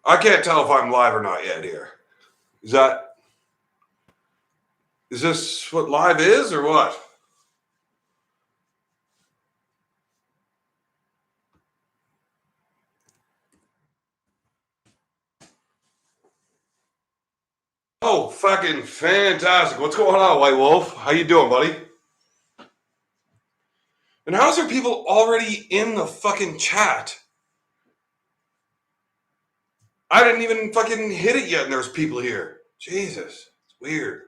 I can't tell if I'm live or not yet here. Is this what live is or what? Oh, fucking fantastic. What's going on, White Wolf? How you doing, buddy? And how's there people already in the fucking chat? I didn't even fucking hit it yet and there's people here. Jesus, it's weird.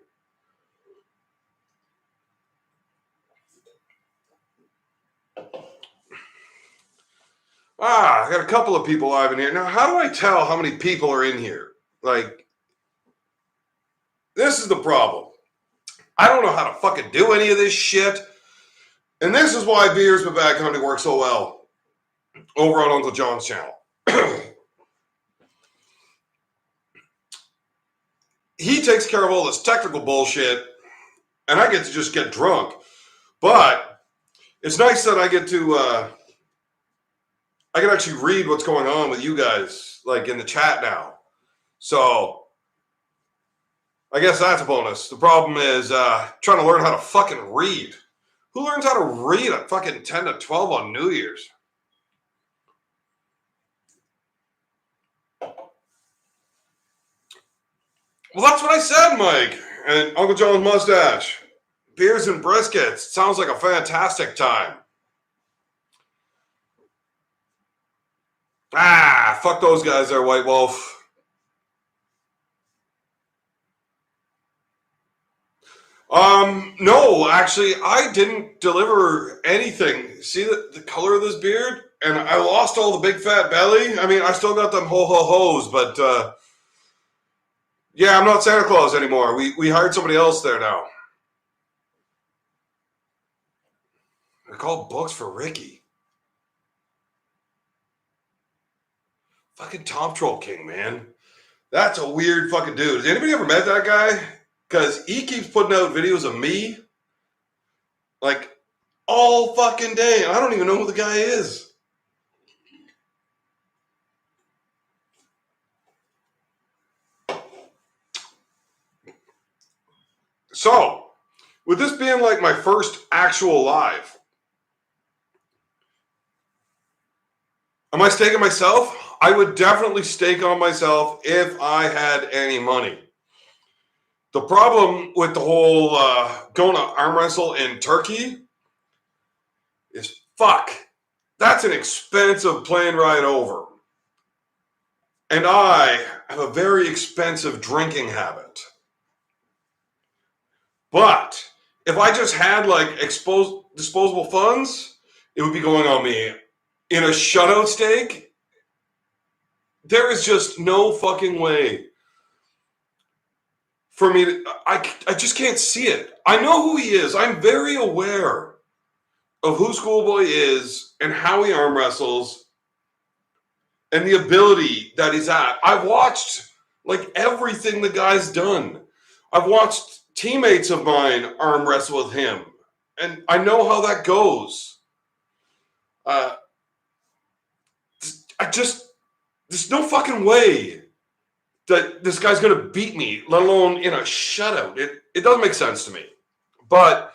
I got a couple of people live in here. Now, how do I tell how many people are in here? Like, this is the problem. I don't know how to fucking do any of this shit. And this is why Beers with Bad Company works so well over on Uncle John's channel. He takes care of all this technical bullshit, and I get to just get drunk. But it's nice that I get to, I can actually read what's going on with you guys, like in the chat now. So I guess that's a bonus. The problem is trying to learn how to fucking read. Who learns how to read at fucking 10 to 12 on New Year's? Well, that's what I said, Mike. And Uncle John's mustache. Beers and briskets. Sounds like a fantastic time. Fuck those guys there, White Wolf. No, actually, I didn't deliver anything. See the color of this beard? And I lost all the big fat belly. I mean, I still got them ho-ho-hos, but yeah, I'm not Santa Claus anymore. We hired somebody else there now. They're called books for Ricky. Fucking Tom Troll King, man. That's a weird fucking dude. Has anybody ever met that guy? Because he keeps putting out videos of me like all fucking day. I don't even know who the guy is. So, with this being like my first actual live, am I staking myself? I would definitely stake on myself if I had any money. The problem with the whole going to arm wrestle in Turkey is fuck. That's an expensive plane ride over. And I have a very expensive drinking habit. But if I just had like disposable funds, it would be going on me. In a shutout stake, there is just no fucking way for me to, I just can't see it. I know who he is. I'm very aware of who Schoolboy is and how he arm wrestles and the ability that he's at. I've watched like everything the guy's done. I've watched teammates of mine arm wrestle with him, and I know how that goes. There's no fucking way that this guy's going to beat me, let alone in a shutout. It doesn't make sense to me. But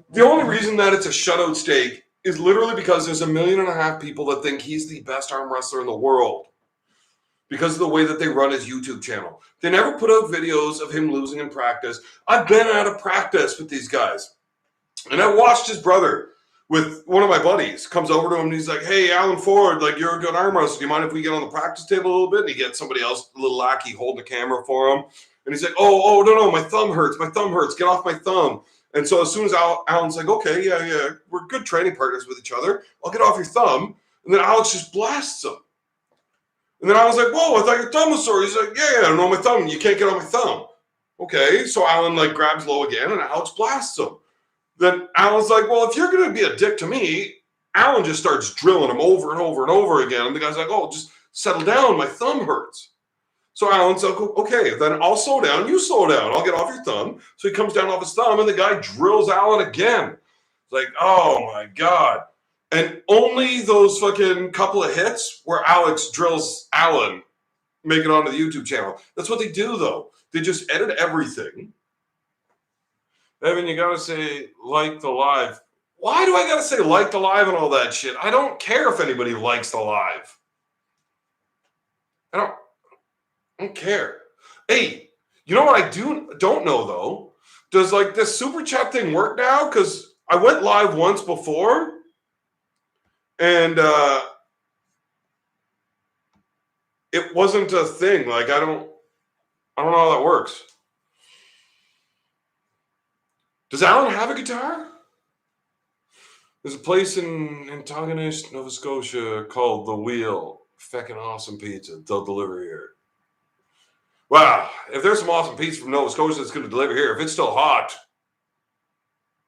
the only reason that it's a shutout stake is literally because there's 1.5 million people that think he's the best arm wrestler in the world because of the way that they run his YouTube channel. They never put out videos of him losing in practice. I've been out of practice with these guys. And I watched his brother with one of my buddies, comes over to him and he's like, hey, Alan Ford, like, you're a good arm wrestler. Do you mind if we get on the practice table a little bit? And he gets somebody else, a little lackey, holding the camera for him. And he's like, no, my thumb hurts. My thumb hurts. Get off my thumb. And so as soon as Alan's like, okay, yeah, we're good training partners with each other. I'll get off your thumb. And then Alex just blasts him. And then I was like, whoa, I thought your thumb was sore. He's like, yeah, no, my thumb. You can't get on my thumb. Okay, so Alan like grabs low again and Alex blasts him. Then Alan's like, well, if you're going to be a dick to me, Alan just starts drilling him over and over and over again. And the guy's like, oh, just settle down. My thumb hurts. So Alan's like, okay, then I'll slow down. You slow down. I'll get off your thumb. So he comes down off his thumb and the guy drills Alan again. It's like, oh my God. And only those fucking couple of hits where Alex drills Alan make it onto the YouTube channel. That's what they do, though. They just edit everything. Evan, you gotta say like the live. Why do I gotta say like the live and all that shit? I don't care if anybody likes the live. I don't care. Hey, you know what I don't know though? Does like this super chat thing work now? Because I went live once before, and it wasn't a thing. Like I don't know how that works. Does Alan have a guitar? There's a place in Antagonist, Nova Scotia called The Wheel. Feckin' awesome pizza. They'll deliver here. Wow, if there's some awesome pizza from Nova Scotia that's going to deliver here, if it's still hot,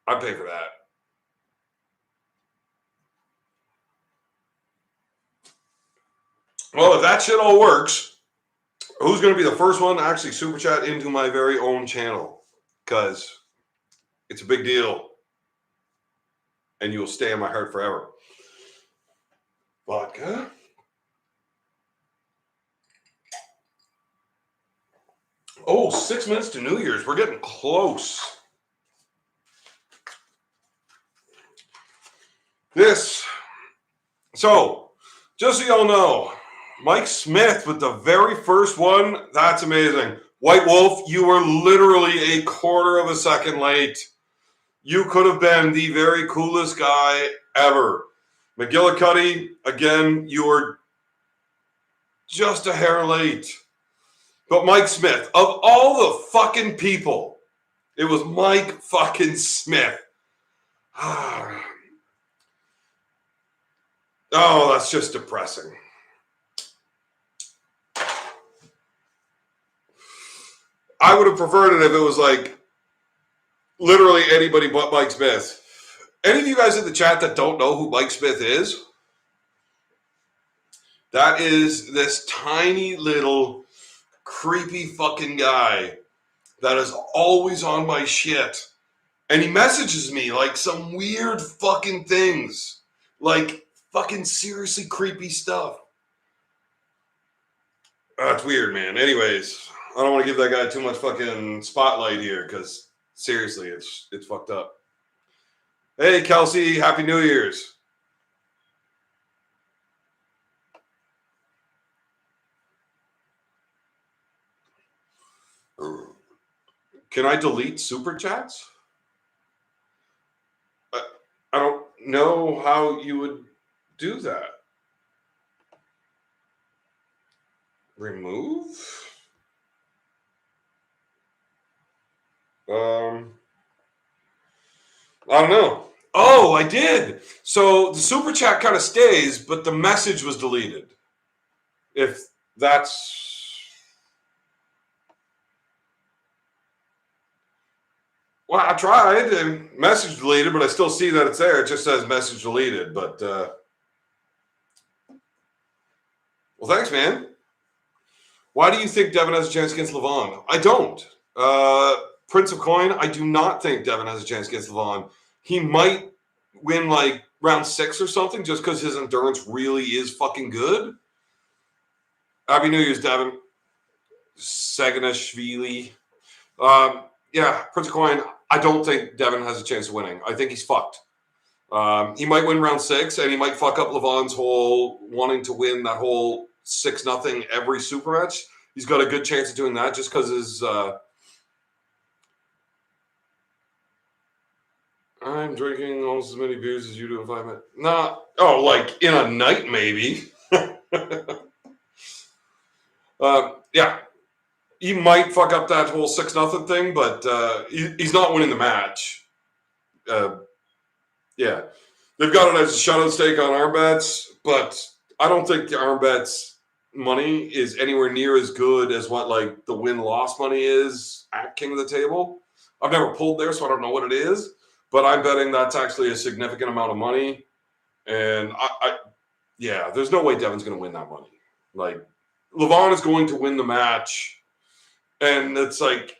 I'd pay for that. Well, if that shit all works, who's going to be the first one to actually super chat into my very own channel? Because it's a big deal. And you will stay in my heart forever. Vodka. Oh, 6 minutes to New Year's. We're getting close. So, just so y'all know, Mike Smith with the very first one. That's amazing. White Wolf, you were literally a quarter of a second late. You could have been the very coolest guy ever. McGillicuddy, again, you were just a hair late. But Mike Smith, of all the fucking people, it was Mike fucking Smith. Oh, that's just depressing. I would have preferred it if it was like literally anybody but Mike Smith. Any of you guys in the chat that don't know who Mike Smith is? That is this tiny little creepy fucking guy that is always on my shit. And he messages me like some weird fucking things. Like fucking seriously creepy stuff. That's weird, man. Anyways, I don't want to give that guy too much fucking spotlight here because seriously, it's fucked up. Hey, Kelsey, Happy New Year's. Can I delete super chats? I don't know how you would do that. Remove? I don't know. Oh, I did. So the super chat kind of stays, but the message was deleted. If that's... Well, I tried and message deleted, but I still see that it's there. It just says message deleted, but well, thanks, man. Why do you think Devin has a chance against Levon? I don't. Prince of Coin, I do not think Devin has a chance against Levon. He might win like round 6 or something just because his endurance really is fucking good. Happy New Year's, Devin. Saganashvili. Yeah, Prince of Coin, I don't think Devin has a chance of winning. I think he's fucked. He might win round 6, and he might fuck up Levon's whole wanting to win that whole 6-0 every super match. He's got a good chance of doing that just because his... I'm drinking almost as many beers as you do in 5 minutes. Nah. Oh, like in a night, maybe. Yeah. He might fuck up that whole 6-0 thing, but he's not winning the match. Yeah. They've got it as a shutout stake on arm bets, but I don't think the arm bets money is anywhere near as good as what like the win-loss money is at King of the Table. I've never pulled there, so I don't know what it is, but I'm betting that's actually a significant amount of money. And yeah, there's no way Devin's going to win that money. Like, Levon is going to win the match. And it's like,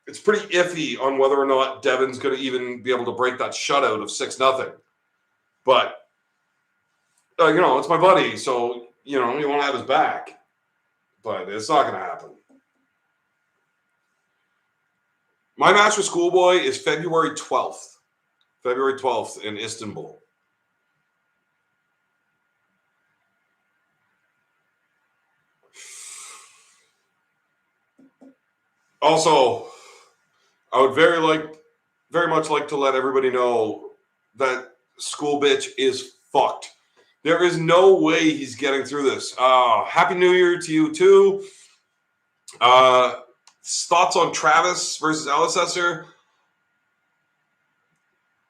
it's pretty iffy on whether or not Devin's going to even be able to break that shutout of 6-0. But, it's my buddy. So, you want to have his back. but it's not going to happen. My match with Schoolboy is February 12th. February 12th in Istanbul. Also, I would very much like to let everybody know that School Bitch is fucked. There is no way he's getting through this. Happy New Year to you too. Thoughts on Travis versus Alcester?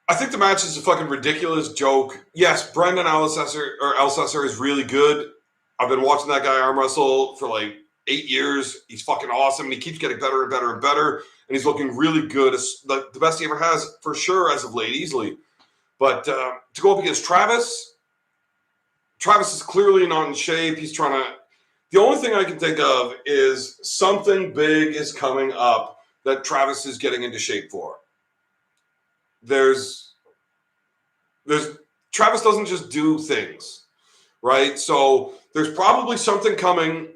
I think the match is a fucking ridiculous joke. Yes, Brendan Alcester is really good. I've been watching that guy arm wrestle for like 8 years. He's fucking awesome, and he keeps getting better and better and better. And he's looking really good. It's like the best he ever has, for sure, as of late, easily. But to go up against Travis is clearly not in shape. He's trying to... The only thing I can think of is something big is coming up that Travis is getting into shape for. Travis doesn't just do things, right? So there's probably something coming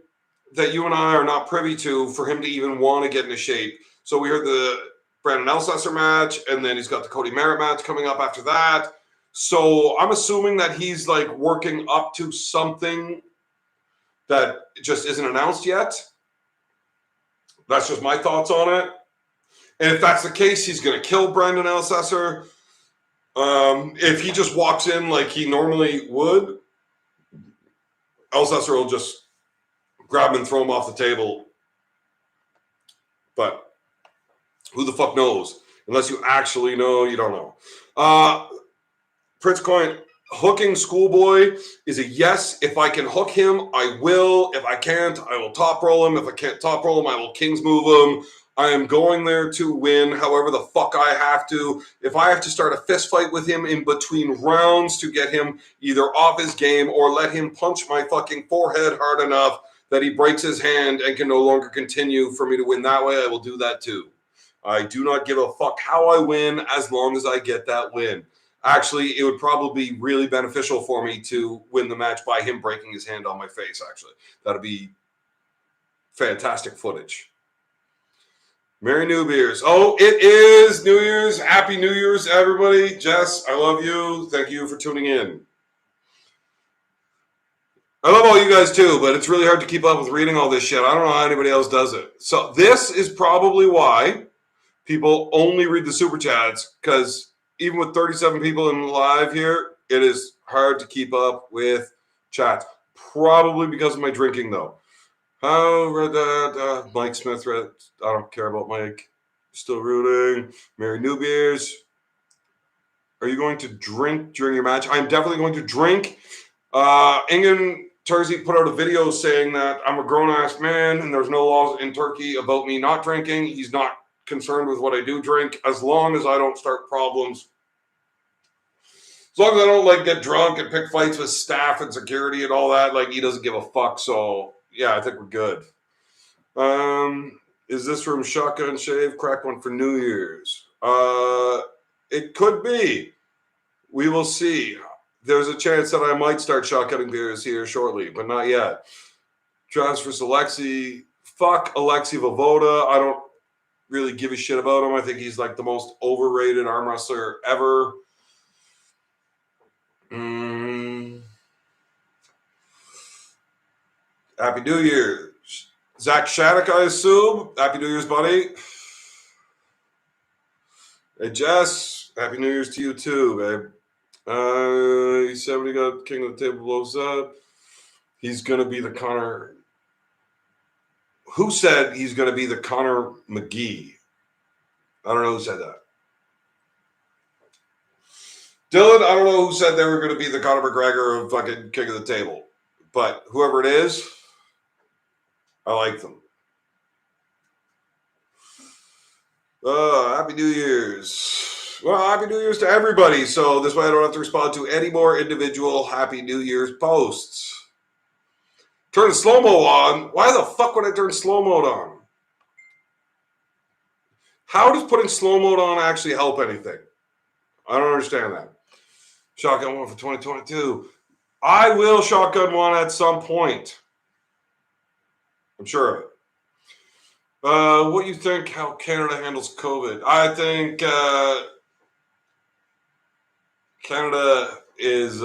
that you and I are not privy to for him to even want to get into shape. So we heard the Brandon Alcester match, and then he's got the Cody Merritt match coming up after that. So I'm assuming that he's like working up to something that just isn't announced yet. That's just my thoughts on it. And if that's the case, he's going to kill Brandon Alcester. If he just walks in like he normally would, Alcester will just grab him and throw him off the table. But who the fuck knows? Unless you actually know, you don't know. Prince Coin, hooking Schoolboy is a yes. If I can hook him, I will. If I can't, I will top roll him. If I can't top roll him, I will Kings move him. I am going there to win however the fuck I have to. If I have to start a fist fight with him in between rounds to get him either off his game or let him punch my fucking forehead hard enough that he breaks his hand and can no longer continue for me to win that way, I will do that too. I do not give a fuck how I win as long as I get that win. Actually, it would probably be really beneficial for me to win the match by him breaking his hand on my face, actually. That would be fantastic footage. Merry New Year's. Oh, it is New Year's. Happy New Year's, everybody. Jess, I love you. Thank you for tuning in. I love all you guys too, but it's really hard to keep up with reading all this shit. I don't know how anybody else does it. So this is probably why people only read the super chats, because even with 37 people in live here, it is hard to keep up with chats. Probably because of my drinking, though. Read that. Mike Smith read. I don't care about Mike. Still rooting. Merry New Year's. Are you going to drink during your match? I'm definitely going to drink. Ingen Terzi put out a video saying that I'm a grown-ass man and there's no laws in Turkey about me not drinking. He's not concerned with what I do drink as long as I don't start problems. As long as I don't like get drunk and pick fights with staff and security and all that, like he doesn't give a fuck. So yeah, I think we're good. Is this room shotgun shave? Crack one for New Year's. It could be. We will see. There's a chance that I might start shotgunning beers here shortly, but not yet. Travis versus Alexi. Fuck Alexi Vovoda. I don't really give a shit about him. I think he's like the most overrated arm wrestler ever. Happy New Year. Zach Shattuck, I assume. Happy New Year's, buddy. Hey, Jess. Happy New Year's to you, too, babe. He said when he got King of the Table blows up, he's going to be the Connor. Who said he's going to be the Connor McGee? I don't know who said that. Dylan, I don't know who said they were going to be the Conor McGregor of fucking King of the Table. But whoever it is, I like them. Happy New Year's. Well, Happy New Year's to everybody. So this way I don't have to respond to any more individual Happy New Year's posts. Turn slow-mo on. Why the fuck would I turn slow mode on? How does putting slow mode on actually help anything? I don't understand that. Shotgun one for 2022. I will shotgun one at some point. I'm sure of it. What do you think how Canada handles COVID? I think Canada is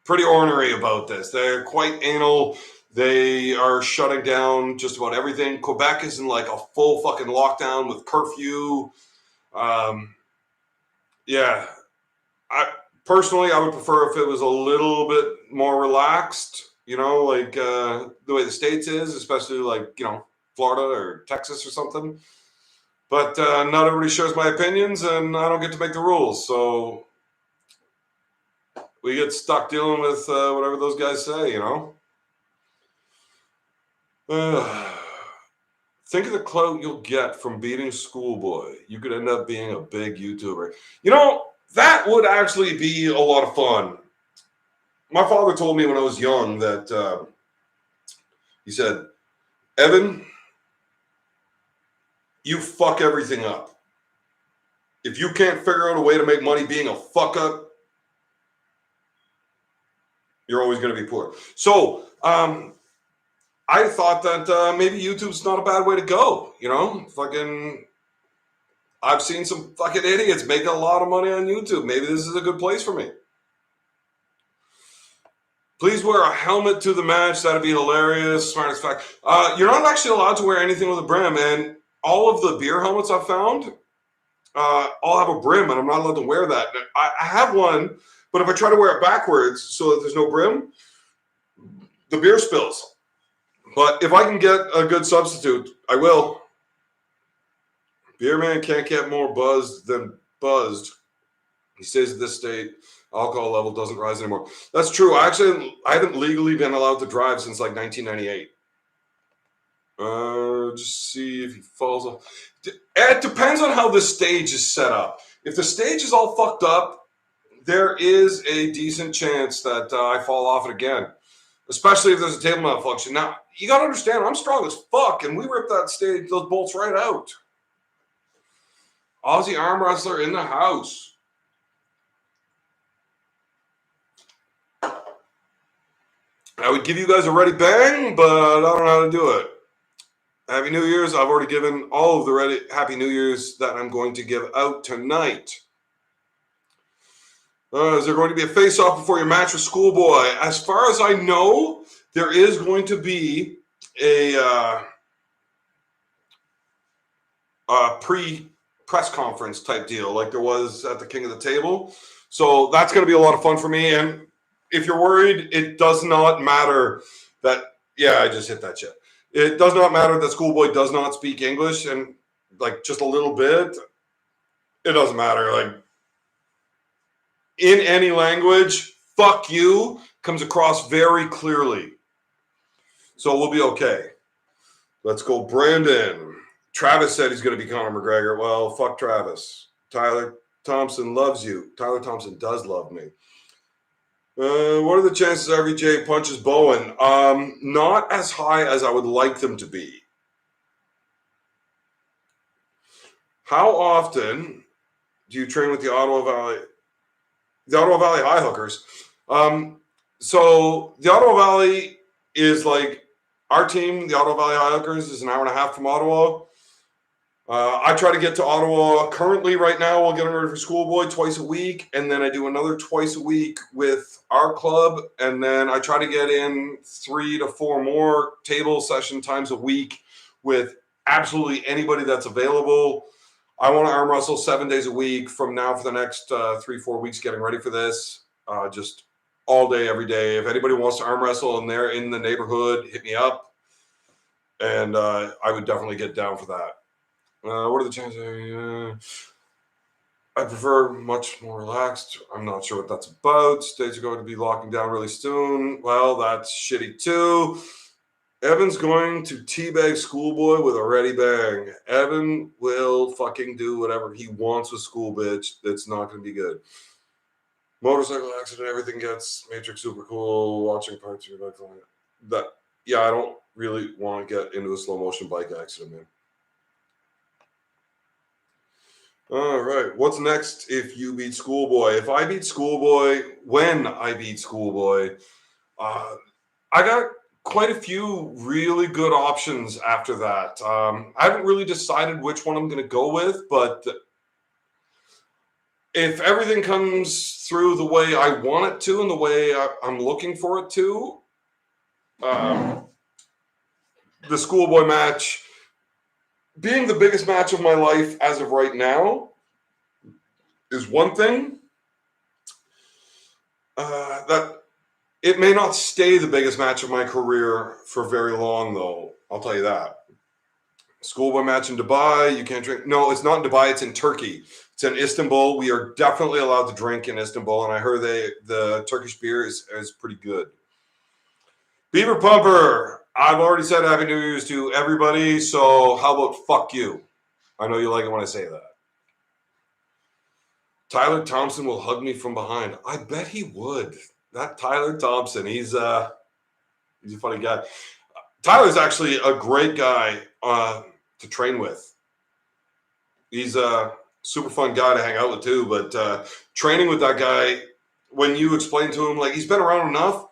pretty ornery about this. They're quite anal. They are shutting down just about everything. Quebec is in like a full fucking lockdown with curfew. Yeah, I personally I would prefer if it was a little bit more relaxed. You know, like the way the States is, especially like Florida or Texas or something. But not everybody shares my opinions, and I don't get to make the rules. So we get stuck dealing with whatever those guys say, Think of the clout you'll get from beating Schoolboy. You could end up being a big YouTuber. That would actually be a lot of fun. My father told me when I was young that he said, Evan, you fuck everything up. If you can't figure out a way to make money being a fuck up, you're always going to be poor. So I thought that maybe YouTube's not a bad way to go. I've seen some fucking idiots making a lot of money on YouTube. Maybe this is a good place for me. Please wear a helmet to the match. That'd be hilarious. Smartest fact. You're not actually allowed to wear anything with a brim, and all of the beer helmets I've found all have a brim, and I'm not allowed to wear that. I have one, but if I try to wear it backwards so that there's no brim, the beer spills. But if I can get a good substitute, I will. Beerman can't get more buzzed than buzzed. He stays at this state. Alcohol level doesn't rise anymore. That's true. I haven't legally been allowed to drive since like 1998. Just see if he falls off. It depends on how the stage is set up. If the stage is all fucked up, there is a decent chance that I fall off it again. Especially if there's a table malfunction. Now, you got to understand, I'm strong as fuck, and we ripped that stage, those bolts right out. Aussie arm wrestler in the house. I would give you guys a ready bang, but I don't know how to do it. Happy New Year's. I've already given all of the ready Happy New Year's that I'm going to give out tonight. Is there going to be a face-off before your match with Schoolboy? As far as I know, there is going to be a pre-press conference type deal like there was at the King of the Table. So that's going to be a lot of fun for me. And if you're worried, it does not matter that, I just hit that shit. It does not matter that Schoolboy does not speak English and like just a little bit. It doesn't matter. Like in any language, fuck you comes across very clearly. So we'll be okay. Let's go, Brandon. Travis said he's going to be Conor McGregor. Well, fuck Travis. Tyler Thompson loves you. Tyler Thompson does love me. What are the chances RVJ punches Bowen? Not as high as I would like them to be. How often do you train with the Ottawa Valley High Hookers? So the Ottawa Valley is like our team. The Ottawa Valley High Hookers is an hour and a half from Ottawa. I try to get to Ottawa currently right now. We'll get ready for Schoolboy twice a week. And then I do another twice a week with our club. And then I try to get in 3 to 4 more table session times a week with absolutely anybody that's available. I want to arm wrestle 7 days a week from now for the next 3-4 weeks getting ready for this. Just all day, every day. If anybody wants to arm wrestle and they're in the neighborhood, hit me up. And I would definitely get down for that. What are the chances? I prefer much more relaxed. I'm not sure what that's about. States are going to be locking down really soon. Well, that's shitty too. Evan's going to teabag Schoolboy with a ready bang. Evan will fucking do whatever he wants with School Bitch. It's not going to be good. Motorcycle accident, everything gets Matrix super cool. Watching parts of your life. I don't really want to get into a slow motion bike accident, man. All right. What's next if you beat Schoolboy? If I beat Schoolboy, when I beat Schoolboy, I got quite a few really good options after that. I haven't really decided which one I'm going to go with, but if everything comes through the way I want it to and the way I'm looking for it to, the schoolboy match being the biggest match of my life as of right now is one thing. That it may not stay the biggest match of my career for very long, though. I'll tell you that. Schoolboy match in Dubai, you can't drink. No, it's not in Dubai. It's in Turkey. It's in Istanbul. We are definitely allowed to drink in Istanbul, and I heard the Turkish beer is pretty good. Beaver Pumper, I've already said Happy New Year's to everybody, so how about fuck you? I know you like it when I say that. Tyler Thompson will hug me from behind. I bet he would. That Tyler Thompson, he's a funny guy. Tyler's actually a great guy to train with. He's a super fun guy to hang out with too, but training with that guy, when you explain to him, like, he's been around enough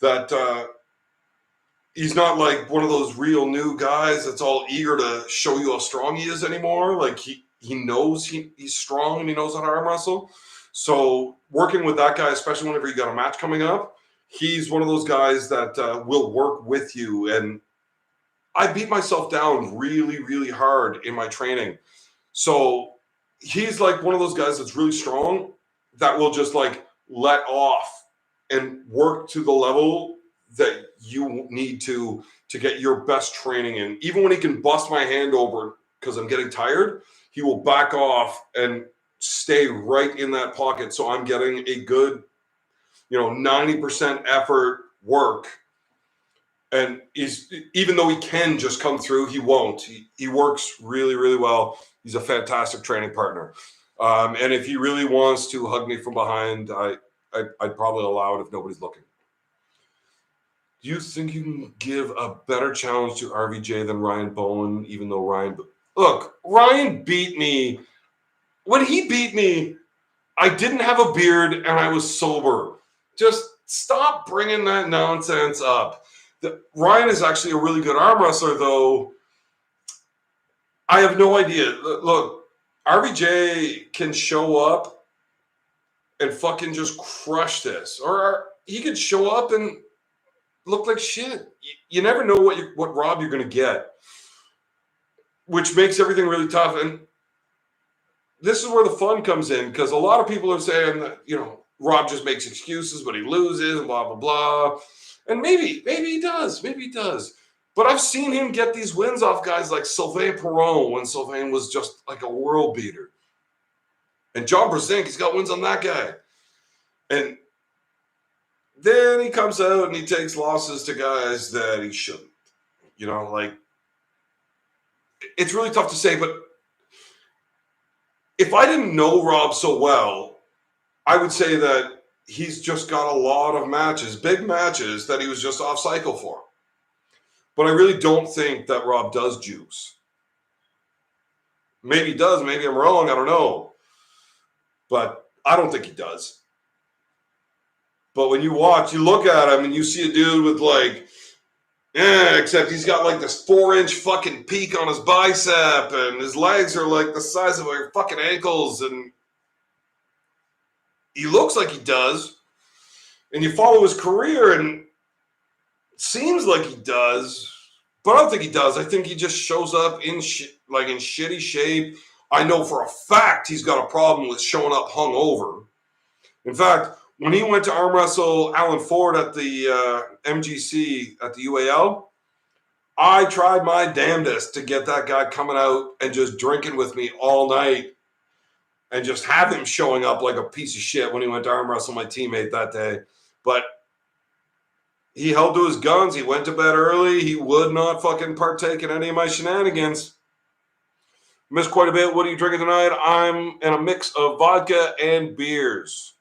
that he's not like one of those real new guys that's all eager to show you how strong he is anymore. Like, he knows he's strong and he knows how to arm wrestle. So working with that guy, especially whenever you got a match coming up, he's one of those guys that will work with you. And I beat myself down really, really hard in my training. So he's like one of those guys that's really strong that will just like let off and work to the level that you need to get your best training in. Even when he can bust my hand over because I'm getting tired, he will back off and stay right in that pocket. So I'm getting a good, 90% effort work. And even though he can just come through, he won't. He works really, really well. He's a fantastic training partner. And if he really wants to hug me from behind, I'd probably allow it if nobody's looking. Do you think you can give a better challenge to RVJ than Ryan Bowen, even though Ryan beat me. When he beat me, I didn't have a beard and I was sober. Just stop bringing that nonsense up. Ryan is actually a really good arm wrestler, though. I have no idea. Look, RVJ can show up and fucking just crush this. Or he could show up and look like shit. You never know what Rob you're going to get, which makes everything really tough. And this is where the fun comes in, because a lot of people are saying that, Rob just makes excuses, but he loses and blah, blah, blah. And maybe he does. But I've seen him get these wins off guys like Sylvain Perron when Sylvain was just like a world beater. And John Brzenk, he's got wins on that guy. And then he comes out and he takes losses to guys that he shouldn't. It's really tough to say, but if I didn't know Rob so well, I would say that he's just got a lot of matches, big matches, that he was just off cycle for. But I really don't think that Rob does juice. Maybe he does. Maybe I'm wrong. I don't know. But I don't think he does. But when you look at him and you see a dude with except he's got like this 4-inch fucking peak on his bicep and his legs are like the size of your fucking ankles and he looks like he does. And you follow his career and it seems like he does, but I don't think he does. I think he just shows up in shitty shape. I know for a fact he's got a problem with showing up hungover. In fact, when he went to arm wrestle Alan Ford at the MGC at the UAL, I tried my damnedest to get that guy coming out and just drinking with me all night and just have him showing up like a piece of shit when he went to arm wrestle my teammate that day. But he held to his guns. He went to bed early. He would not fucking partake in any of my shenanigans. Missed quite a bit. What are you drinking tonight? I'm in a mix of vodka and beers.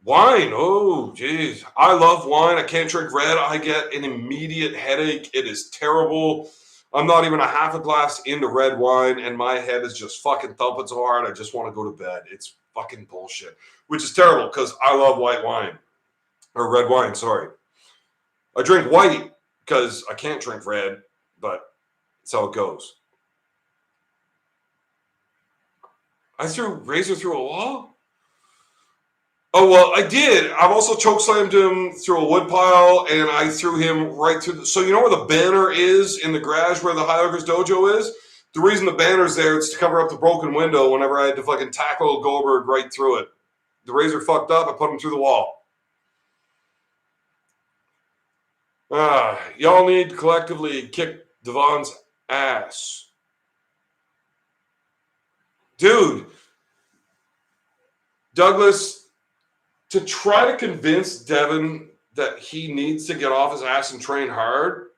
Wine. Oh, geez. I love wine. I can't drink red. I get an immediate headache. It is terrible. I'm not even a half a glass into red wine, and my head is just fucking thumping so hard. I just want to go to bed. It's fucking bullshit, which is terrible because I love white wine. Or red wine, sorry. I drink white because I can't drink red, but that's how it goes. I threw Razor through a wall? Oh, well, I did. I've also chokeslammed him through a wood pile, and I threw him right through. So you know where the banner is in the garage where the Highlanders Dojo is? The reason the banner's there is to cover up the broken window whenever I had to fucking tackle Goldberg right through it. The Razor fucked up. I put him through the wall. Y'all need to collectively kick Devon's ass. Dude, Douglas, to try to convince Devin that he needs to get off his ass and train hard,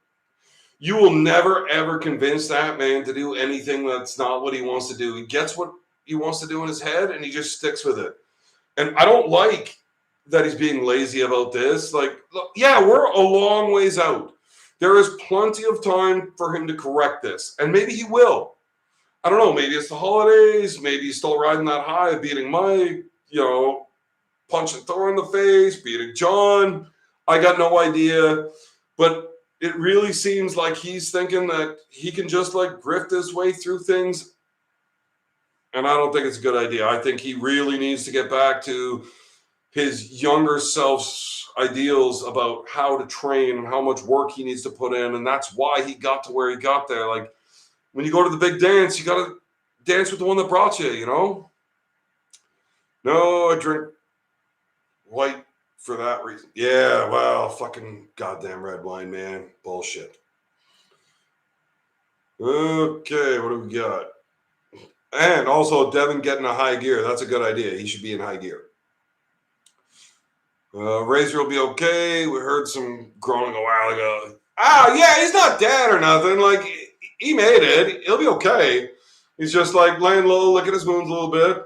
you will never, ever convince that man to do anything that's not what he wants to do. He gets what he wants to do in his head, and he just sticks with it. And I don't like that he's being lazy about this. Like, look, yeah, we're a long ways out. There is plenty of time for him to correct this, and maybe he will. I don't know. Maybe it's the holidays. Maybe he's still riding that high of beating Mike, punching Thor in the face, beating John. I got no idea. But it really seems like he's thinking that he can just like grift his way through things. And I don't think it's a good idea. I think he really needs to get back to his younger self's ideals about how to train and how much work he needs to put in. And that's why he got to where he got there. Like, when you go to the big dance, you got to dance with the one that brought you, you know? No, I drink white for that reason. Yeah, well, fucking goddamn red wine, man. Bullshit. Okay, what do we got? And also, Devin getting a high gear. That's a good idea. He should be in high gear. Razor will be okay. We heard some groaning a while ago. Yeah, he's not dead or nothing. Like, he made it. He'll be okay. He's just like laying low, licking his wounds a little bit.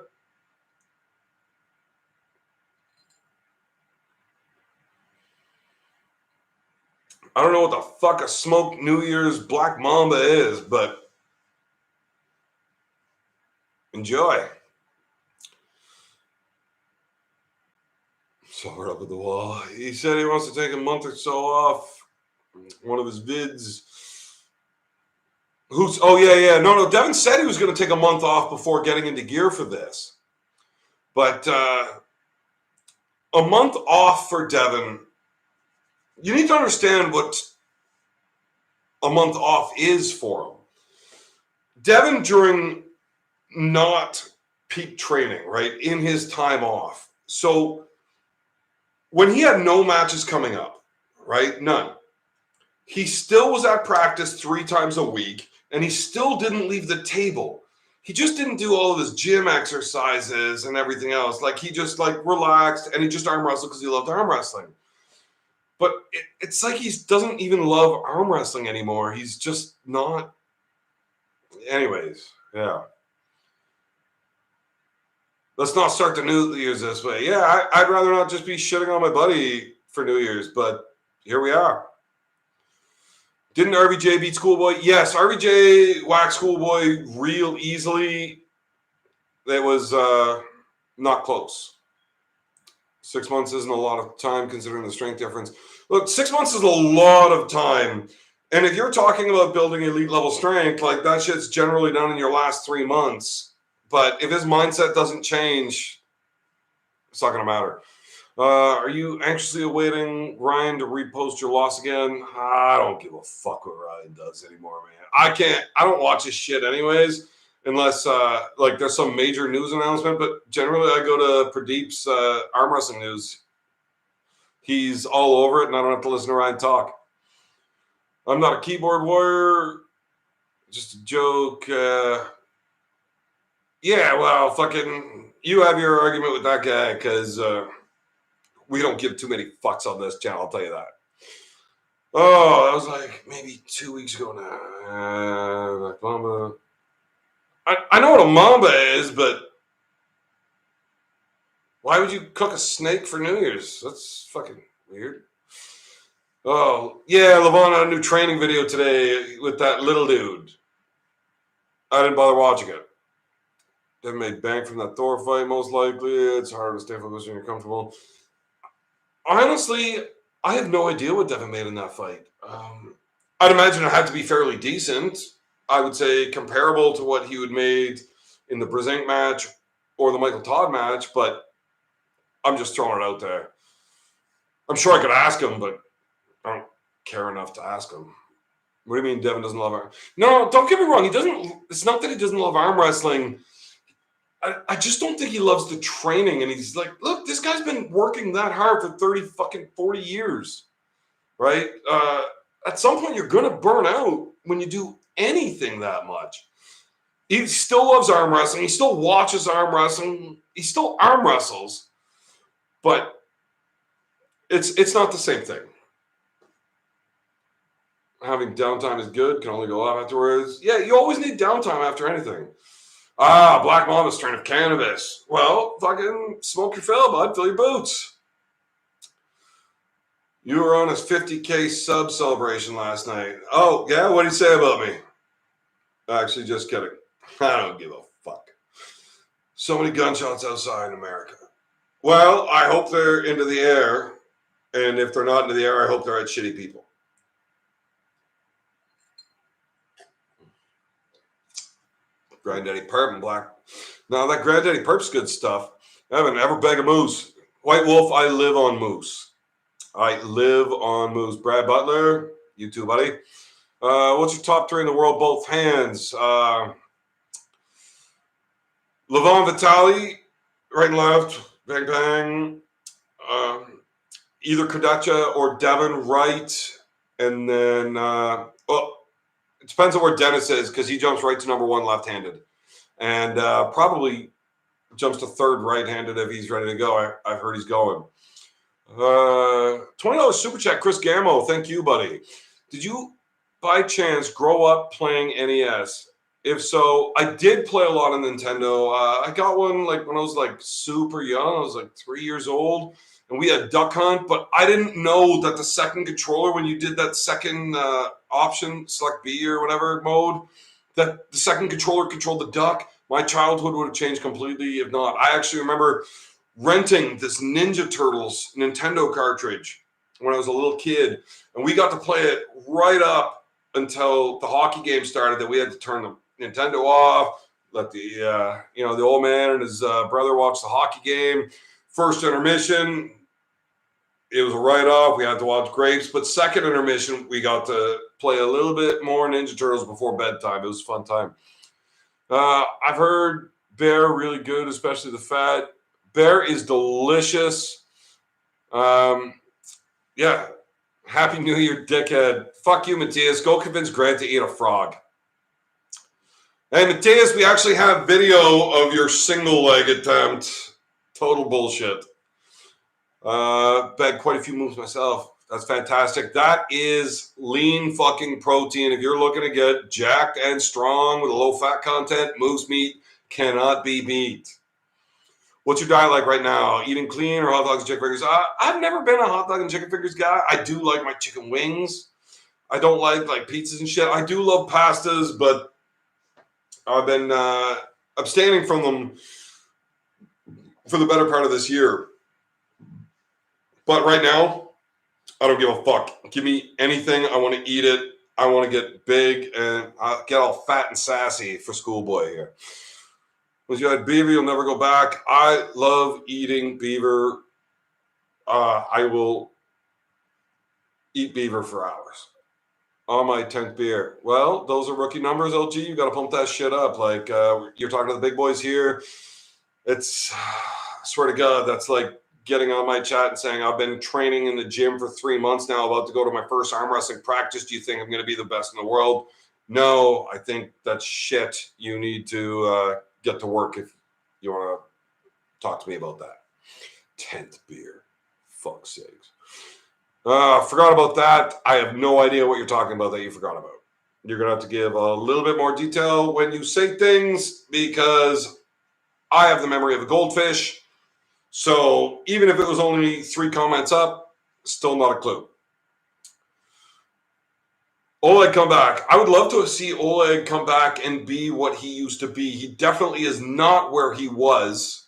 I don't know what the fuck a smoked New Year's Black Mamba is, but enjoy. So we're up at the wall. He said he wants to take a month or so off. One of his vids. No, Devin said he was going to take a month off before getting into gear for this. But a month off for Devin, you need to understand what a month off is for him. Devin, during not peak training, right, in his time off. So when he had no matches coming up, right, none, he still was at practice 3 times a week, and he still didn't leave the table. He just didn't do all of his gym exercises and everything else. Like, he just, like, relaxed, and he just arm wrestled because he loved arm wrestling. But it's like he doesn't even love arm wrestling anymore. He's just not. Anyways, yeah. Let's not start the New Year's this way. Yeah, I'd rather not just be shitting on my buddy for New Year's, but here we are. Didn't RVJ beat Schoolboy? Yes, RVJ whacked Schoolboy real easily. It was not close. 6 months isn't a lot of time considering the strength difference. Look, 6 months is a lot of time. And if you're talking about building elite level strength, like, that shit's generally done in your last 3 months. But if his mindset doesn't change, it's not going to matter. Are you anxiously awaiting Ryan to repost your loss again? I don't give a fuck what Ryan does anymore, man. I don't watch his shit anyways, unless there's some major news announcement. But generally, I go to Pradeep's arm wrestling news. He's all over it, and I don't have to listen to Ryan talk. I'm not a keyboard warrior. Just a joke. Yeah, well, fucking, you have your argument with that guy, because we don't give too many fucks on this channel, I'll tell you that. Oh, that was like maybe 2 weeks ago now. Mamba. I know what a mamba is, but why would you cook a snake for New Year's? That's fucking weird. Oh, yeah, Levon had a new training video today with that little dude. I didn't bother watching it. Devin made bank from that Thor fight, most likely. It's hard to stay focused when you're comfortable. Honestly, I have no idea what Devin made in that fight. I'd imagine it had to be fairly decent. I would say comparable to what he would made in the Brzezinski match or the Michael Todd match, but I'm just throwing it out there. I'm sure I could ask him, but I don't care enough to ask him. What do you mean Devin doesn't love arm? No, don't get me wrong. He doesn't. It's not that he doesn't love arm wrestling. I just don't think he loves the training. And he's like, look, this guy's been working that hard for 40 years, right? At some point, you're going to burn out when you do anything that much. He still loves arm wrestling. He still watches arm wrestling. He still arm wrestles. But it's not the same thing. Having downtime is good, can only go off afterwards. Yeah, you always need downtime after anything. Black Mamba strain of cannabis. Well, fucking smoke your fill, bud. Fill your boots. You were on his 50K sub celebration last night. Oh, yeah? What did he say about me? Actually, just kidding. I don't give a fuck. So many gunshots outside in America. Well, I hope they're into the air. And if they're not into the air, I hope they're at shitty people. Granddaddy Perp and Black. Now, that Granddaddy Perp's good stuff. Evan, ever beg a moose? White Wolf, I live on moose. I live on moose. Brad Butler, you too, buddy. What's your top three in the world? Both hands. Levon Vitali, right and left. Bang, bang. Either Kodecha or Devin Wright. And then, it depends on where Dennis is because he jumps right to number one left-handed. And probably jumps to third right-handed if he's ready to go. I've heard he's going. $20 super chat, Chris Gammo. Thank you, buddy. Did you, by chance, grow up playing NES? If so, I did play a lot on Nintendo. I got one like when I was like super young. I was like 3 years old. And we had Duck Hunt, but I didn't know that the second controller, when you did that second option, select B or whatever mode, that the second controller controlled the duck. My childhood would have changed completely if not. I actually remember renting this Ninja Turtles Nintendo cartridge when I was a little kid, and we got to play it right up until the hockey game started. That we had to turn the Nintendo off, let the the old man and his brother watch the hockey game. First intermission, it was a write-off. We had to watch Grapes. But second intermission, we got to play a little bit more Ninja Turtles before bedtime. It was a fun time. I've heard Bear really good, especially the fat. Bear is delicious. Yeah. Happy New Year, dickhead. Fuck you, Matthias. Go convince Grant to eat a frog. Hey, Matthias, we actually have video of your single leg attempt. Total bullshit. Bet quite a few moves myself. That's fantastic. That is lean fucking protein. If you're looking to get jacked and strong with a low fat content, moose meat cannot be beat. What's your diet like right now? Eating clean or hot dogs and chicken fingers? I've never been a hot dog and chicken fingers guy. I do like my chicken wings. I don't like pizzas and shit. I do love pastas, but I've been abstaining from them for the better part of this year. But right now, I don't give a fuck. Give me anything. I want to eat it. I want to get big and get all fat and sassy for schoolboy here. Once you had beaver, you'll never go back. I love eating beaver. I will eat beaver for hours. On my 10th beer. Well, those are rookie numbers, LG. You got to pump that shit up. Like, you're talking to the big boys here. It's, I swear to God, that's like getting on my chat and saying, I've been training in the gym for 3 months now, about to go to my first arm wrestling practice. Do you think I'm going to be the best in the world? No, I think that's shit. You need to get to work if you want to talk to me about that. 10th beer. Fuck's sakes. Forgot about that. I have no idea what you're talking about that you forgot about. You're going to have to give a little bit more detail when you say things because I have the memory of a goldfish. So even if it was only 3 comments up, still not a clue. Oleg come back. I would love to see Oleg come back and be what he used to be. He definitely is not where he was.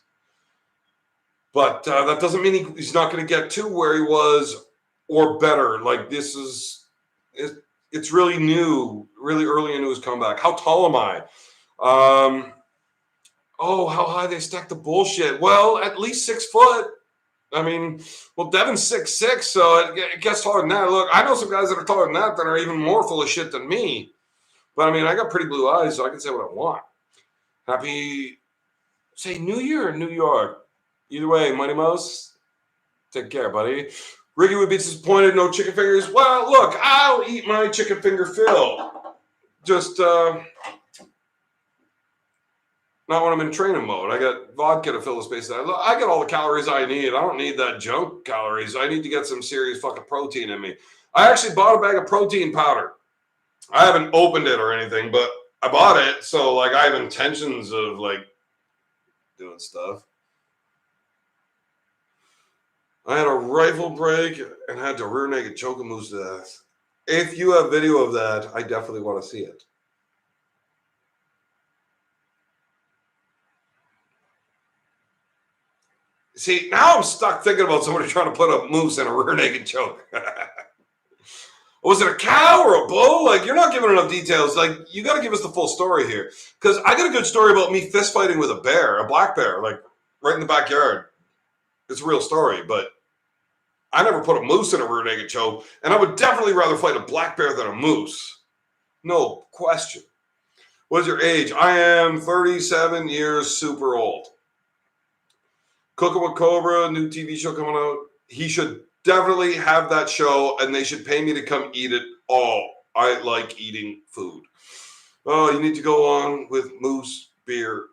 But that doesn't mean he's not going to get to where he was or better. Like this is it's really new, really early into his comeback. How tall am I? Oh, how high they stack the bullshit. Well, at least 6 foot. I mean, well, Devin's 6'6", so it gets taller than that. Look, I know some guys that are taller than that are even more full of shit than me. But I mean, I got pretty blue eyes, so I can say what I want. Happy, say New Year in New York. Either way, Mighty Mouse, take care, buddy. Ricky would be disappointed, no chicken fingers. Well, look, I'll eat my chicken finger fill. Just, not when I'm in training mode. I got vodka to fill the space. I got all the calories I need. I don't need that junk calories. I need to get some serious fucking protein in me. I actually bought a bag of protein powder. I haven't opened it or anything, but I bought it. So, like, I have intentions of, like, doing stuff. I had a rifle break and had to rear naked choke a moose to death. If you have video of that, I definitely want to see it. See, now I'm stuck thinking about somebody trying to put a moose in a rear naked choke. Was it a cow or a bull? Like, you're not giving enough details. Like, you got to give us the full story here. Because I got a good story about me fist fighting with a bear, a black bear, like right in the backyard. It's a real story, but I never put a moose in a rear naked choke, and I would definitely rather fight a black bear than a moose. No question. What's your age? I am 37 years super old. Cooking with Cobra, new TV show coming out. He should definitely have that show, and they should pay me to come eat it all. I like eating food. Oh, you need to go on with moose, bear.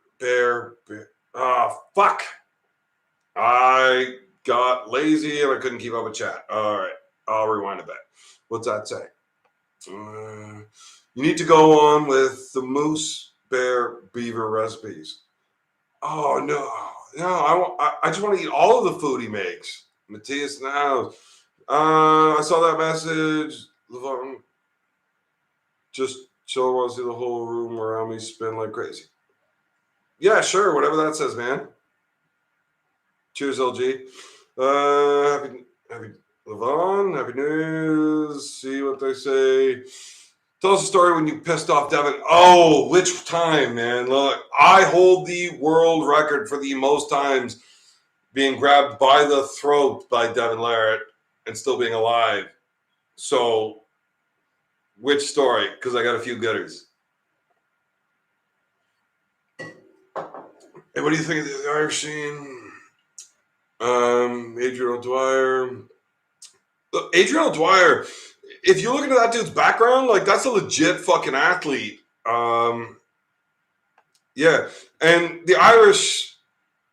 Fuck. I got lazy and I couldn't keep up with chat. All right, I'll rewind it back. What's that say? You need to go on with the moose, bear, beaver recipes. Oh, no, I just want to eat all of the food he makes. Matthias now. I saw that message. Just so I want to see the whole room around me spin like crazy. Yeah, sure, whatever that says, man. Cheers, LG. Happy Levon, happy news. See what they say. Tell us a story when you pissed off Devin. Oh, which time, man? Look, I hold the world record for the most times being grabbed by the throat by Devin Larratt and still being alive. So, which story? Because I got a few gooders. Hey, what do you think of the Irish scene? Adrian O'Dwyer. Look, Adrian O'Dwyer, if you look into that dude's background, like, that's a legit fucking athlete. Yeah. And the Irish,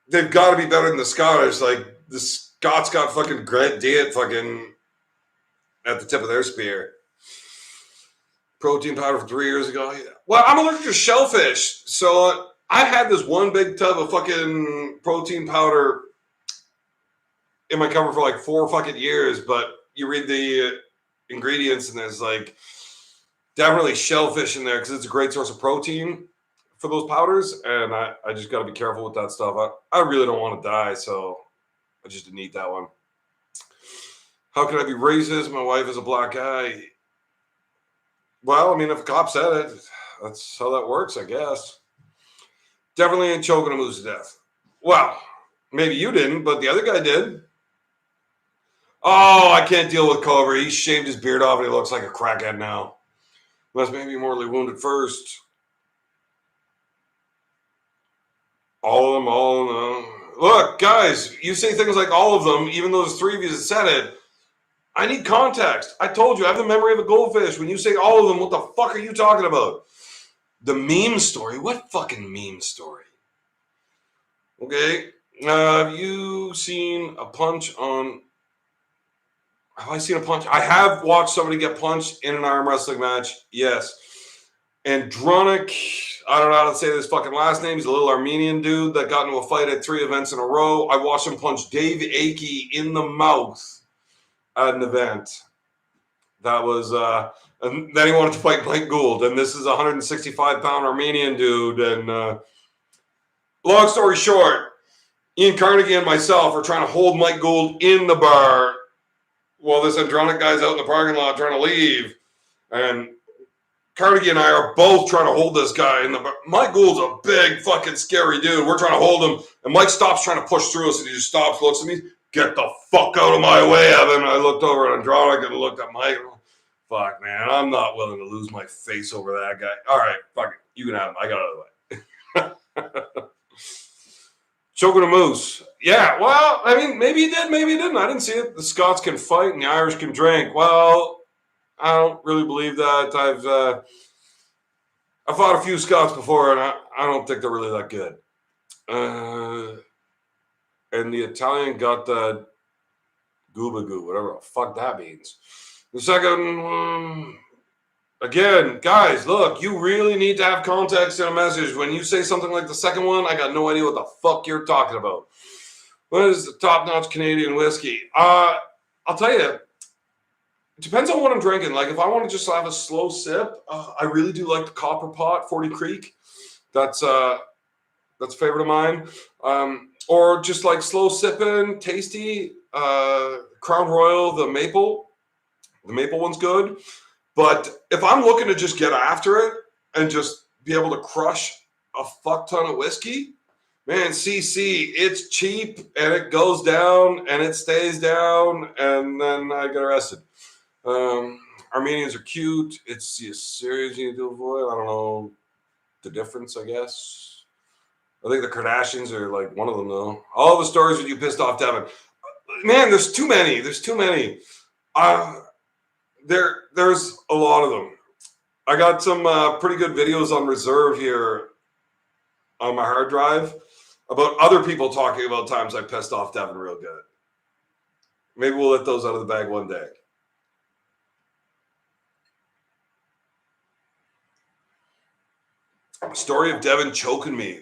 they've got to be better than the Scottish. Like, the Scots got fucking Grant Diet fucking at the tip of their spear. Protein powder from 3 years ago. Yeah. Well, I'm allergic to shellfish. So I had this one big tub of fucking protein powder in my cupboard for like 4 fucking years, but you read the ingredients and there's like definitely shellfish in there because it's a great source of protein for those powders, and I just got to be careful with that stuff. I really don't want to die, so I just didn't eat that one. How can I be racist? My wife is a black guy. Well, I mean, if a cop said it, that's how that works, I guess. Definitely ain't choking a moose to death. Well, maybe you didn't, but the other guy did. Oh, I can't deal with Cobra. He shaved his beard off and he looks like a crackhead now. Must maybe mortally wounded first. All of them. Look, guys, you say things like all of them, even though there's 3 of you that said it. I need context. I told you, I have the memory of a goldfish. When you say all of them, what the fuck are you talking about? The meme story? What fucking meme story? Okay. Have you seen a punch on... Have I seen a punch? I have watched somebody get punched in an arm wrestling match. Yes. Andronic, I don't know how to say this fucking last name. He's a little Armenian dude that got into a fight at 3 events in a row. I watched him punch Dave Akey in the mouth at an event. That was, and then he wanted to fight Mike Gould. And this is a 165-pound Armenian dude. And long story short, Ian Carnegie and myself are trying to hold Mike Gould in the bar Well, this Andronic guy's out in the parking lot trying to leave, and Carnegie and I are both trying to hold this guy. Mike Gould's a big fucking scary dude. We're trying to hold him, and Mike stops trying to push through us, and he just stops, looks at me, get the fuck out of my way, Evan. I looked over at Andronic and looked at Mike. Fuck, man, I'm not willing to lose my face over that guy. All right, fuck it. You can have him. I got out of the way. Choking a moose. Yeah, well, I mean, maybe he did, maybe he didn't. I didn't see it. The Scots can fight and the Irish can drink. Well, I don't really believe that. I've fought a few Scots before, and I don't think they're really that good. And the Italian got the goobagoo, whatever the fuck that means. The second one, again, guys, look, you really need to have context in a message. When you say something like the second one, I got no idea what the fuck you're talking about. What is the top-notch Canadian whiskey? I'll tell you, it depends on what I'm drinking. Like, if I want to just have a slow sip, I really do like the Copper Pot, 40 Creek. That's a favorite of mine. Or just like slow sipping, tasty, Crown Royal, the maple. The maple one's good. But if I'm looking to just get after it and just be able to crush a fuck ton of whiskey, man, CC, it's cheap and it goes down and it stays down, and then I get arrested. Armenians are cute. It's the Assyrians you need to avoid. I don't know the difference, I guess. I think the Kardashians are like one of them, though. All the stories that you pissed off Devin. Man, there's too many. There's too many. There's a lot of them. I got some pretty good videos on reserve here on my hard drive about other people talking about times I pissed off Devin real good. Maybe we'll let those out of the bag one day. Story of Devin choking me.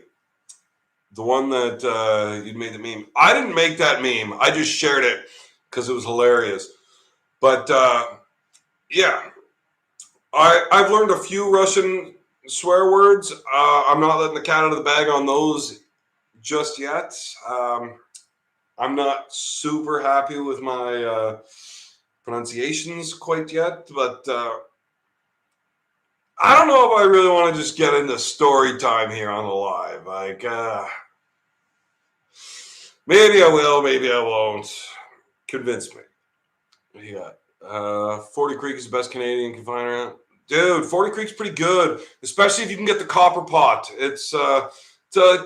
The one that you'd made the meme. I didn't make that meme. I just shared it because it was hilarious. But yeah, I've learned a few Russian swear words. I'm not letting the cat out of the bag on those just yet. I'm not super happy with my pronunciations quite yet, but I don't know if I really want to just get into story time here on the live. Like, maybe I will, maybe I won't. Convince me. What do you got? 40 Creek is the best Canadian you can find around. Dude, 40 Creek's pretty good, especially if you can get the Copper Pot. It's a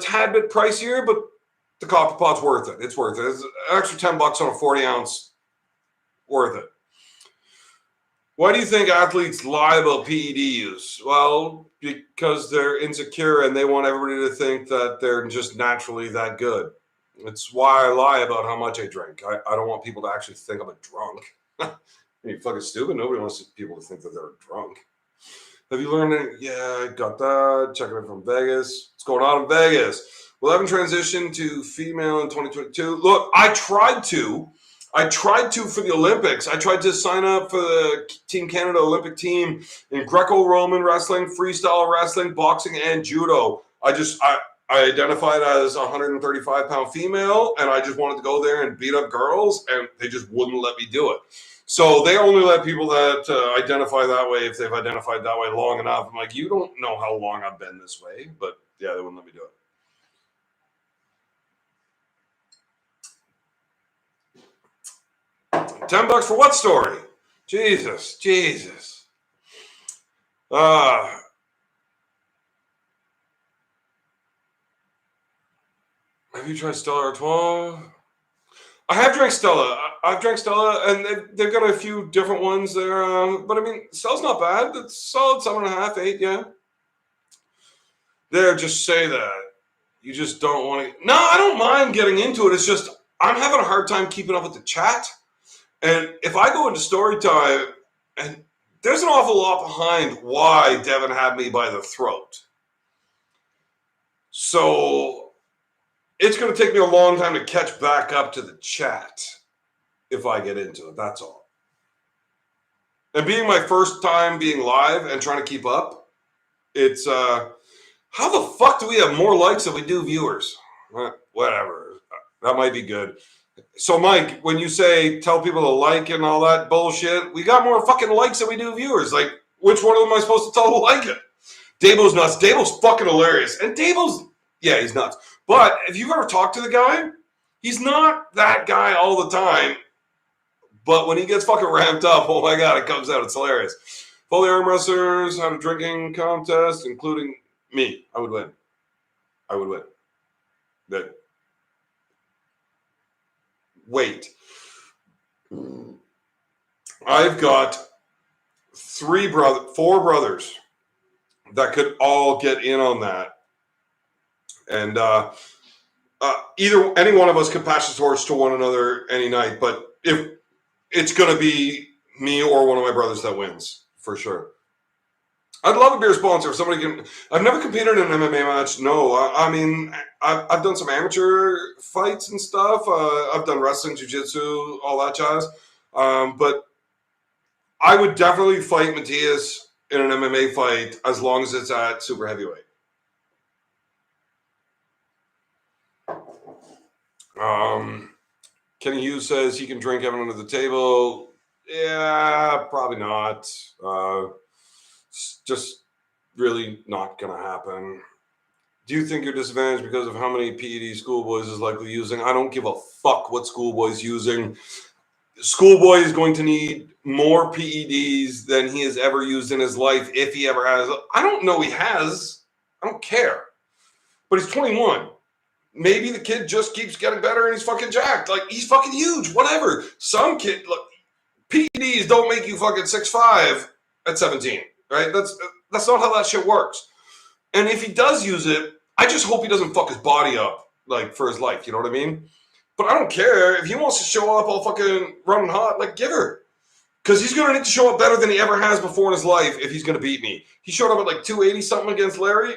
tad bit pricier, but the Copper Pot's worth it. It's worth it. It's an extra $10 on a 40 ounce. Worth it. Why do you think athletes lie about PED use? Well, because they're insecure and they want everybody to think that they're just naturally that good. It's why I lie about how much I drink. I don't want people to actually think I'm a drunk. Are you fucking stupid? Nobody wants people to think that they're drunk. Have you learned it? Yeah, I got that. Checking it from Vegas. What's going on in Vegas? Will Evan transition to female in 2022? Look, I tried to for the Olympics. I tried to sign up for the Team Canada Olympic team in Greco-Roman wrestling, freestyle wrestling, boxing, and judo. I identified as a 135-pound female, and I just wanted to go there and beat up girls, and they just wouldn't let me do it. So they only let people that identify that way if they've identified that way long enough. I'm like, you don't know how long I've been this way, but yeah, they wouldn't let me do it. $10 for what story? Jesus. Have you tried Stella Artois? I have drank Stella. I've drank Stella, and they've got a few different ones there. But I mean, Stella's not bad. It's solid 7.5, 8, yeah. There, just say that. You just don't want to. No, I don't mind getting into it. It's just I'm having a hard time keeping up with the chat. And if I go into story time, and there's an awful lot behind why Devin had me by the throat. So it's going to take me a long time to catch back up to the chat if I get into it. That's all. And being my first time being live and trying to keep up, it's, how the fuck do we have more likes than we do viewers? Whatever. That might be good. So, Mike, when you say tell people to like and all that bullshit, we got more fucking likes than we do viewers. Like, which one of them am I supposed to tell to like it? Dabo's nuts. Dabo's fucking hilarious. And Dabo's, yeah, he's nuts. But if you've ever talked to the guy, he's not that guy all the time. But when he gets fucking ramped up, oh my God, it comes out. It's hilarious. Foley arm wrestlers had a drinking contest, including me. I would win. I would win. That. Wait. I've got four brothers that could all get in on that. And either any one of us could pass the torch to one another any night. But if it's going to be me or one of my brothers that wins, for sure. I'd love a beer sponsor if somebody can. I've never competed in an MMA match. No, I mean, I've done some amateur fights and stuff. I've done wrestling, jiu-jitsu, all that jazz. But I would definitely fight Matthias in an MMA fight as long as it's at super heavyweight. Kenny Hughes says he can drink Evan under the table. Yeah, probably not. It's just really not going to happen. Do you think you're disadvantaged because of how many PED Schoolboys is likely using? I don't give a fuck what Schoolboy's using. Schoolboy is going to need more PEDs than he has ever used in his life, if he ever has. I don't know he has. I don't care. But he's 21. Maybe the kid just keeps getting better and he's fucking jacked. Like, he's fucking huge. Whatever. Some kid, look, PEDs don't make you fucking 6'5" at 17, right? That's not how that shit works. And if he does use it, I just hope he doesn't fuck his body up, like, for his life. You know what I mean? But I don't care. If he wants to show up all fucking running hot, like, give her. Because he's going to need to show up better than he ever has before in his life if he's going to beat me. He showed up at like 280-something against Larry.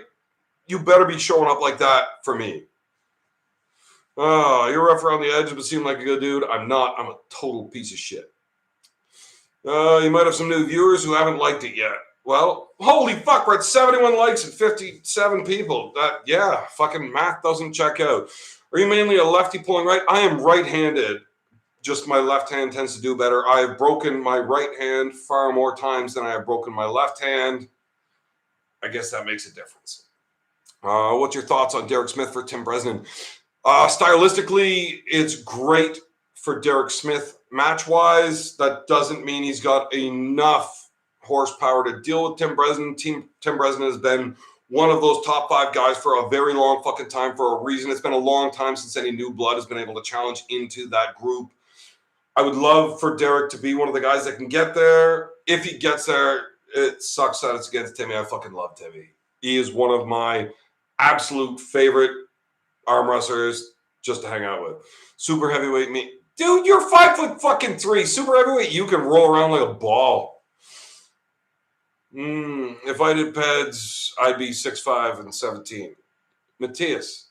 You better be showing up like that for me. You're rough around the edges, but seem like a good dude. I'm not. I'm a total piece of shit. You might have some new viewers who haven't liked it yet. Well, holy fuck, we're at 71 likes and 57 people. Yeah, fucking math doesn't check out. Are you mainly a lefty pulling right? I am right-handed. Just my left hand tends to do better. I have broken my right hand far more times than I have broken my left hand. I guess that makes a difference. What's your thoughts on Derek Smith for Tim Bresnan? Stylistically, it's great for Derek Smith match-wise. That doesn't mean he's got enough horsepower to deal with Tim Bresnan. Tim Bresnan has been one of those top 5 guys for a very long fucking time for a reason. It's been a long time since any new blood has been able to challenge into that group. I would love for Derek to be one of the guys that can get there. If he gets there, it sucks that it's against Timmy. I fucking love Timmy. He is one of my absolute favorite arm wrestlers just to hang out with. Super heavyweight me. Dude, you're 5'3". Super heavyweight, you can roll around like a ball. If I did PEDs, I'd be 6'5" and 17. Matthias,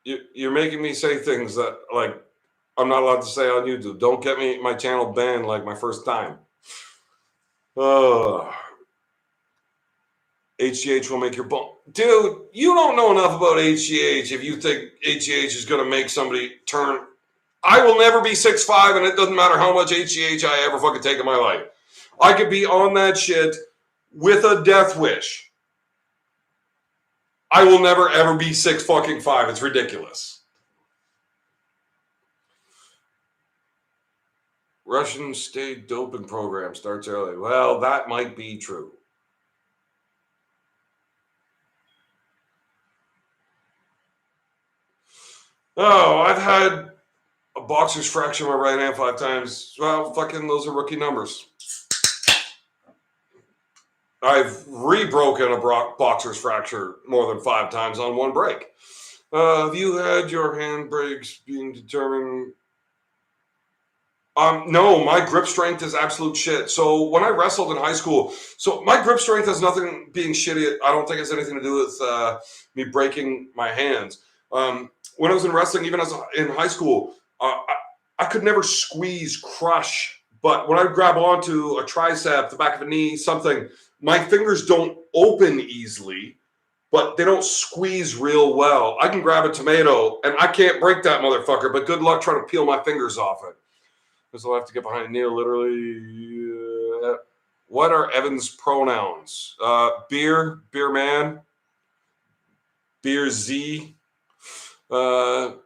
you're making me say things that, like, I'm not allowed to say on YouTube. Don't get me my channel banned like my first time. HGH will make your bone. Dude, you don't know enough about HGH if you think HGH is going to make somebody turn. I will never be 6'5", and it doesn't matter how much HGH I ever fucking take in my life. I could be on that shit with a death wish. I will never, ever be 6'5". It's ridiculous. Russian state doping program starts early. Well, that might be true. Oh, I've had a boxer's fracture in my right hand 5 times. Well, fucking those are rookie numbers. I've re-broken a boxer's fracture more than 5 times on one break. Have you had your hand breaks being determined? No, my grip strength is absolute shit. So when I wrestled in high school, so my grip strength has nothing being shitty. I don't think it has anything to do with me breaking my hands. When I was in wrestling, even in high school, I could never squeeze, crush. But when I grab onto a tricep, the back of a knee, something, my fingers don't open easily. but they don't squeeze real well. I can grab a tomato and I can't break that motherfucker, but good luck trying to peel my fingers off it. Because I'll have to get behind Neil literally. What are Evan's pronouns? Beerman, Beer Z. Can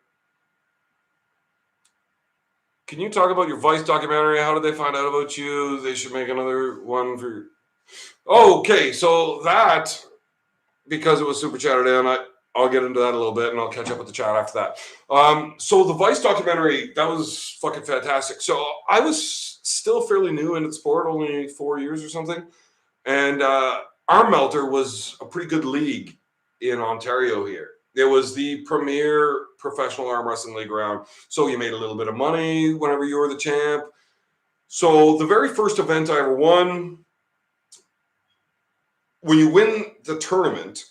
you talk about your Vice documentary? How did they find out about you? They should make another one for. Okay, so that, because it was super chatted in, I'll get into that a little bit and I'll catch up with the chat after that. So the Vice documentary, that was fucking fantastic. So I was still fairly new into the sport, only 4 years or something. And Arm Melter was a pretty good league in Ontario here. It was the premier professional arm wrestling league around. So you made a little bit of money whenever you were the champ. So the very first event I ever won, when you win the tournament,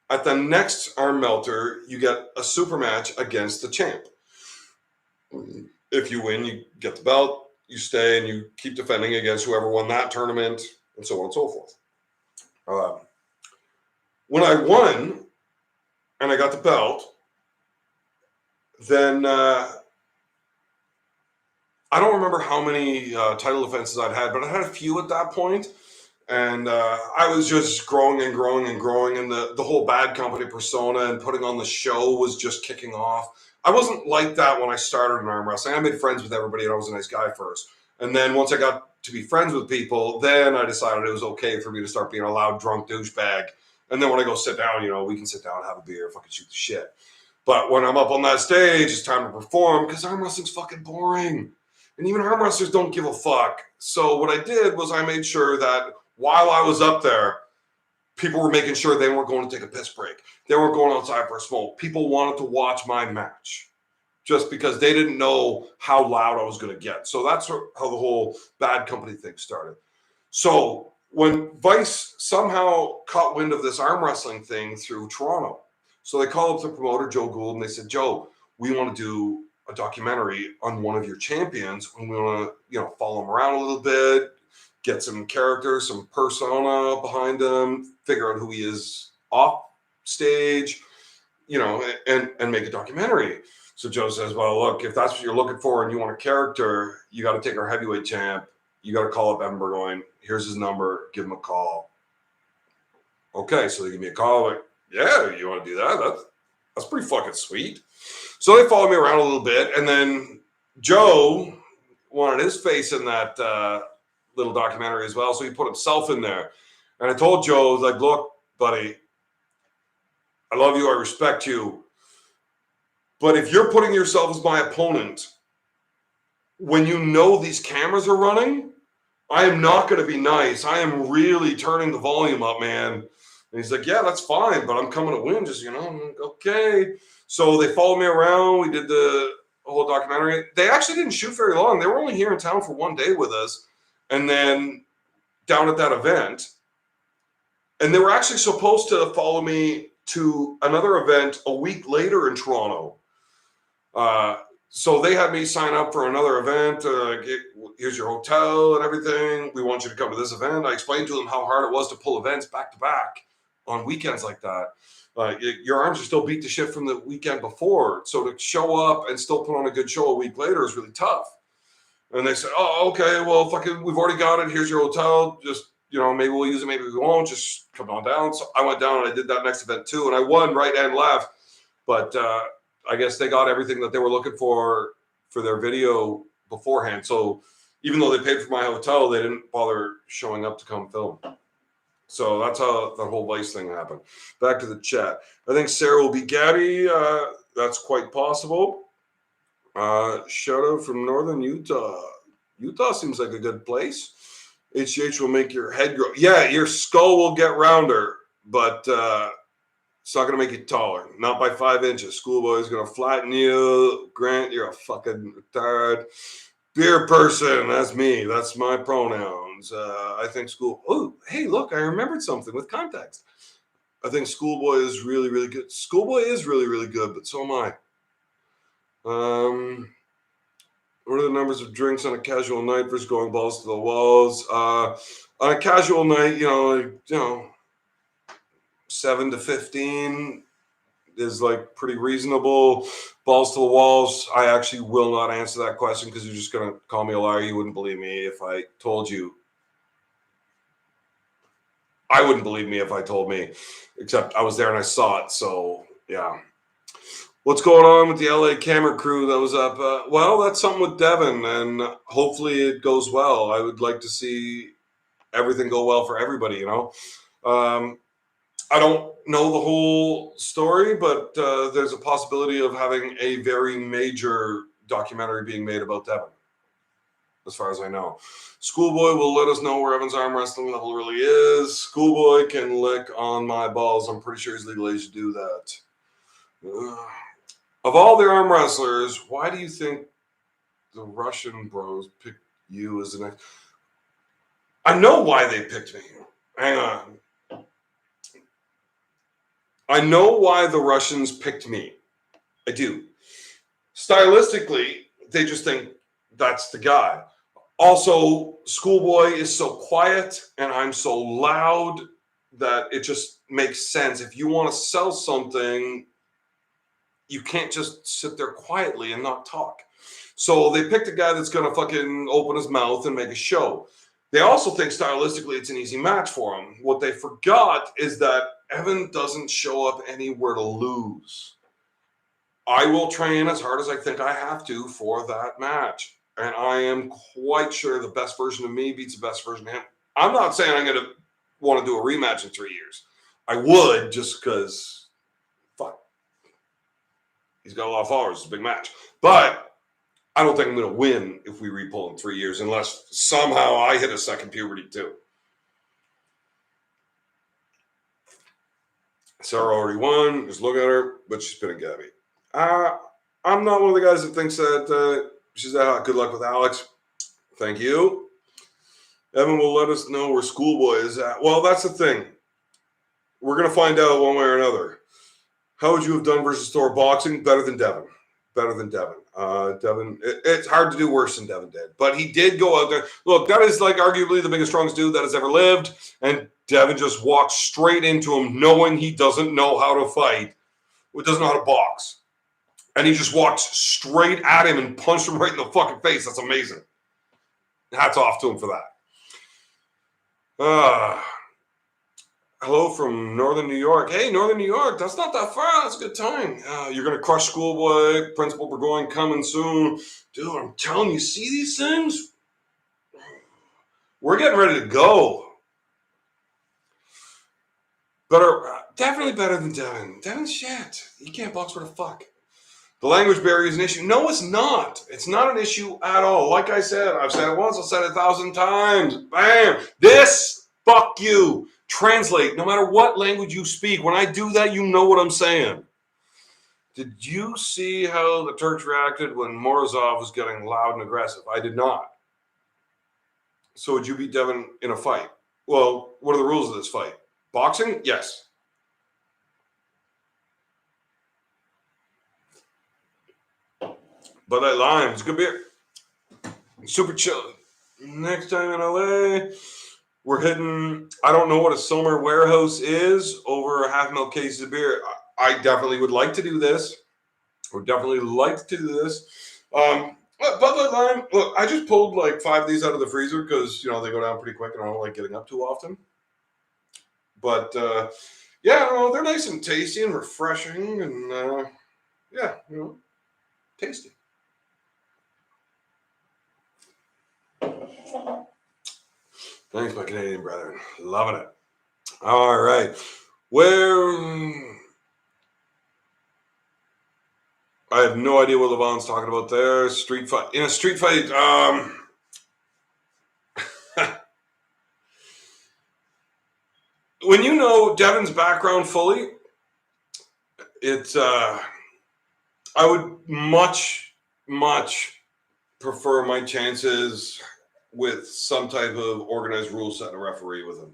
at the next Arm Melter, you get a super match against the champ. If you win, you get the belt, you stay, and you keep defending against whoever won that tournament, and so on and so forth. When I won and I got the belt, then I don't remember how many title defenses I'd had, but I had a few at that point. And I was just growing and growing and growing, and the whole Bad Company persona and putting on the show was just kicking off. I wasn't like that when I started in arm wrestling. I made friends with everybody, and I was a nice guy first. And then once I got to be friends with people, then I decided it was okay for me to start being a loud, drunk douchebag. And then when I go sit down, we can sit down and have a beer, fucking shoot the shit. But when I'm up on that stage, it's time to perform, because arm wrestling's fucking boring. And even arm wrestlers don't give a fuck. So what I did was I made sure that while I was up there, people were making sure they weren't going to take a piss break. They weren't going outside for a smoke. People wanted to watch my match just because they didn't know how loud I was going to get. So that's how the whole Bad Company thing started. So when Vice somehow caught wind of this arm wrestling thing through Toronto, so they called up the promoter, Joe Gould, and they said, Joe, we want to do a documentary on one of your champions, and we want to, follow him around a little bit, get some character, some persona behind him, figure out who he is off stage, and make a documentary. So Joe says, well, look, if that's what you're looking for and you want a character, you got to take our heavyweight champ. You got to call up Evan Burgoyne. Here's his number. Give him a call. Okay, so they give me a call. Like, yeah, you want to do that? That's pretty fucking sweet. So they followed me around a little bit. And then Joe wanted his face in that little documentary as well. So he put himself in there. And I told Joe, like, look, buddy, I love you. I respect you. But if you're putting yourself as my opponent, when you know these cameras are running, I am not going to be nice. I am really turning the volume up, man. And he's like, yeah, that's fine, but I'm coming to win. Just, okay. So they followed me around. We did the whole documentary. They actually didn't shoot very long. They were only here in town for one day with us. And then down at that event. And they were actually supposed to follow me to another event a week later in Toronto. So they had me sign up for another event. Here's your hotel and everything. We want you to come to this event. I explained to them how hard it was to pull events back to back on weekends like that. Your arms are still beat to shit from the weekend before. So to show up and still put on a good show a week later is really tough. And they said, oh, okay, well, fucking, we've already got it. Here's your hotel. Just, maybe we'll use it, maybe we won't. Just come on down. So I went down and I did that next event too. And I won right and left. But I guess they got everything that they were looking for their video beforehand. So even though they paid for my hotel, they didn't bother showing up to come film. So that's how the whole Vice thing happened. Back to the chat. I think Sarah will be Gabby. That's quite possible. Shout out from Northern Utah. Utah seems like a good place. HGH will make your head grow. Yeah, your skull will get rounder, but it's not going to make you taller. Not by 5 inches. Schoolboy is going to flatten you. Grant, you're a fucking retard. Beer person, that's me. That's my pronouns. I think Oh, hey, look, I remembered something with context. I think Schoolboy is really, really good. Schoolboy is really, really good, but so am I. What are the numbers of drinks on a casual night versus going balls to the walls? On a casual night, 7 7 to 15 is like pretty reasonable. Balls to the walls. I actually will not answer that question because you're just going to call me a liar. You wouldn't believe me if I told you. I wouldn't believe me if I told me, except I was there and I saw it. So, yeah. What's going on with the LA camera crew that was up? Well, that's something with Devin, and hopefully it goes well. I would like to see everything go well for everybody, you know? I don't know the whole story, but there's a possibility of having a very major documentary being made about Devin, as far as I know. Schoolboy will let us know where Evan's arm wrestling level really is. Schoolboy can lick on my balls. I'm pretty sure he's legally able to do that. Of all the arm wrestlers, why do you think the Russian bros picked you as the next? I know why they picked me. Hang on. I know why the Russians picked me. I do. Stylistically, they just think that's the guy. Also, Schoolboy is so quiet and I'm so loud that it just makes sense. If you want to sell something, you can't just sit there quietly and not talk. So they picked a guy that's going to fucking open his mouth and make a show. They also think stylistically it's an easy match for him. What they forgot is that Evan doesn't show up anywhere to lose. I will train as hard as I think I have to for that match. And I am quite sure the best version of me beats the best version of him. I'm not saying I'm going to want to do a rematch in 3 years. I would, just because, fuck. He's got a lot of followers. It's a big match. But I don't think I'm going to win if we repull in 3 years, unless somehow I hit a second puberty too. Sarah already won. Just look at her, but she's been a Gabby. I'm not one of the guys that thinks that she's that hot. Good luck with Alex. Thank you. Evan will let us know where Schoolboy is at. Well, that's the thing. We're going to find out one way or another. How would you have done versus Thor boxing? Better than Devin. Better than Devin. Devin, it's hard to do worse than Devin did. But he did go out there. Look, that is like arguably the biggest, strongest dude that has ever lived. And Devin just walked straight into him knowing he doesn't know how to fight. He doesn't know how to box. And he just walked straight at him and punched him right in the fucking face. That's amazing. Hats off to him for that. Hello from Northern New York. Hey, Northern New York. That's not that far. That's a good time. You're going to crush Schoolboy. Principal Burgoyne coming soon. Dude, I'm telling you, see these things? We're getting ready to go. Definitely better than Devin. Devin's shit. He can't box for the fuck. The language barrier is an issue. No, it's not. It's not an issue at all. Like I said, I've said it once, I've said it 1,000 times. Bam. This, fuck you. Translate, no matter what language you speak. When I do that, you know what I'm saying. Did you see how the Turks reacted when Morozov was getting loud and aggressive? I did not. So would you beat Devin in a fight? Well, what are the rules of this fight? Boxing? Yes. But that lime, it's good beer. Super chill. Next time in LA, we're hitting, I don't know what a summer warehouse is, over a half mil cases of beer. I definitely would like to do this. Would definitely like to do this. Bud Light Lime, look, I just pulled like 5 of these out of the freezer because, you know, they go down pretty quick and I don't like getting up too often. But, yeah, no, they're nice and tasty and refreshing and, yeah, you know, tasty. Thanks, my Canadian brethren. Loving it. All right. I have no idea what Levon's talking about there. Street fight. In a street fight, when you know Devin's background fully, it's I would much prefer my chances with some type of organized rule set and a referee with him.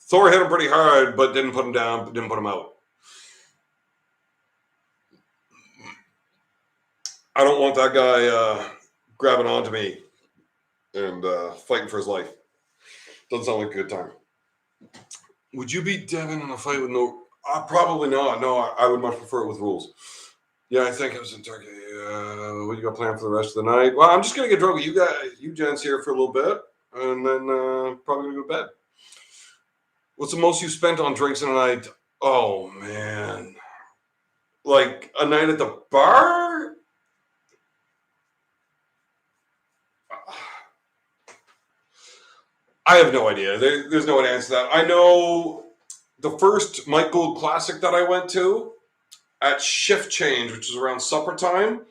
Thor hit him pretty hard, but didn't put him down, didn't put him out. I don't want that guy grabbing onto me and fighting for his life. Doesn't sound like a good time. Would you beat Devin in a fight with no? Probably not. No, I would much prefer it with rules. Yeah, I think I was in Turkey. What you got planned for the rest of the night? Well, I'm just gonna get drunk with you guys, you gents here for a little bit, and then probably gonna go to bed. What's the most you spent on drinks in a night? Oh man, like a night at the bar? I have no idea. There's no way to answer that. I know the first Mike Gould Classic that I went to at shift change, which is around supper time.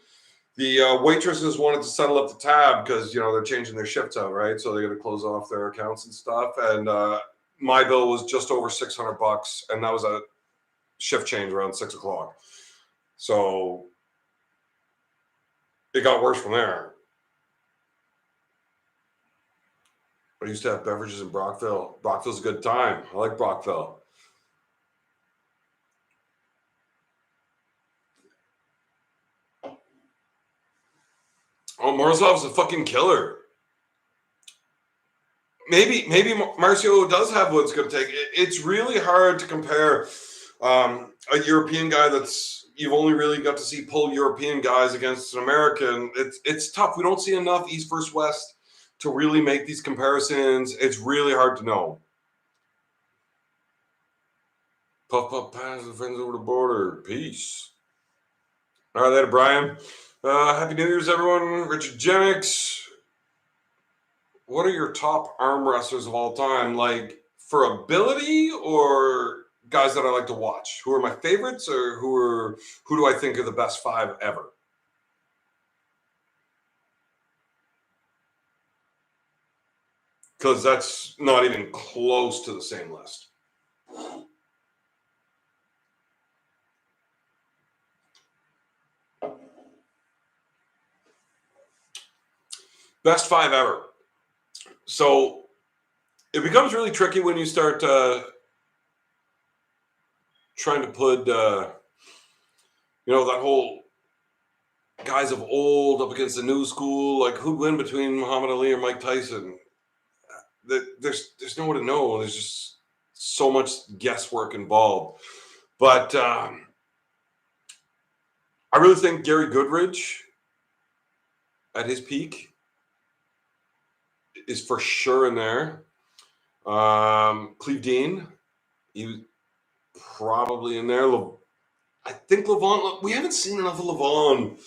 The waitresses wanted to settle up the tab because they're changing their shifts out, right? So they're going to close off their accounts and stuff. And my bill was just over $600, and that was a shift change around 6 o'clock. So it got worse from there. I used to have beverages in Brockville. Brockville's a good time. I like Brockville. Oh, Morozov's a fucking killer. Maybe Marcio does have what it's going to take. It's really hard to compare a European guy you've only really got to see pull European guys against an American. It's tough. We don't see enough East versus West to really make these comparisons. It's really hard to know. Puff puff pass the friends over the border. Peace. All right, later, Brian. Happy New Year's, everyone. Richard Jennings. What are your top arm wrestlers of all time? Like for ability or guys that I like to watch? Who are my favorites or who do I think are the best 5 ever? Because that's not even close to the same list. Best 5 ever. So it becomes really tricky when you start trying to put, that whole guys of old up against the new school. Like who'd win between Muhammad Ali or Mike Tyson? There's no way to know. There's just so much guesswork involved. But I really think Gary Goodridge at his peak is for sure in there. Cleve Dean, he was probably in there. I think Levon, we haven't seen enough of Levon.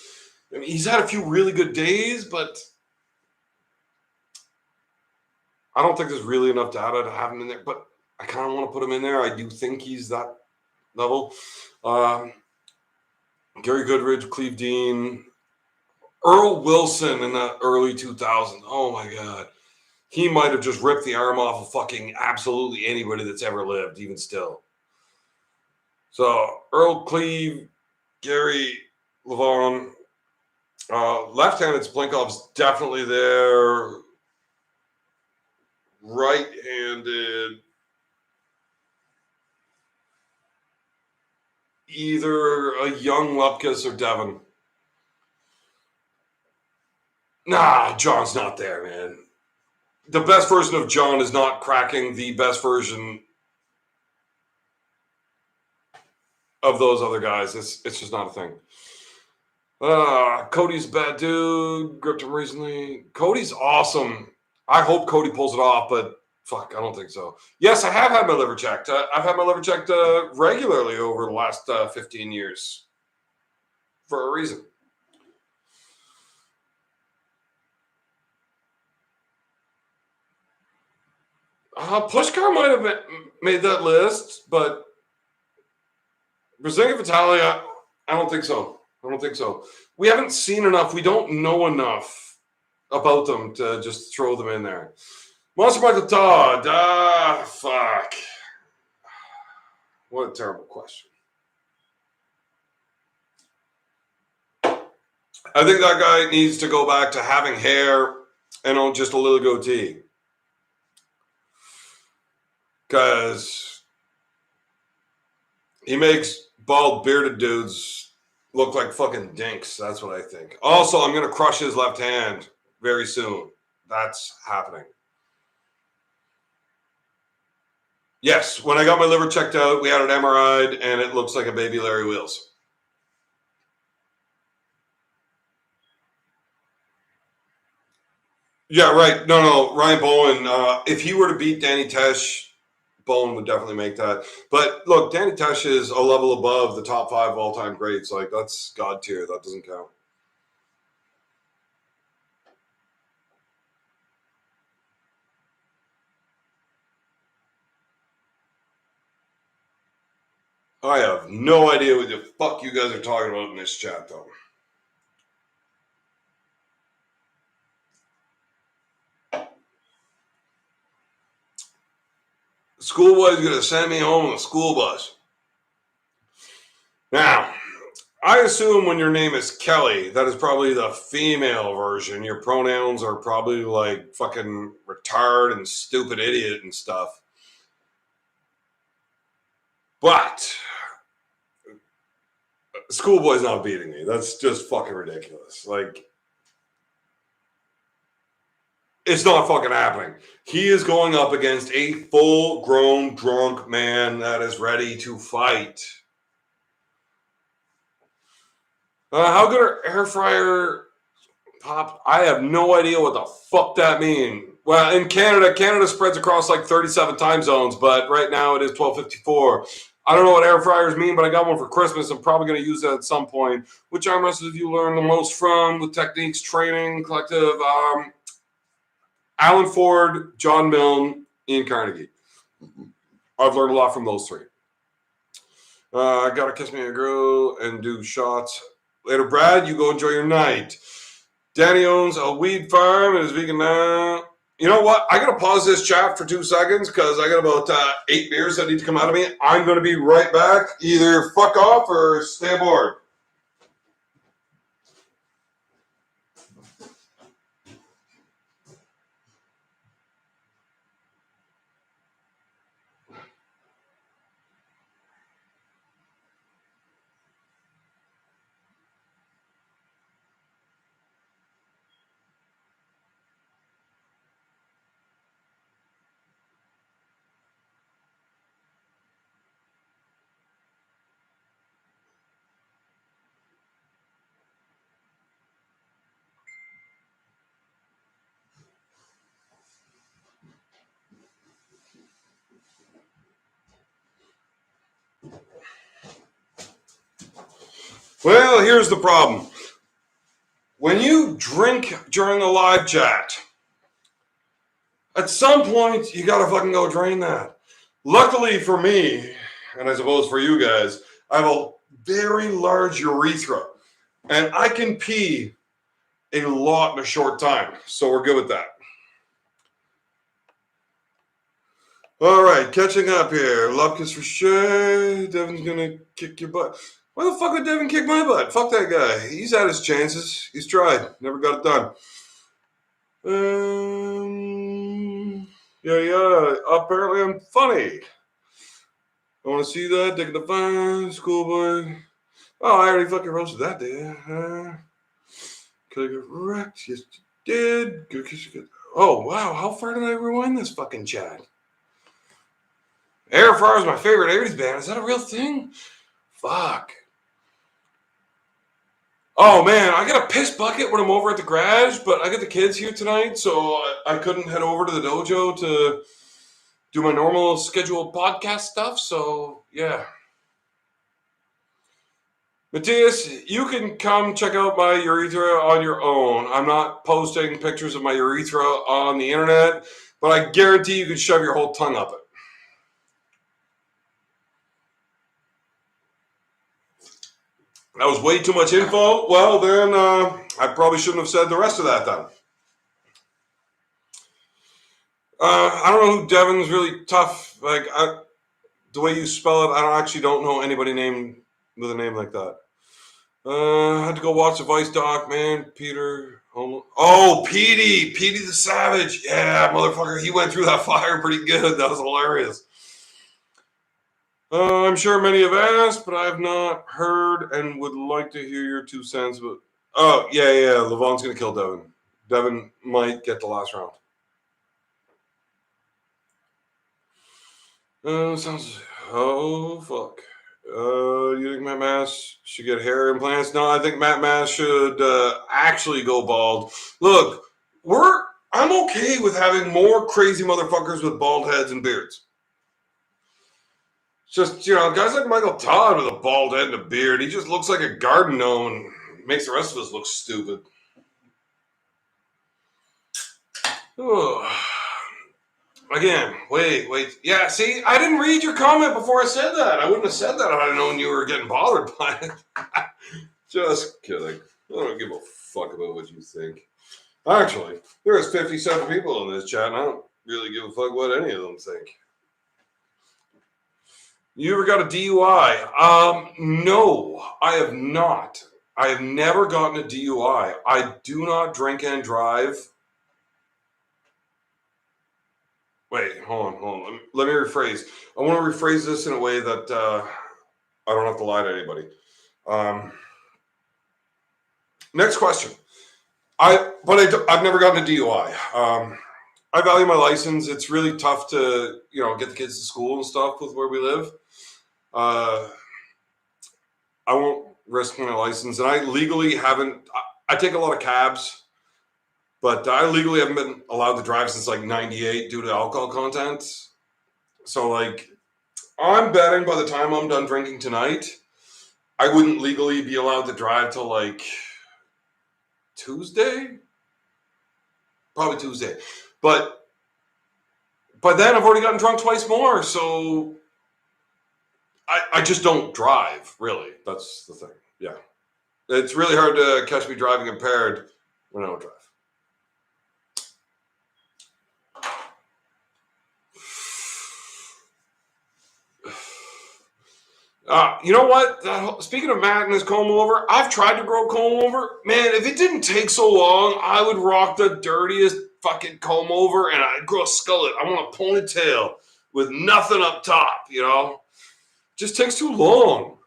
I mean, he's had a few really good days, but I don't think there's really enough data to have him in there. But I kind of want to put him in there. I do think he's that level. Gary Goodridge, Cleve Dean, Earl Wilson in the early 2000s. Oh my God. He might have just ripped the arm off of fucking absolutely anybody that's ever lived, even still. So Earl, Cleve, Gary, Levon, left-handed Splinkov's definitely there. Right-handed, either a young Lupkus or Devin. Nah, John's not there, man. The best version of John is not cracking the best version of those other guys. It's just not a thing. Cody's a bad dude. Gripped him recently. Cody's awesome. I hope Cody pulls it off, but fuck, I don't think so. Yes, I have had my liver checked. I've had my liver checked regularly over the last 15 years for a reason. Pushkar might have made that list, but Brasilia Vitali, I don't think so. We haven't seen enough. We don't know enough about them to just throw them in there. Monster Michael Todd. Fuck. What a terrible question. I think that guy needs to go back to having hair and just a little goatee. Because he makes bald bearded dudes look like fucking dinks. That's what I think. Also, I'm going to crush his left hand very soon. That's happening. Yes, when I got my liver checked out, we had an MRI, and it looks like a baby Larry Wheels. Yeah, right. No, Ryan Bowen. If he were to beat Danny Tesh, Bowen would definitely make that. But look, Danny Tesh is a level above the top 5 all-time greats. Like, that's God tier. That doesn't count. I have no idea what the fuck you guys are talking about in this chat, though. The schoolboy's going to send me home on a school bus. Now, I assume when your name is Kelly, that is probably the female version. Your pronouns are probably like fucking retard and stupid idiot and stuff. But schoolboy's not beating me. That's just fucking ridiculous. Like, it's not fucking happening. He is going up against a full-grown drunk man that is ready to fight. How good are air fryer pop? I have no idea what the fuck that means. Well, in Canada spreads across like 37 time zones, but right now it is 12:54. I don't know what air fryers mean, but I got one for Christmas. I'm probably going to use that at some point. Which arm wrestlers have you learned the most from? With techniques, training, collective? Alan Ford, John Milne, Ian Carnegie. I've learned a lot from those three. I gotta kiss me a girl and do shots. Later, Brad, you go enjoy your night. Danny owns a weed farm and is vegan now. You know what? I gotta pause this chat for 2 seconds because I got about 8 beers that need to come out of me. I'm gonna be right back. Either fuck off or stay aboard. Well, here's the problem. When you drink during a live chat, at some point you gotta fucking go drain that. Luckily for me, and I suppose for you guys, I have a very large urethra, and I can pee a lot in a short time, so we're good with that. All right, catching up here. Love kiss for sure. Devin's gonna kick your butt. Why the fuck would Devin kick my butt? Fuck that guy. He's had his chances. He's tried. Never got it done. Yeah. Apparently I'm funny. I want to see that. Digging the fine. Schoolboy. Oh, I already fucking roasted that, did I? Could I get wrecked? Yes, you did. Good kiss. Good. Oh, wow. How far did I rewind this fucking chat? Air fryer is my favorite 80s band. Is that a real thing? Fuck. Oh man, I got a piss bucket when I'm over at the garage, but I got the kids here tonight, so I couldn't head over to the dojo to do my normal scheduled podcast stuff. So yeah. Matthias, you can come check out my urethra on your own. I'm not posting pictures of my urethra on the internet, but I guarantee you could shove your whole tongue up it. That was way too much info. Well, then I probably shouldn't have said the rest of that then. I don't know who Devin's really tough. Like the way you spell it, I don't know anybody named with a name like that. I had to go watch the Vice doc, man. Peter. Oh, Petey the Savage. Yeah, motherfucker. He went through that fire pretty good. That was hilarious. I'm sure many have asked, but I have not heard and would like to hear your 2 cents. But oh, yeah. Levon's going to kill Devin. Devin might get the last round. Sounds. Oh fuck. You think Matt Mass should get hair implants? No, I think Matt Mass should actually go bald. Look, I'm okay with having more crazy motherfuckers with bald heads and beards. Just, guys like Michael Todd with a bald head and a beard, he just looks like a garden gnome and makes the rest of us look stupid. Oh. Again, wait. Yeah, see, I didn't read your comment before I said that. I wouldn't have said that if I'd known you were getting bothered by it. Just kidding. I don't give a fuck about what you think. Actually, there's 57 people in this chat, and I don't really give a fuck what any of them think. You ever got a DUI? No, I have not. I have never gotten a DUI. I do not drink and drive. Wait, hold on. Let me rephrase. I want to rephrase this in a way that I don't have to lie to anybody. Next question. I've never gotten a DUI. I value my license. It's really tough to get the kids to school and stuff with where we live. I won't risk my license, and I legally haven't. I take a lot of cabs. But I legally haven't been allowed to drive since like 98 due to alcohol content. So I'm betting by the time I'm done drinking tonight, I wouldn't legally be allowed to drive till like Tuesday? Probably Tuesday. But by then I've already gotten drunk twice more. So I just don't drive, really. That's the thing. Yeah. It's really hard to catch me driving impaired when I don't drive. You know what? Speaking of Matt and his comb over, I've tried to grow comb over. Man, if it didn't take so long, I would rock the dirtiest fucking comb over and I'd grow a skullet. I want a ponytail with nothing up top, Just takes too long.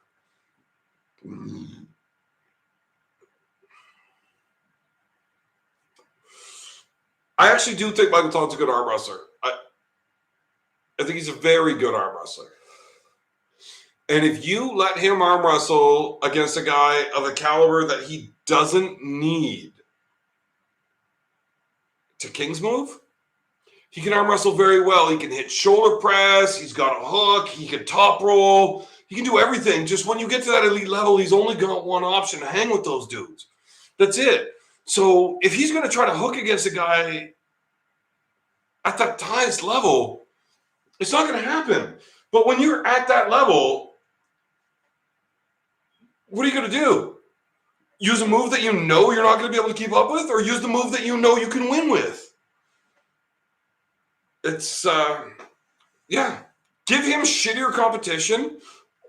I actually do think Michael Todd's a good arm wrestler. I think he's a very good arm wrestler. And if you let him arm wrestle against a guy of a caliber that he doesn't need to King's move, he can arm wrestle very well. He can hit shoulder press. He's got a hook. He can top roll. He can do everything. Just when you get to that elite level, he's only got one option to hang with those dudes. That's it. So if he's going to try to hook against a guy at that highest level, it's not going to happen. But when you're at that level, what are you going to do? Use a move that you know you're not going to be able to keep up with, or use the move that you know you can win with? It's, yeah. Give him shittier competition.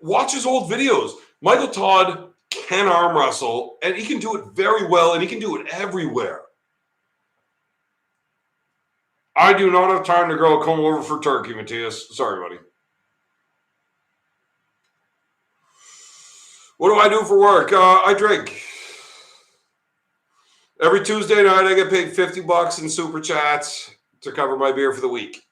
Watch his old videos. Michael Todd can arm wrestle, and he can do it very well, and he can do it everywhere. I do not have time to grow a comb over for turkey, Matthias. Sorry, buddy. What do I do for work? I drink. Every Tuesday night, I get paid $50 in super chats to cover my beer for the week.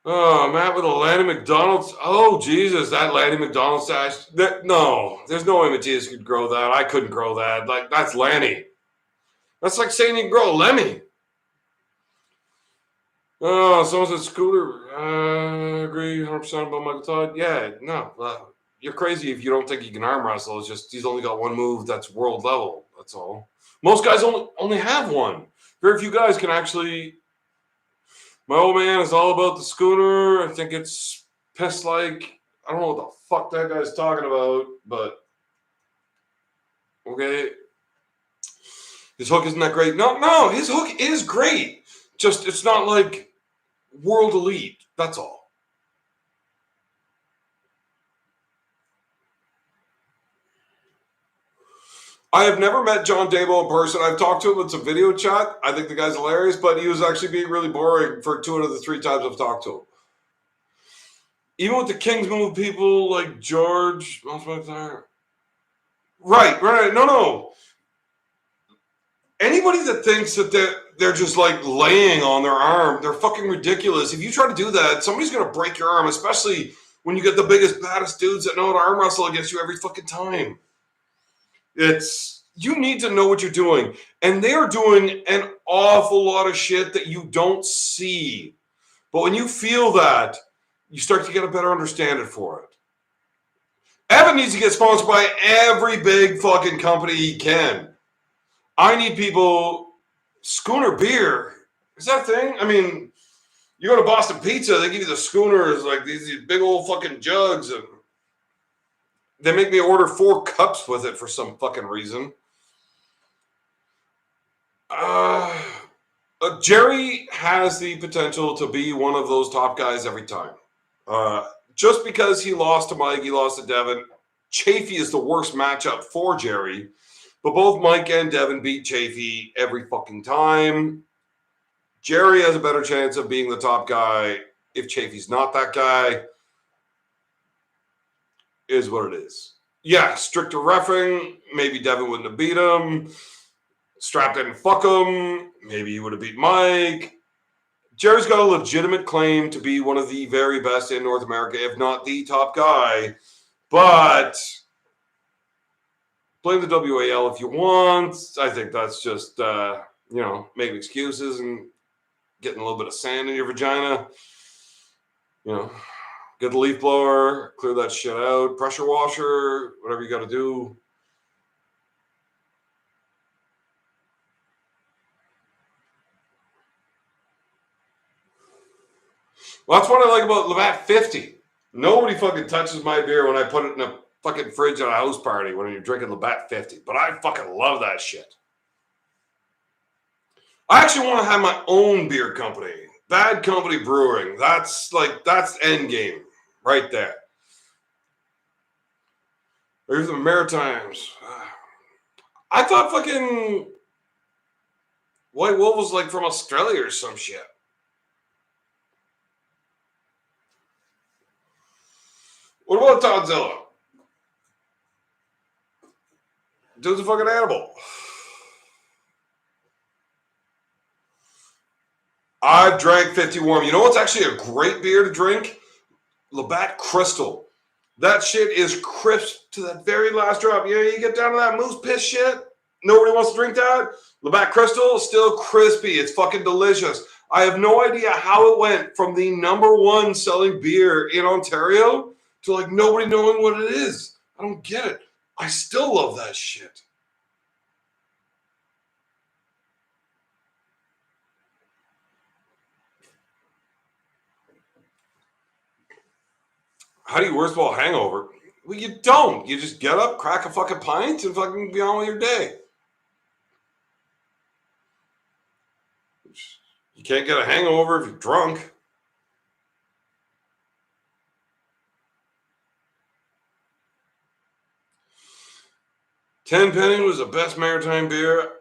Oh, Matt with a Lanny McDonald's. Oh, Jesus, that Lanny McDonald's stash. No, there's no way Matthias could grow that. I couldn't grow that. That's Lanny. That's like saying you can grow a Lemmy. Oh, someone said Scooter. I agree 100% about Michael Todd. Yeah, no. You're crazy if you don't think he can arm wrestle. It's just he's only got one move that's world level. That's all. Most guys only have one. Very few guys can actually. My old man is all about the schooner. I think it's pissed like. I don't know what the fuck that guy's talking about, but okay. His hook isn't that great. No, his hook is great. Just it's not like world elite. That's all. I have never met John Dabo in person. I've talked to him in some video chat. I think the guy's hilarious, but he was actually being really boring for 2 out of the 3 times I've talked to him. Even with the King's move people like George. Right. No. Anybody that thinks that they're just like laying on their arm, they're fucking ridiculous. If you try to do that, somebody's gonna break your arm, especially when you get the biggest, baddest dudes that know how to arm wrestle against you every fucking time. You need to know what you're doing. And they are doing an awful lot of shit that you don't see. But when you feel that, you start to get a better understanding for it. Evan needs to get sponsored by every big fucking company he can. I need people. Schooner beer. Is that a thing? I mean, you go to Boston Pizza, they give you the schooners, like these big old fucking jugs, and they make me order 4 cups with it for some fucking reason. Jerry has the potential to be one of those top guys every time. Just because he lost to Mike, he lost to Devin. Chafee is the worst matchup for Jerry. But both Mike and Devin beat Chafee every fucking time. Jerry has a better chance of being the top guy if Chafee's not that guy. Is what it is. Yeah, stricter reffing. Maybe Devin wouldn't have beat him. Strap didn't fuck him. Maybe he would have beat Mike. Jerry's got a legitimate claim to be one of the very best in North America, if not the top guy. But blame the WAL if you want. I think that's just, making excuses and getting a little bit of sand in your vagina. Get the leaf blower, clear that shit out, pressure washer, whatever you got to do. Well, that's what I like about Labatt 50. Nobody fucking touches my beer when I put it in a fucking fridge at a house party when you're drinking Labatt 50. But I fucking love that shit. I actually want to have my own beer company. Bad Company Brewing. That's end game right there. There's the Maritimes. I thought fucking White Wolf was like from Australia or some shit. What about Toddzilla? Dude's a fucking animal. I've drank 50 Warm. You know what's actually a great beer to drink? Labatt Crystal. That shit is crisp to that very last drop. You get down to that moose piss shit. Nobody wants to drink that. Labatt Crystal is still crispy. It's fucking delicious. I have no idea how it went from the #1 selling beer in Ontario to like nobody knowing what it is. I don't get it. I still love that shit. How do you worst of all hangover? Well, you don't. You just get up, crack a fucking pint, and fucking be on with your day. You can't get a hangover if you're drunk. Tenpenny was the best maritime beer.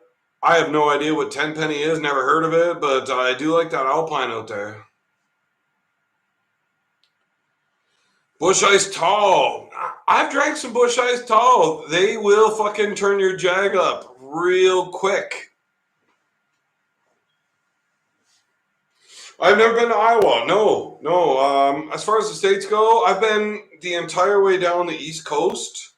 I have no idea what Tenpenny is, never heard of it, but I do like that Alpine out there. Bush Ice Tall. I've drank some Bush Ice Tall. They will fucking turn your jag up real quick. I've never been to Iowa. No. As far as the states go, I've been the entire way down the East Coast.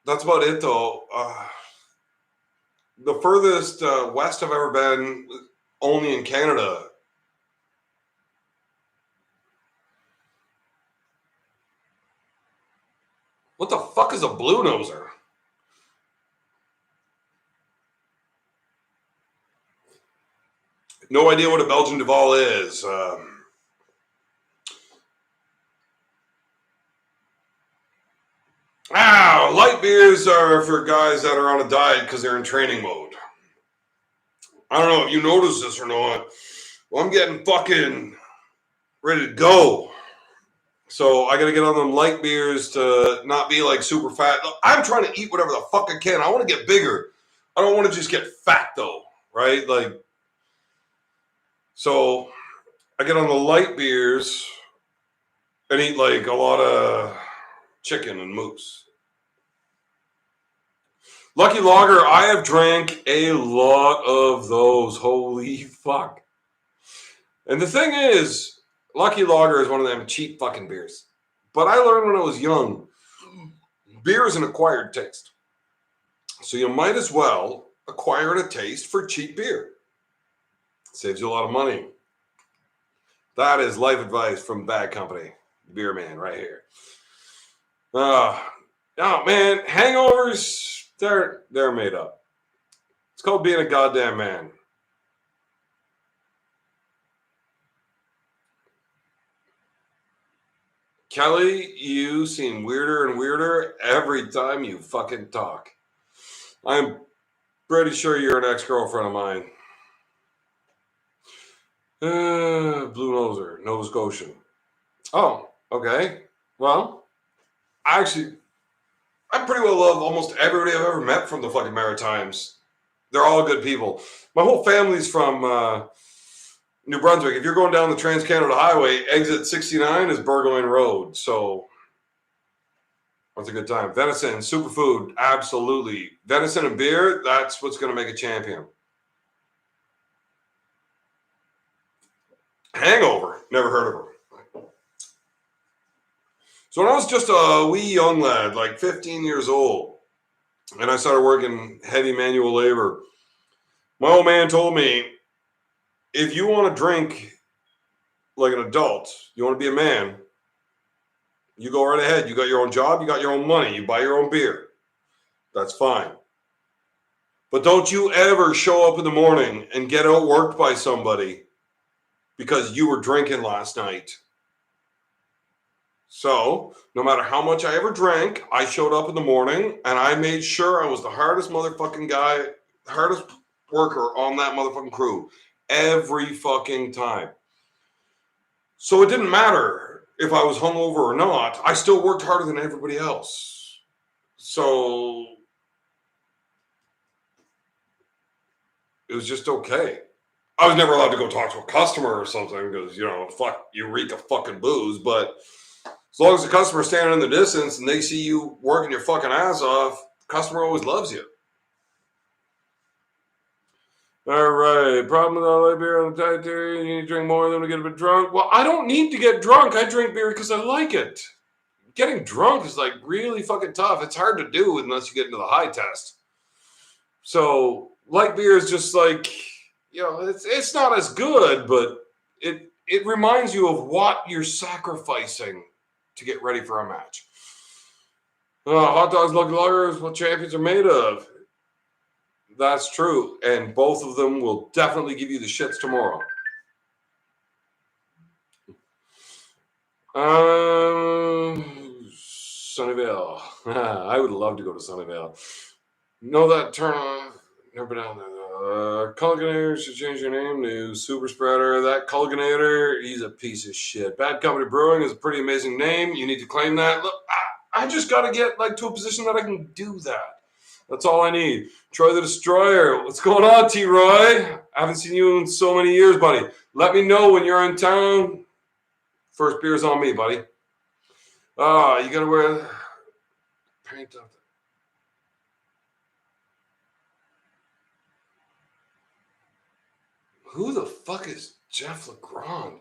That's about it, though. The furthest west I've ever been, only in Canada. What the fuck is a blue noser? No idea what a Belgian Duval is. Light beers are for guys that are on a diet because they're in training mode. I don't know if you noticed this or not. Well, I'm getting fucking ready to go. So I got to get on them light beers to not be like super fat. I'm trying to eat whatever the fuck I can. I want to get bigger. I don't want to just get fat though, right? So I get on the light beers and eat like a lot of chicken and moose. Lucky Lager, I have drank a lot of those. Holy fuck. And the thing is, Lucky Lager is one of them cheap fucking beers. But I learned when I was young, beer is an acquired taste. So you might as well acquire a taste for cheap beer. Saves you a lot of money. That is life advice from Bad Company. Beerman right here. Oh man, hangovers, they're made up. It's called being a goddamn man. Kelly, you seem weirder and weirder every time you fucking talk. I'm pretty sure you're an ex-girlfriend of mine. Blue Noser, Nova Scotian. Oh, okay. Well, I pretty well love almost everybody I've ever met from the fucking Maritimes. They're all good people. My whole family's from New Brunswick. If you're going down the Trans-Canada Highway, exit 69 is Burgoyne Road. So that's a good time. Venison, superfood, absolutely. Venison and beer, that's what's going to make a champion. Hangover, never heard of her. So when I was just a wee young lad, like 15 years old, and I started working heavy manual labor, my old man told me, if you want to drink like an adult, you want to be a man, you go right ahead. You got your own job, you got your own money, you buy your own beer. That's fine. But don't you ever show up in the morning and get outworked by somebody because you were drinking last night. So, no matter how much I ever drank, I showed up in the morning and I made sure I was the hardest motherfucking guy, hardest worker on that motherfucking crew every fucking time. So it didn't matter if I was hungover or not. I still worked harder than everybody else. So it was just okay. I was never allowed to go talk to a customer or something because, fuck, you reek of fucking booze. But as long as the customer's standing in the distance and they see you working your fucking ass off, the customer always loves you. All right. Problem with all that beer on the dietary, you need to drink more than to get a bit drunk. Well, I don't need to get drunk. I drink beer because I like it. Getting drunk is like really fucking tough. It's hard to do unless you get into the high test. So light beer is just like, it's not as good, but it reminds you of what you're sacrificing to get ready for a match. Hot dogs, Lucky Lager is what champions are made of. That's true. And both of them will definitely give you the shits tomorrow. Sunnyvale. I would love to go to Sunnyvale. Know that turn on. Never been down there. Culligator should change your name to Super Spreader. That Culligator, he's a piece of shit. Bad Company Brewing is a pretty amazing name. You need to claim that. Look, I just got to get to a position that I can do that. That's all I need. Troy the Destroyer. What's going on, T-Roy? I haven't seen you in so many years, buddy. Let me know when you're in town. First beer's on me, buddy. You got to wear paint up. Who the fuck is Jeff Legrand?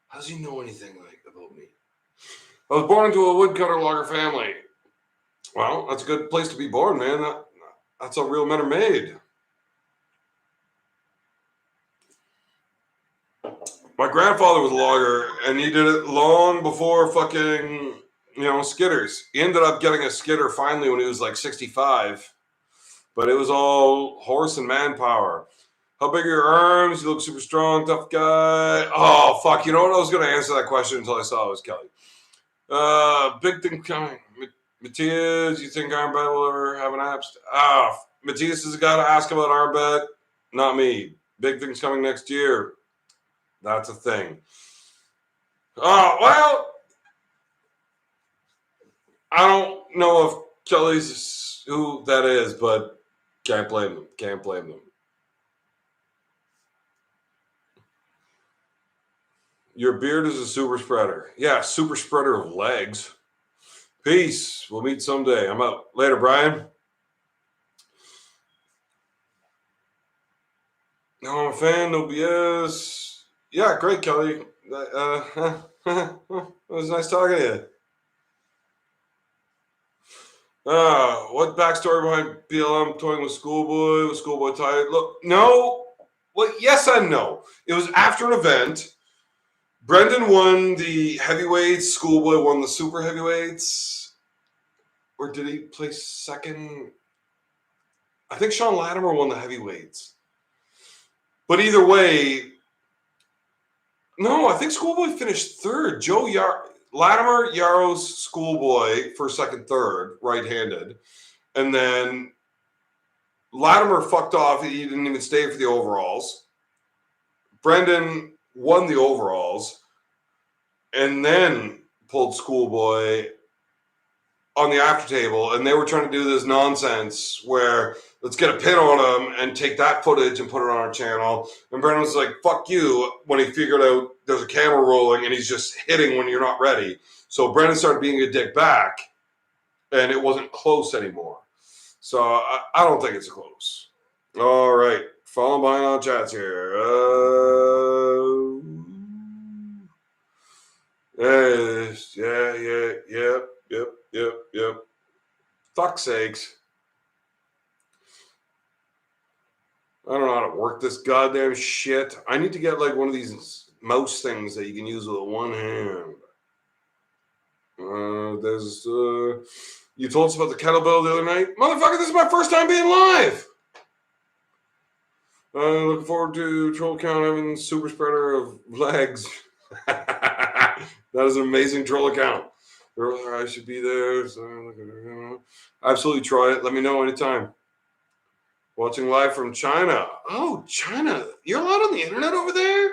How does he know anything about me? I was born into a woodcutter logger family. Well, that's a good place to be born, man. That's how real men are made. My grandfather was a logger, and he did it long before fucking, skidders. He ended up getting a skidder finally when he was like 65. But it was all horse and manpower. How big are your arms? You look super strong, tough guy. Oh, fuck. You know what? I was going to answer that question until I saw it was Kelly. Big thing coming. Matthias, you think Armbet will ever have an abs? Matthias is a guy to ask about Armbet. Not me. Big things coming next year. That's a thing. Well, I don't know if Kelly's who that is, but can't blame them. Can't blame them. Your beard is a super spreader. Yeah, super spreader of legs. Peace. We'll meet someday. I'm out. Later, Brian. No, I'm a fan. No BS. Yeah, great, Kelly. It was nice talking to you. What backstory behind BLM toying with Schoolboy? Was Schoolboy tired? Look, no. Well, yes and no. It was after an event. Brendan won the heavyweights. Schoolboy won the super heavyweights. Or did he place second? I think Sean Latimer won the heavyweights. But either way, no, I think Schoolboy finished third. Latimer, Yaros, Schoolboy for second, third, right-handed. And then Latimer fucked off. He didn't even stay for the overalls. Brendan won the overalls and then pulled Schoolboy on the after table, and they were trying to do this nonsense where let's get a pin on him and take that footage and put it on our channel. And Brendan was like, fuck you, when he figured out there's a camera rolling and he's just hitting when you're not ready. So Brendan started being a dick back, and it wasn't close anymore. So I don't think it's close. All right. Following behind on chats here. Yep. Fuck's sakes. I don't know how to work this goddamn shit. I need to get like one of these mouse things that you can use with one hand. You told us about the kettlebell the other night. Motherfucker, this is my first time being live. Looking forward to troll count having super spreader of legs. That is an amazing troll account. I should be there. Absolutely, try it. Let me know anytime. Watching live from China. Oh, China. You're allowed on the internet over there?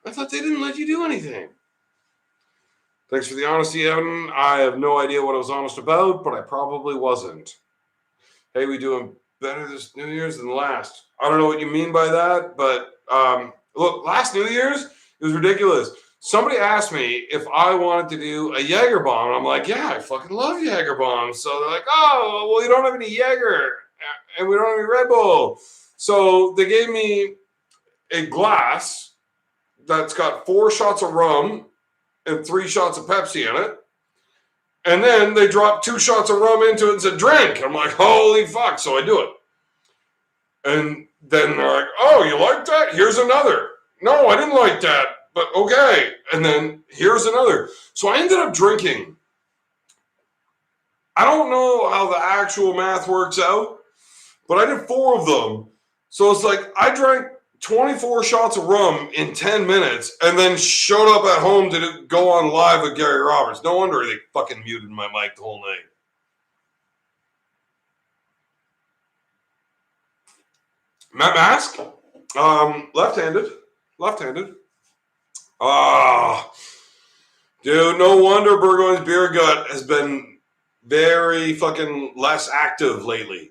I thought they didn't let you do anything. Thanks for the honesty, Evan. I have no idea what I was honest about, but I probably wasn't. Hey, we doing better this New Year's than last. I don't know what you mean by that, but look, last New Year's, it was ridiculous. Somebody asked me if I wanted to do a Jaeger bomb. I'm like, yeah, I fucking love Jaeger bombs. So they're like, oh, well, you don't have any Jaeger, and we don't have any Red Bull. So they gave me a glass that's got 4 shots of rum and 3 shots of Pepsi in it. And then they dropped 2 shots of rum into it and said, drink. I'm like, holy fuck. So I do it. And then they're like, oh, you like that? Here's another. No, I didn't like that, but okay. And then here's another. So I ended up drinking. I don't know how the actual math works out, but I did 4 of them. So it's like I drank 24 shots of rum in 10 minutes and then showed up at home to go on live with Gary Roberts. No wonder they fucking muted my mic the whole night. Matt Mask, left-handed. Dude, no wonder Burgoyne's beer gut has been very fucking less active lately.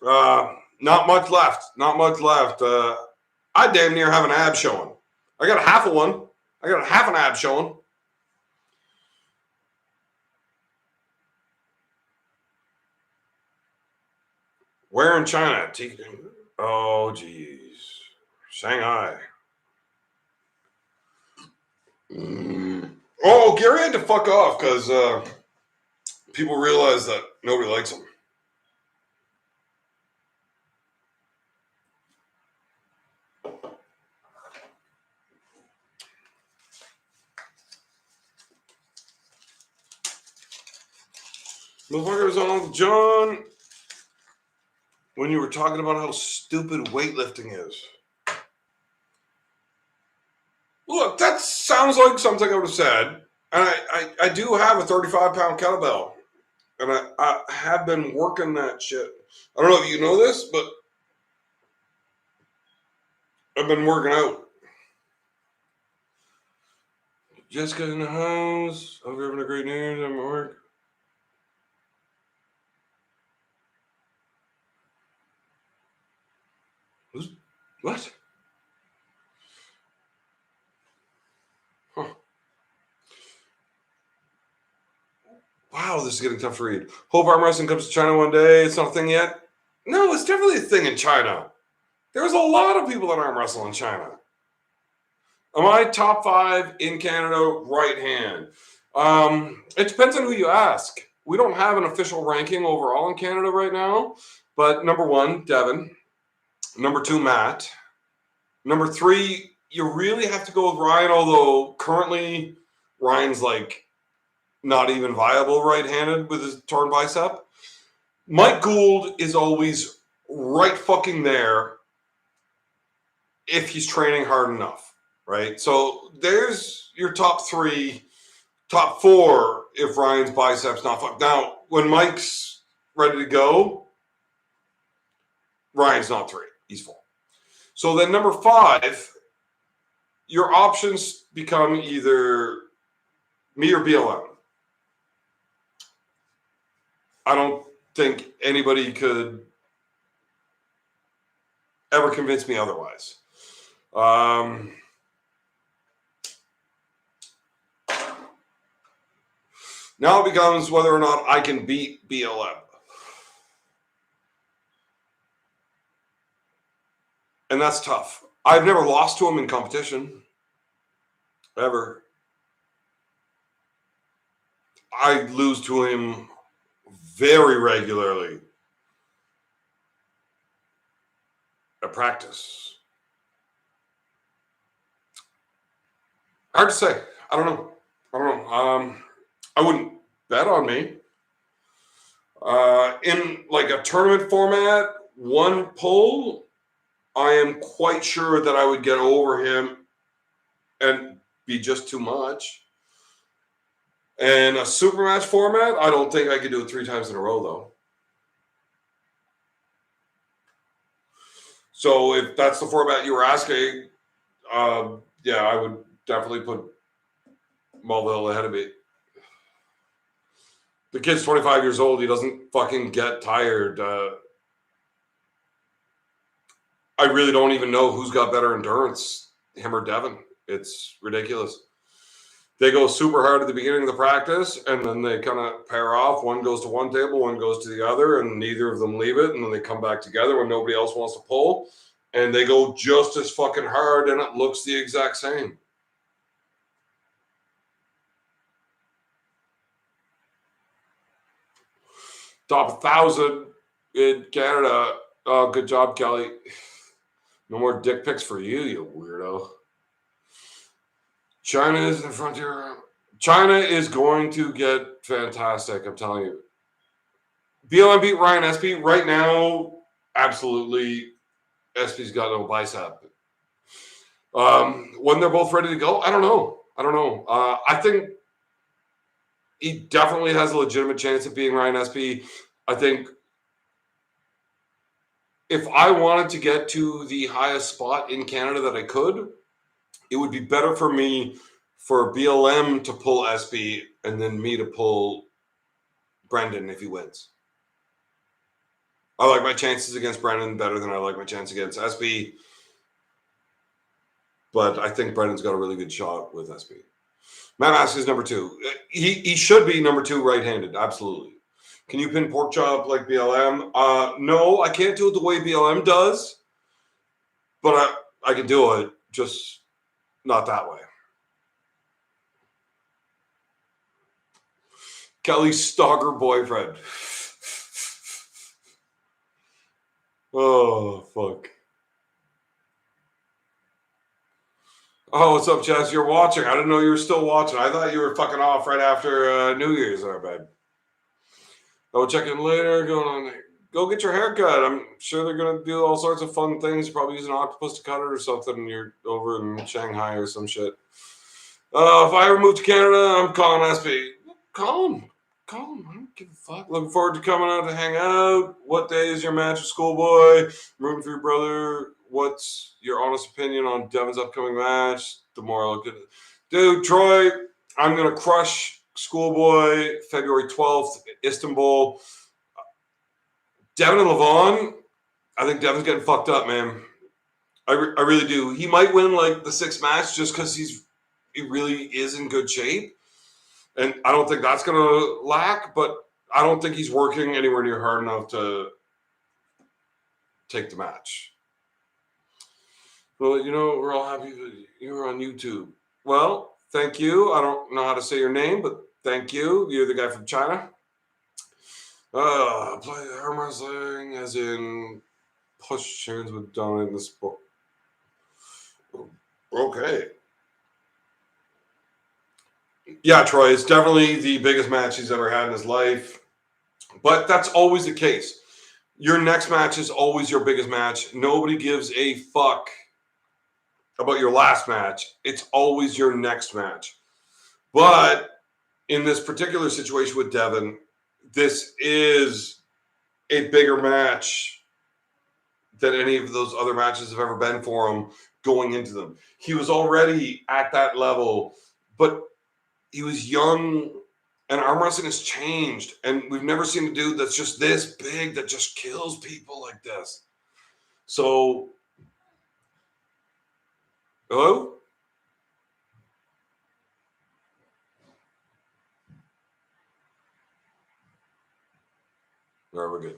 Not much left. I damn near have an ab showing. I got a half of one. I got a half an ab showing. Where in China? Oh, geez. Shanghai. Oh, Gary had to fuck off because people realized that nobody likes him. Motherfuckers on Uncle John when you were talking about how stupid weightlifting is. Look, that sounds like something I would have said. And I do have a 35-pound kettlebell. And I have been working that shit. I don't know if you know this, but I've been working out. Just got in the house. Hope you're having a great New Year's. I'm at work. What? Huh. Wow, this is getting tough to read. Hope arm wrestling comes to China one day. It's not a thing yet. No, it's definitely a thing in China. There's a lot of people that arm wrestle in China. Am I top 5 in Canada right hand? It depends on who you ask. We don't have an official ranking overall in Canada right now, but number 1, Devin. Number 2, Matt. Number 3, you really have to go with Ryan, although currently Ryan's like not even viable right-handed with his torn bicep. Mike Gould is always right fucking there if he's training hard enough, right? So there's your top 3, top 4 if Ryan's biceps not fucked. Now, when Mike's ready to go, Ryan's not 3, he's 4. So then number 5, your options become either me or BLM. I don't think anybody could ever convince me otherwise. Now it becomes whether or not I can beat BLM. And that's tough. I've never lost to him in competition. Ever. I lose to him very regularly at practice. Hard to say. I don't know. I wouldn't bet on me. In like a tournament format, one pull, I am quite sure that I would get over him and be just too much. And a super match format, I don't think I could do it 3 times in a row, though. So if that's the format you were asking, yeah, I would definitely put Mulvihill ahead of me. The kid's 25 years old. He doesn't fucking get tired. I really don't even know who's got better endurance, him or Devin. It's ridiculous. They go super hard at the beginning of the practice, and then they kind of pair off. One goes to one table, one goes to the other, and neither of them leave it. And then they come back together when nobody else wants to pull, and they go just as fucking hard, and it looks the exact same. Top 1,000 in Canada. Oh, good job, Kelly. No more dick pics for you, you weirdo. China is in the frontier. China is going to get fantastic, I'm telling you. BLM beat Ryan SP. Right now, absolutely, SP's got no bicep. When they're both ready to go, I don't know. I think he definitely has a legitimate chance of beating Ryan SP. I think if I wanted to get to the highest spot in Canada that I could, it would be better for me for BLM to pull SB and then me to pull Brendan if he wins. I like my chances against Brendan better than I like my chance against SB. But I think Brendan's got a really good shot with SB. Matt Mask is number 2. He should be number 2 right-handed, absolutely. Can you pin pork chop like BLM? No, I can't do it the way BLM does, but I can do it, just not that way. Kelly's stalker boyfriend. Oh, fuck. Oh, what's up, Chess? You're watching. I didn't know you were still watching. I thought you were fucking off right after New Year's, our bad. I'll check in later. Go get your haircut. I'm sure they're going to do all sorts of fun things. Probably use an octopus to cut it or something. You're over in Shanghai or some shit. If I ever move to Canada, I'm calling SB. Call him. I don't give a fuck. Looking forward to coming out to hang out. What day is your match with Schoolboy? Rooting for your brother. What's your honest opinion on Devin's upcoming match? The more I look at it. Dude, Troy, I'm going to crush Schoolboy February 12th, Istanbul. Devin and Levon, I think Devin's getting fucked up, man. I really do. He might win like the 6th match just because he really is in good shape. And I don't think that's going to lack, but I don't think he's working anywhere near hard enough to take the match. Well, we're all happy that you're on YouTube. Well, thank you. I don't know how to say your name, but thank you. You're the guy from China. Play arm wrestling as in push chains with Don in the sport. Okay. Yeah, Troy, it's definitely the biggest match he's ever had in his life. But that's always the case. Your next match is always your biggest match. Nobody gives a fuck about your last match. It's always your next match. But in this particular situation with Devin, this is a bigger match than any of those other matches have ever been for him going into them. He was already at that level, but he was young, and arm wrestling has changed. And we've never seen a dude that's just this big that just kills people like this. So, hello? All right, we're good.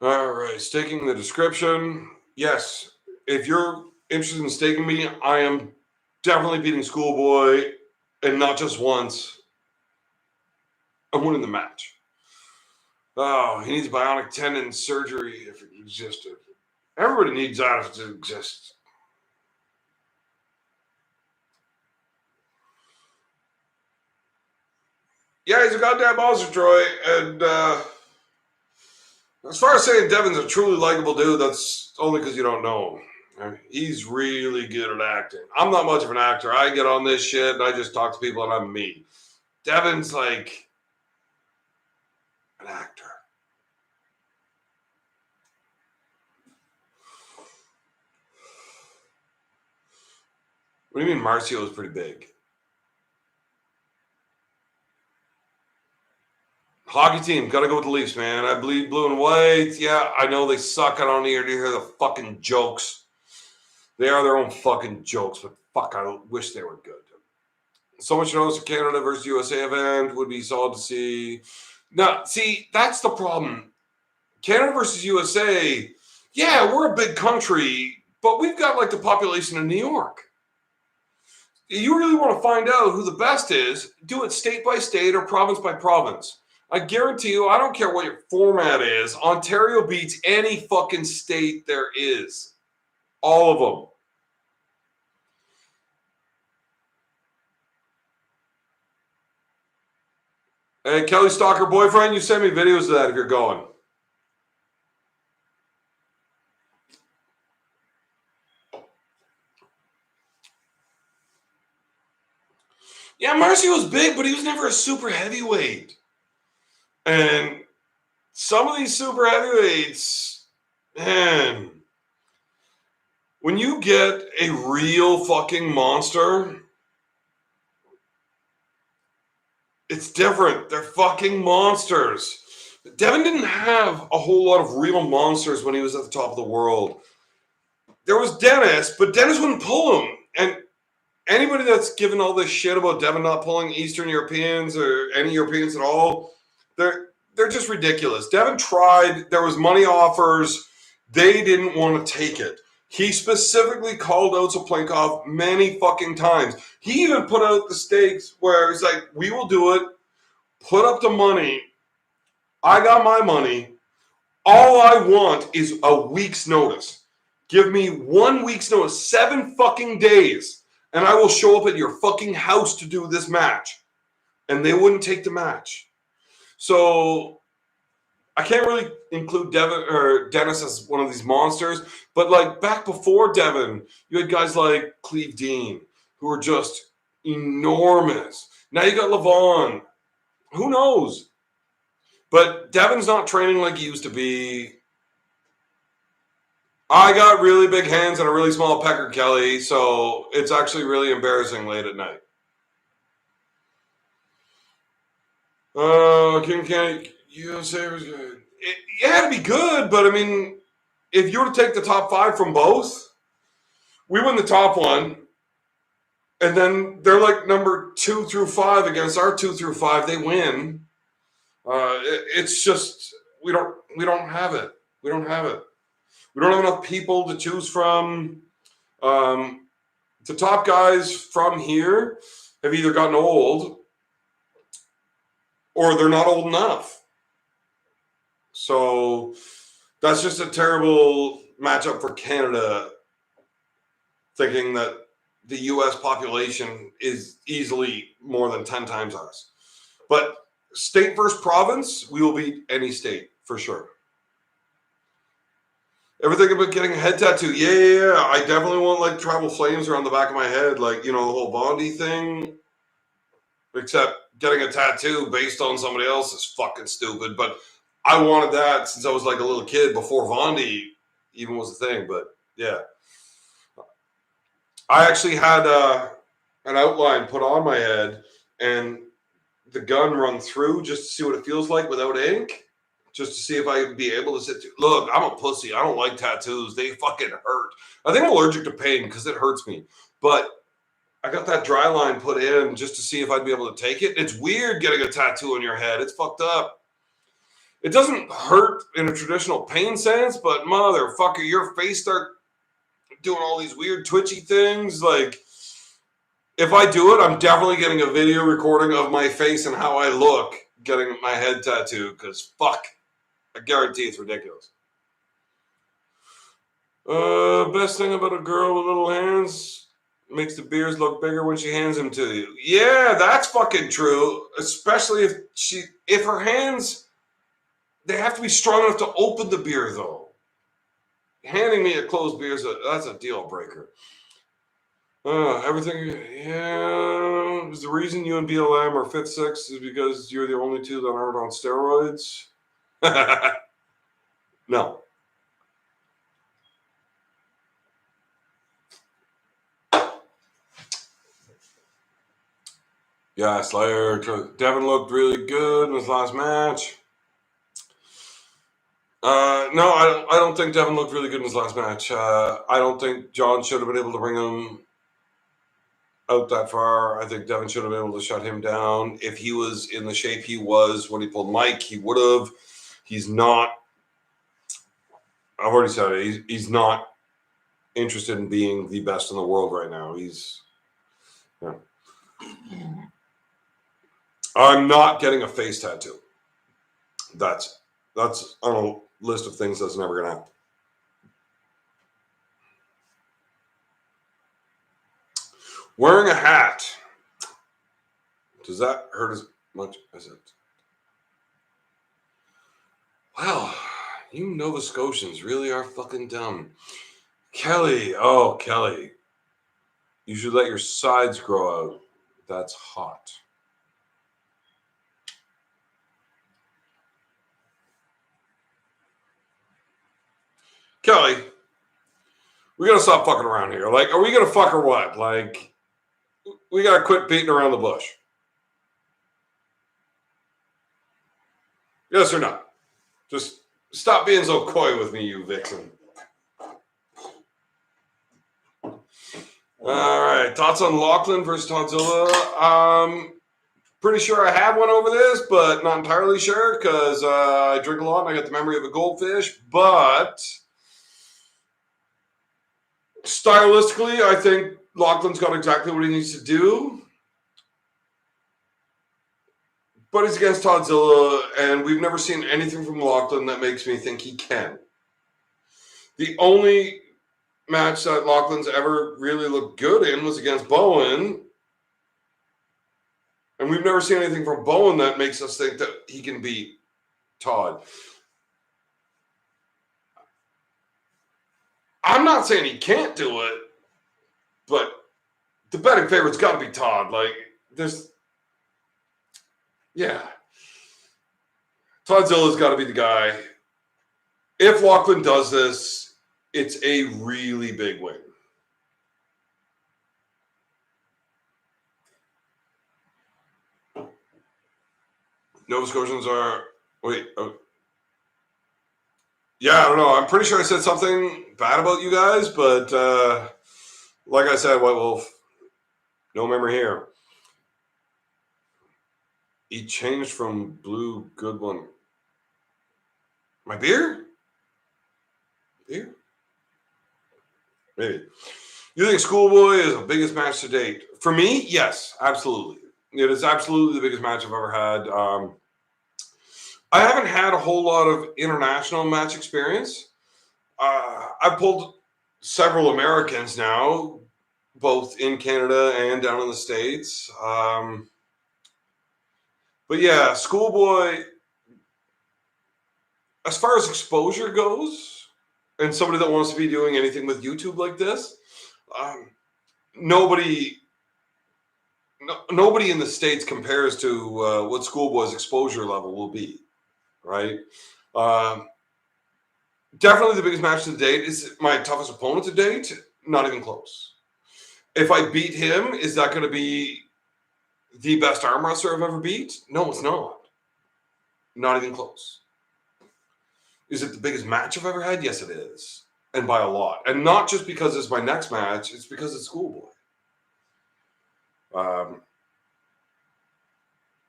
All right, staking the description. Yes, if you're interested in staking me, I am definitely beating Schoolboy, and not just once. I'm winning the match. Oh, he needs bionic tendon surgery if it existed. Everybody needs that if it exists. Yeah, he's a goddamn monster, Troy. And as far as saying Devin's a truly likable dude, that's only because you don't know him. I mean, he's really good at acting. I'm not much of an actor. I get on this shit and I just talk to people and I'm me. Devin's like an actor. What do you mean Marcio is pretty big? Hockey team, gotta go with the Leafs, man. I bleed blue and white. Yeah, I know they suck. I don't need to hear the fucking jokes. They are their own fucking jokes, but fuck, I wish they were good. So much notice for Canada versus USA event would be solid to see. Now, see, that's the problem. Canada versus USA, yeah, we're a big country, but we've got like the population of New York. You really want to find out who the best is, do it state by state or province by province. I guarantee you, I don't care what your format is, Ontario beats any fucking state there is. All of them. Hey, Kelly Stalker boyfriend, you send me videos of that if you're going. Yeah, Marcy was big, but he was never a super heavyweight. And some of these super heavyweights, man, when you get a real fucking monster, it's different. They're fucking monsters. Devin didn't have a whole lot of real monsters when he was at the top of the world. There was Dennis, but Dennis wouldn't pull him. And anybody that's given all this shit about Devin not pulling Eastern Europeans or any Europeans at all, they're just ridiculous. Devin tried. There was money offers. They didn't want to take it. He specifically called out Soplankov many fucking times. He even put out the stakes where he's like, we will do it. Put up the money. I got my money. All I want is a week's notice. Give me 1 week's notice, 7 fucking days, and I will show up at your fucking house to do this match. And they wouldn't take the match. So I can't really include Devin or Dennis as one of these monsters, but like back before Devin, you had guys like Cleve Dean who were just enormous. Now you got Levon. Who knows? But Devin's not training like he used to be. I got really big hands and a really small pecker, Kelly, so it's actually really embarrassing late at night. King USA was good. It had to be good, but I mean, if you were to take the top 5 from both, we win the top one, and then they're like number 2 through 5 against our 2 through 5. They win. It's just we don't have it. We don't have it. We don't have enough people to choose from. The top guys from here have either gotten old or they're not old enough. So that's just a terrible matchup for Canada, thinking that the U.S. population is easily more than 10 times us. But state versus province, we will beat any state for sure. Ever think about getting a head tattoo? Yeah. I definitely want like tribal flames around the back of my head, like, you know, the whole Bondi thing. Except getting a tattoo based on somebody else is fucking stupid. But I wanted that since I was like a little kid before Bondi even was a thing. But yeah, I actually had an outline put on my head and the gun run through just to see what it feels like without ink. Just to see if I would be able to sit. Look, I'm a pussy. I don't like tattoos. They fucking hurt. I think I'm allergic to pain because it hurts me. But I got that dry line put in just to see if I'd be able to take it. It's weird getting a tattoo on your head. It's fucked up. It doesn't hurt in a traditional pain sense, but motherfucker, your face start doing all these weird twitchy things. Like, if I do it, I'm definitely getting a video recording of my face and how I look getting my head tattooed because fuck. I guarantee it's ridiculous. Best thing about a girl with little hands makes the beers look bigger when she hands them to you. Yeah, that's fucking true. Especially if her hands, they have to be strong enough to open the beer though. Handing me a closed beer that's a deal breaker. Everything, yeah. The reason you and BLM are 5th, 6th is because you're the only two that aren't on steroids. No. Yeah, Slayer. Devin looked really good in his last match. No, I don't think Devin looked really good in his last match. I don't think John should have been able to bring him out that far. I think Devin should have been able to shut him down. If he was in the shape he was when he pulled Mike, he would have. He's not. I've already said it. He's not interested in being the best in the world right now. Yeah. I'm not getting a face tattoo. That's on a list of things that's never going to happen. Wearing a hat. Does that hurt as much as it? Well, you Nova Scotians really are fucking dumb. Kelly. Oh, Kelly. You should let your sides grow out. That's hot. Kelly, we gotta stop fucking around here. Like, are we gonna fuck or what? Like, we gotta quit beating around the bush. Yes or not? Just stop being so coy with me, you vixen. All right, thoughts on Lachlan versus Todzilla? Pretty sure I have one over this, but not entirely sure because I drink a lot and I got the memory of a goldfish. But stylistically, I think Lachlan's got exactly what he needs to do. But he's against Todzilla, and we've never seen anything from Lachlan that makes me think he can. The only match that Lachlan's ever really looked good in was against Bowen. And we've never seen anything from Bowen that makes us think that he can beat Todd. I'm not saying he can't do it, but the betting favorite's got to be Todd. Like, yeah. Todzilla's got to be the guy. If Lachlan does this, it's a really big win. Nova Scotians are... Wait. Oh. Yeah, I don't know. I'm pretty sure I said something bad about you guys, but like I said, White Wolf, no memory here. He changed from blue, good one. My beer? Beer? Maybe. You think Schoolboy is the biggest match to date? For me, yes, absolutely. It is absolutely the biggest match I've ever had. I haven't had a whole lot of international match experience. I've pulled several Americans now, both in Canada and down in the States. But yeah, Schoolboy, as far as exposure goes, and somebody that wants to be doing anything with YouTube like this, nobody in the States compares to what Schoolboy's exposure level will be, right? Definitely the biggest match to date. Is my toughest opponent to date? Not even close. If I beat him, is that going to be the best arm wrestler I've ever beat? No, it's not. Not even close. Is it the biggest match I've ever had? Yes, it is. And by a lot. And not just because it's my next match, it's because it's Schoolboy.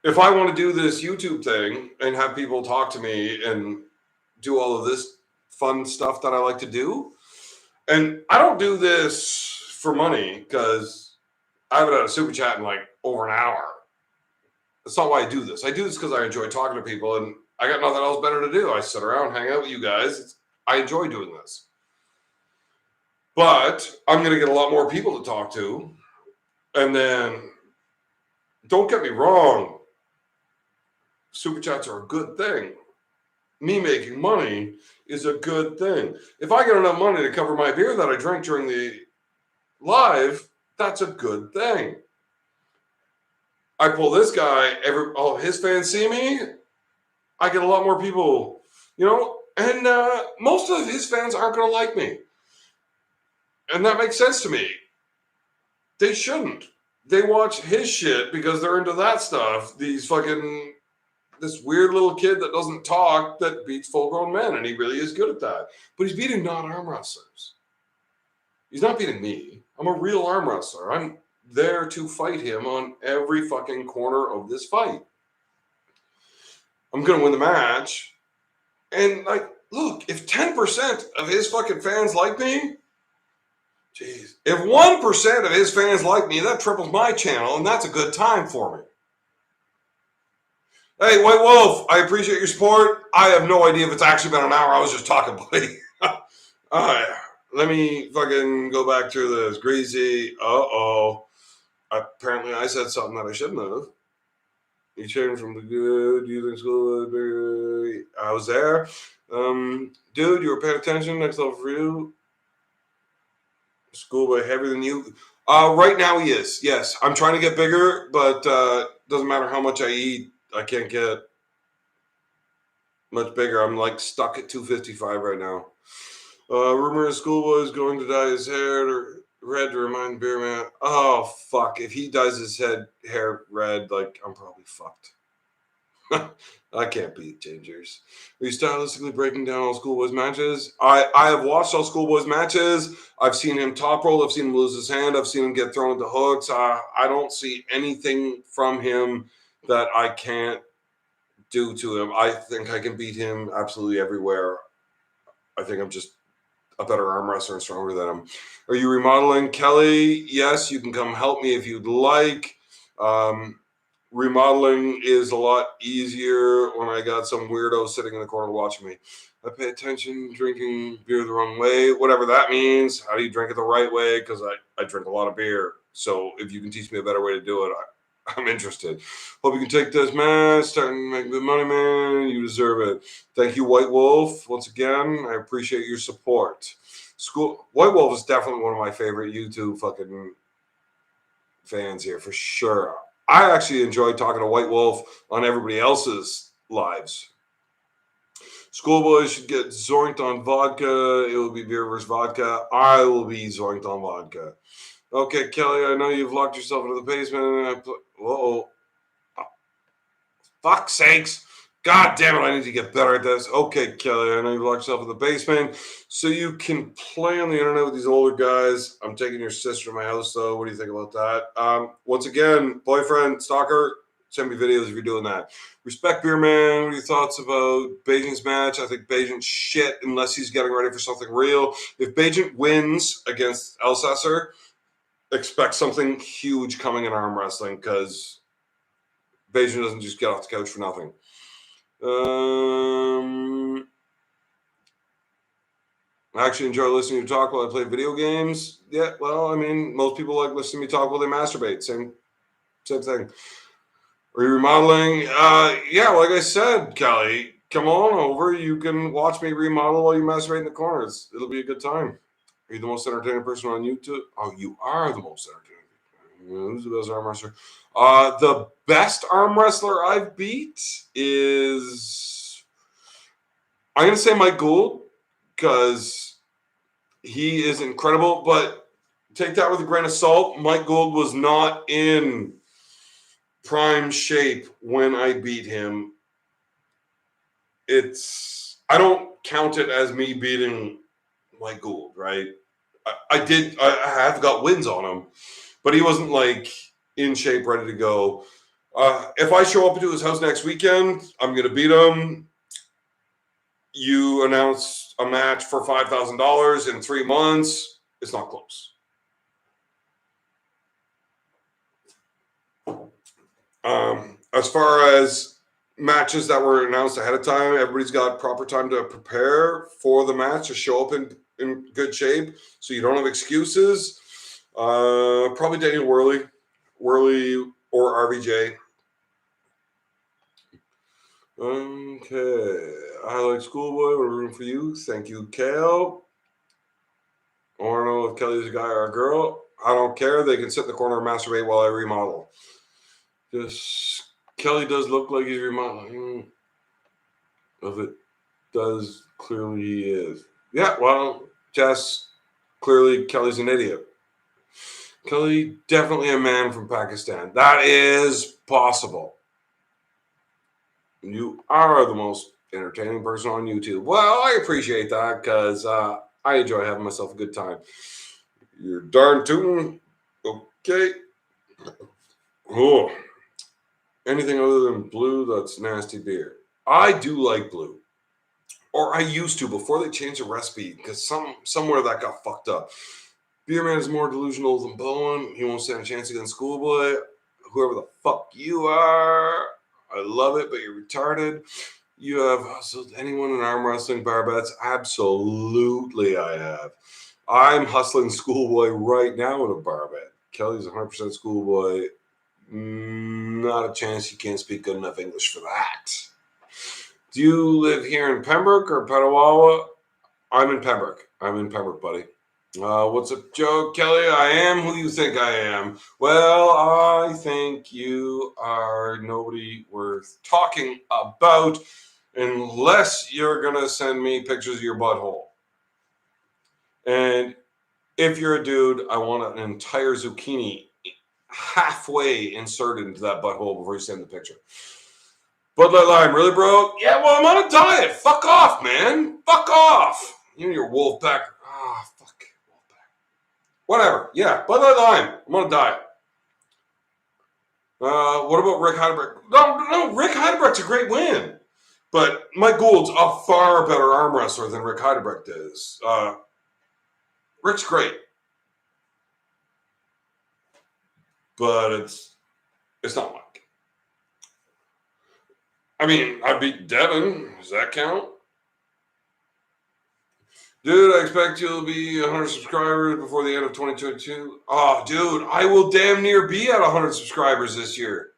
If I want to do this YouTube thing and have people talk to me and do all of this fun stuff that I like to do, and I don't do this for money because I haven't had a super chat in like over an hour. That's not why I do this. I do this because I enjoy talking to people and I got nothing else better to do. I sit around, hang out with you guys. I enjoy doing this. But I'm going to get a lot more people to talk to. And then, don't get me wrong, super chats are a good thing. Me making money is a good thing. If I get enough money to cover my beer that I drink during the live, that's a good thing. I pull this guy, all of his fans see me, I get a lot more people, and most of his fans aren't going to like me. And that makes sense to me. They shouldn't. They watch his shit because they're into that stuff. This weird little kid that doesn't talk that beats full-grown men, and he really is good at that. But he's beating non-arm wrestlers. He's not beating me. I'm a real arm wrestler. I'm there to fight him on every fucking corner of this fight. I'm going to win the match. And, look, if 10% of his fucking fans like me, jeez. If 1% of his fans like me, that triples my channel, and that's a good time for me. Hey, White Wolf, I appreciate your support. I have no idea if it's actually been an hour. I was just talking, buddy. All right. Let me fucking go back through this. Greasy. Uh-oh. Apparently I said something that I shouldn't have. You changed from the good. You think school? I was there. Dude, you were paying attention. Next level for you. Schoolboy heavier than you. Right now he is. Yes. I'm trying to get bigger, but doesn't matter how much I eat. I can't get much bigger. I'm stuck at 255 right now. Rumor is Schoolboy is going to dye his hair red to remind Beerman. Oh, fuck. If he dyes his hair red, I'm probably fucked. I can't beat Changers. Are you stylistically breaking down all Schoolboy's matches? I have watched all Schoolboy's matches. I've seen him top roll. I've seen him lose his hand. I've seen him get thrown into hooks. I don't see anything from him that I can't do to him. I think I can beat him absolutely everywhere. I think I'm just a better arm wrestler and stronger than him. Are you remodeling? Kelly, yes, you can come help me if you'd like. Remodeling is a lot easier when I got some weirdo sitting in the corner watching me. I pay attention, drinking beer the wrong way, whatever that means. How do you drink it the right way? Because I drink a lot of beer. So if you can teach me a better way to do it, I'm interested. Hope you can take this, man. Starting to make good money, man. You deserve it. Thank you, White Wolf. Once again, I appreciate your support. White Wolf is definitely one of my favorite YouTube fucking fans here, for sure. I actually enjoy talking to White Wolf on everybody else's lives. Schoolboy should get zoinked on vodka. It will be beer versus vodka. I will be zoinked on vodka. Okay, Kelly, I know you've locked yourself into the basement. Whoa. Fuck's sakes. God damn it, I need to get better at this. Okay, Kelly, I know you've locked yourself in the basement. So you can play on the internet with these older guys. I'm taking your sister to my house, though. What do you think about that? Once again, boyfriend, stalker, Send me videos if you're doing that. Respect Beerman. What are your thoughts about Beijing's match? I think Beijing's shit unless he's getting ready for something real. If Beijing wins against Elsesser, expect something huge coming in arm wrestling because Beijing doesn't just get off the couch for nothing. I actually enjoy listening to you talk while I play video games. Yeah, well, I mean, most people like listening to me talk while they masturbate. Same thing. Are you remodeling? Yeah, like I said, Kelly, come on over. You can watch me remodel while you masturbate in the corners. It'll be a good time. Are you the most entertaining person on YouTube? Oh, you are the most entertaining. Who's the best arm wrestler? The best arm wrestler I've beat is, I'm going to say Mike Gould, because he is incredible, but take that with a grain of salt. Mike Gould was not in prime shape when I beat him. I don't count it as me beating Mike Gould, right? I have got wins on him, but he wasn't like in shape, ready to go. If I show up to his house next weekend, I'm going to beat him. You announce a match for $5,000 in 3 months. It's not close. As far as matches that were announced ahead of time, everybody's got proper time to prepare for the match, to show up in good shape so you don't have excuses. Probably Daniel Worley or RVJ. Okay. I like Schoolboy. We're rooting for you. Thank you, Kale. I want to know if Kelly's a guy or a girl. I don't care. They can sit in the corner and masturbate while I remodel. Just Kelly does look like he's remodeling. If it does, clearly he is. Yeah, well, Jess, clearly Kelly's an idiot. Kelly, definitely a man from Pakistan. That is possible. You are the most entertaining person on YouTube. Well, I appreciate that because I enjoy having myself a good time. You're darn tootin'. Okay. Oh. Anything other than blue, that's nasty beer. I do like blue. Or I used to before they changed the recipe because somewhere that got fucked up. Beerman is more delusional than Bowen. He won't stand a chance against Schoolboy. Whoever the fuck you are, I love it, but you're retarded. You have hustled anyone in arm wrestling bar bets? Absolutely, I have. I'm hustling Schoolboy right now in a bar bet. Kelly's 100% Schoolboy. Not a chance. You can't speak good enough English for that. Do you live here in Pembroke or Petawawa? I'm in Pembroke, buddy. What's up, Joe? Kelly, I am who you think I am. Well, I think you are nobody worth talking about unless you're going to send me pictures of your butthole. And if you're a dude, I want an entire zucchini halfway inserted into that butthole before you send the picture. Bud Light Lime, really, bro? Yeah, well, I'm on a diet. Fuck off, man. Fuck off. You and your Wolfpack. Fuck. Wolfpack. Whatever. Yeah, Bud Light Lime. I'm on a diet. What about Rick Heidebrecht? No, Rick Heidebrecht's a great win. But Mike Gould's a far better arm wrestler than Rick Heidebrecht is. Rick's great. But it's not Mike. I mean, I beat Devin. Does that count? Dude, I expect you'll be 100 subscribers before the end of 2022. Oh, dude, I will damn near be at 100 subscribers this year.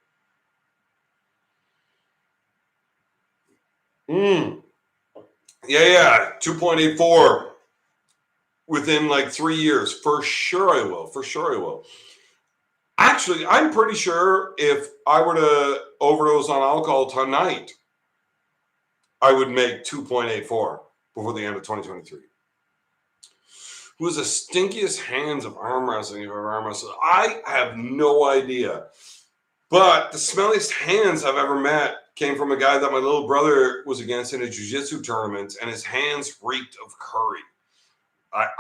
Yeah, 2.84 within like 3 years. For sure I will. Actually, I'm pretty sure if I were to overdose on alcohol tonight, I would make 2.84 before the end of 2023. Who has the stinkiest hands of arm wrestling you've ever arm wrestled? I have no idea. But the smelliest hands I've ever met came from a guy that my little brother was against in a jiu-jitsu tournament, and his hands reeked of curry.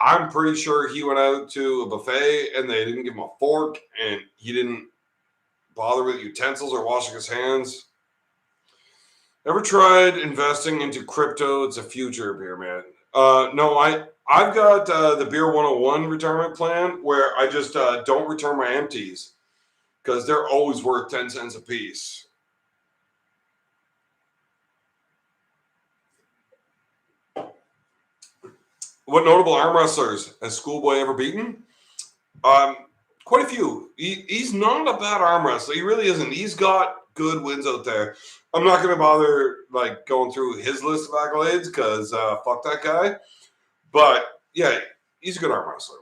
I'm pretty sure he went out to a buffet, and they didn't give him a fork, and he didn't bother with utensils or washing his hands. Ever tried investing into crypto? It's a future, Beerman. No, I've got the Beer 101 retirement plan where I just don't return my empties because they're always worth 10 cents a piece. What notable arm wrestlers has Schoolboy ever beaten? Quite a few. He's not a bad arm wrestler. He really isn't. He's got good wins out there. I'm not going to bother like going through his list of accolades because fuck that guy. But yeah, he's a good arm wrestler.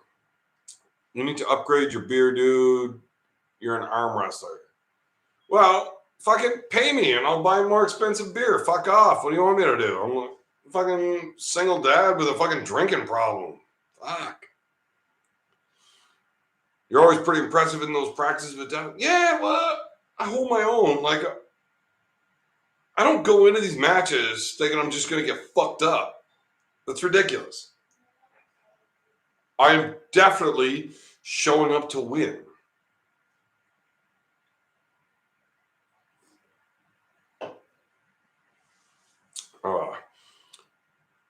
You need to upgrade your beer, dude. You're an arm wrestler. Well, fucking pay me and I'll buy more expensive beer. Fuck off. What do you want me to do? I'm a fucking single dad with a fucking drinking problem. Fuck. You're always pretty impressive in those practices with that. Yeah, well, I hold my own. Like, I don't go into these matches thinking I'm just going to get fucked up. That's ridiculous. I'm definitely showing up to win.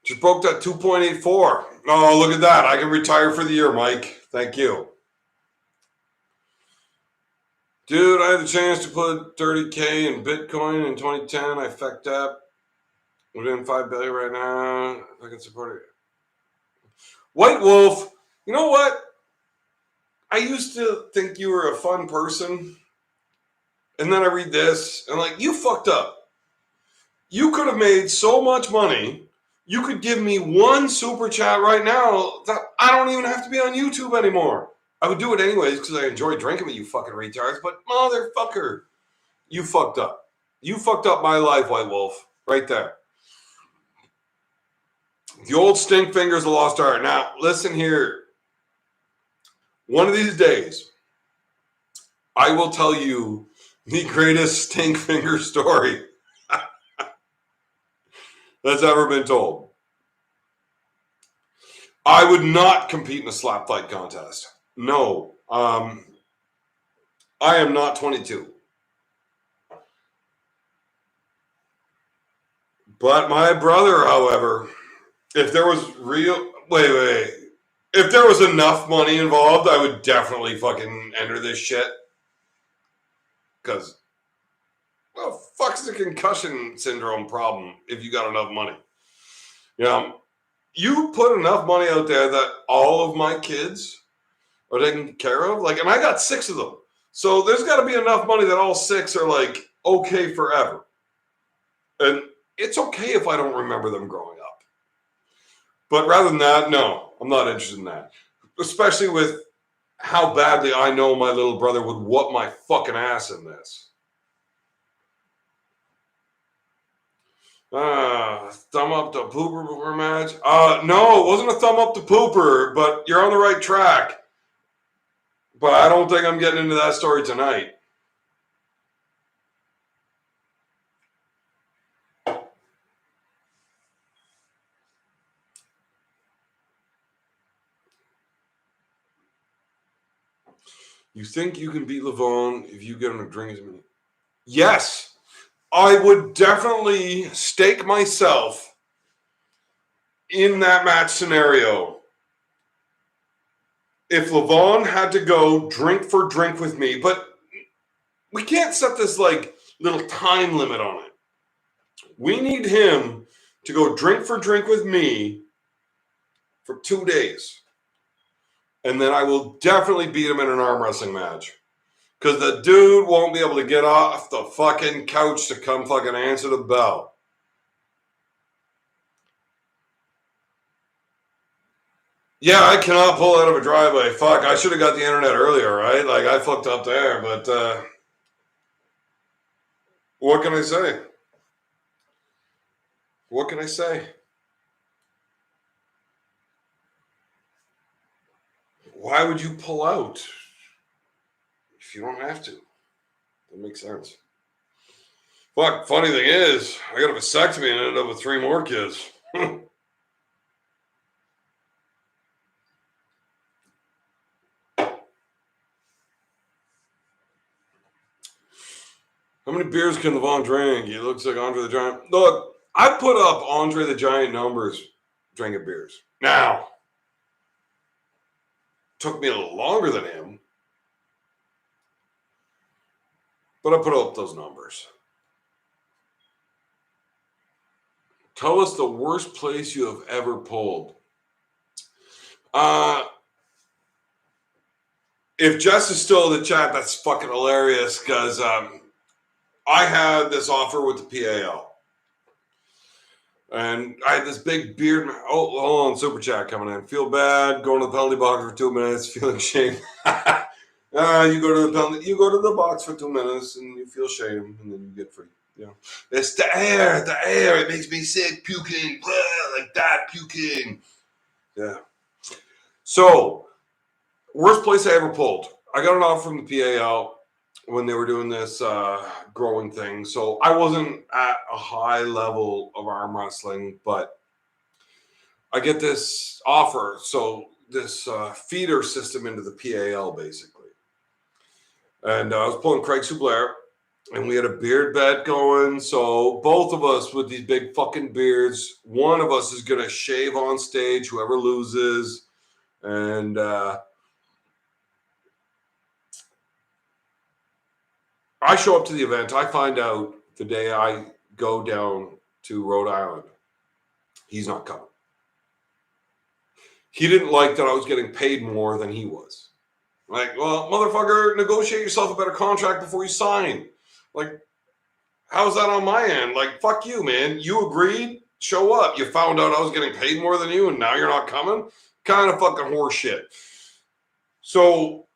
Just broke that 2.84. Oh, look at that. I can retire for the year, Mike. Thank you. Dude, I had the chance to put 30K in Bitcoin in 2010. I fecked up. We're doing 5 billion right now. I can support it. White Wolf, you know what? I used to think you were a fun person. And then I read this and like, you fucked up. You could have made so much money. You could give me one super chat right now that I don't even have to be on YouTube anymore. I would do it anyways because I enjoy drinking with you fucking retards. But motherfucker, you fucked up. You fucked up my life, White Wolf. Right there. The old stink finger's a lost art. Now, listen here. One of these days, I will tell you the greatest stink finger story that's ever been told. I would not compete in a slap fight contest. No. I am not 22. But my brother, however, if there was if there was enough money involved, I would definitely fucking enter this shit. Because, well, fuck's a concussion syndrome problem if you got enough money? You put enough money out there that all of my kids are taken care of. Like, and I got 6 of them. So there's got to be enough money that all 6 are like okay forever. And it's okay if I don't remember them growing up. But rather than that, no, I'm not interested in that. Especially with how badly I know my little brother would whoop my fucking ass in this. Thumb up to pooper before match. No, it wasn't a thumb up to pooper, but you're on the right track. But I don't think I'm getting into that story tonight. You think you can beat Levon if you get him to drink as many? Yes, I would definitely stake myself in that match scenario. If Levon had to go drink for drink with me, but we can't set this like little time limit on it. We need him to go drink for drink with me for 2 days. And then I will definitely beat him in an arm wrestling match. Because the dude won't be able to get off the fucking couch to come fucking answer the bell. Yeah, I cannot pull out of a driveway. Fuck, I should have got the internet earlier, right? Like, I fucked up there, but what can I say? What can I say? Why would you pull out if you don't have to? That makes sense. Fuck, funny thing is, I got a vasectomy and ended up with 3 more kids. many beers can Levon drink? He looks like Andre the Giant. Look, I put up Andre the Giant numbers drinking beers. Now, took me a little longer than him, but I put up those numbers. Tell us the worst place you have ever pulled. If Jess is still in the chat, that's fucking hilarious because I had this offer with the PAL. And I had this big beard. Oh, hold on, super chat coming in. Feel bad going to the penalty box for 2 minutes, feeling shame. You go to the box for 2 minutes and you feel shame, and then you get free. Yeah, it's the air. It makes me sick, puking, like that, puking. Yeah. So, worst place I ever pulled. I got an offer from the PAL when they were doing this growing thing. So I wasn't at a high level of arm wrestling, but I get this offer. So this feeder system into the PAL, basically. And I was pulling Craig Sublair, and we had a beard bet going. So both of us with these big fucking beards, one of us is going to shave on stage, whoever loses. And I show up to the event. I find out the day I go down to Rhode Island, he's not coming. He didn't like that I was getting paid more than he was. Like, well, motherfucker, negotiate yourself a better contract before you sign. Like, how's that on my end? Like, fuck you, man. You agreed, show up. You found out I was getting paid more than you, and now you're not coming? Kind of fucking horse shit. So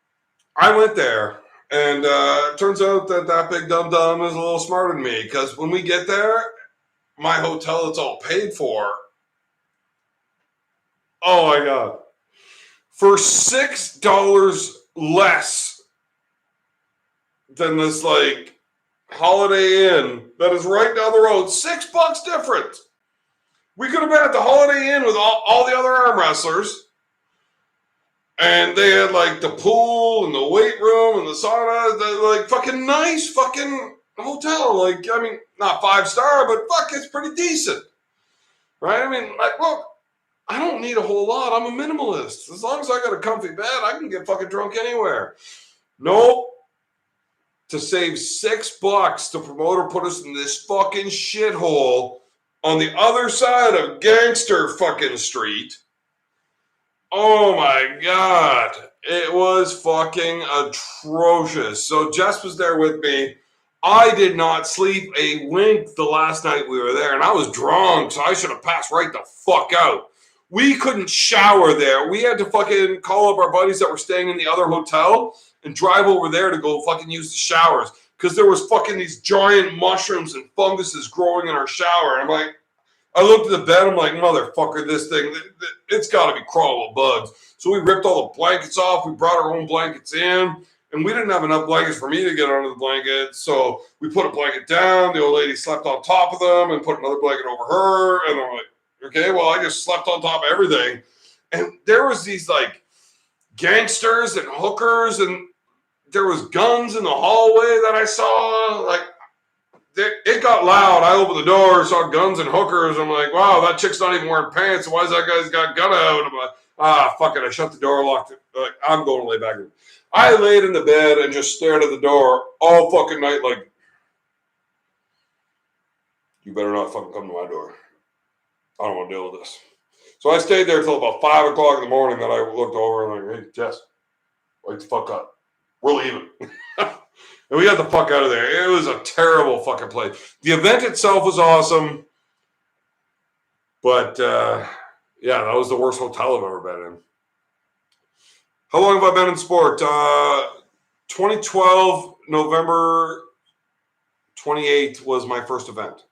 I went there. And it turns out that big dum-dum is a little smarter than me, because when we get there, my hotel that's all paid for, oh my God, for $6 less than this like Holiday Inn that is right down the road, $6 difference. We could have been at the Holiday Inn with all the other arm wrestlers. And they had like the pool and the weight room and the sauna, like fucking nice fucking hotel. Like, I mean, not 5-star, but fuck, it's pretty decent. Right? I mean, like, look, I don't need a whole lot. I'm a minimalist. As long as I got a comfy bed, I can get fucking drunk anywhere. Nope. To save $6, the promoter put us in this fucking shithole on the other side of Gangster fucking Street. Oh my God. It was fucking atrocious. So Jess was there with me. I did not sleep a wink the last night we were there, and I was drunk, so I should have passed right the fuck out. We couldn't shower there. We had to fucking call up our buddies that were staying in the other hotel and drive over there to go fucking use the showers, because there was fucking these giant mushrooms and funguses growing in our shower. And I'm like, I looked at the bed, I'm like, motherfucker, this thing, it's got to be crawling with bugs. So we ripped all the blankets off. We brought our own blankets in, and we didn't have enough blankets for me to get under the blanket. So we put a blanket down. The old lady slept on top of them and put another blanket over her. And I'm like, okay, well, I just slept on top of everything. And there was these like gangsters and hookers, and there was guns in the hallway that I saw. Like, it got loud. I opened the door, saw guns and hookers. I'm like, wow, that chick's not even wearing pants. Why is that guy's got a gun out? I'm like, fuck it. I shut the door, locked it. Like, I'm going to lay back. I laid in the bed and just stared at the door all fucking night like, you better not fucking come to my door. I don't want to deal with this. So I stayed there till about 5 o'clock in the morning. Then I looked over and like, hey, Jess, wake the fuck up. We're leaving. And we got the fuck out of there. It was a terrible fucking place. The event itself was awesome. But, yeah, that was the worst hotel I've ever been in. How long have I been in sport? 2012, November 28th was my first event.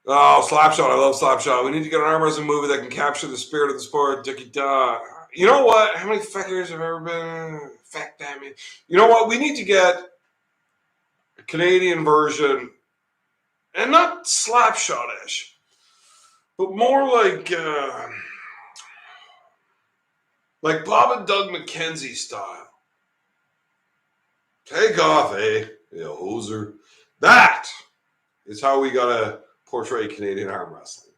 Oh, Slapshot. I love Slapshot. We need to get an arm wrestling movie that can capture the spirit of the sport. Dickie-da. You know what? How many fuckers have ever been? Fuck that, man. You know what? We need to get a Canadian version, and not Slapshot-ish, but more like Bob and Doug McKenzie style. Take off, eh? You hoser. That is how we gotta portray Canadian arm wrestling.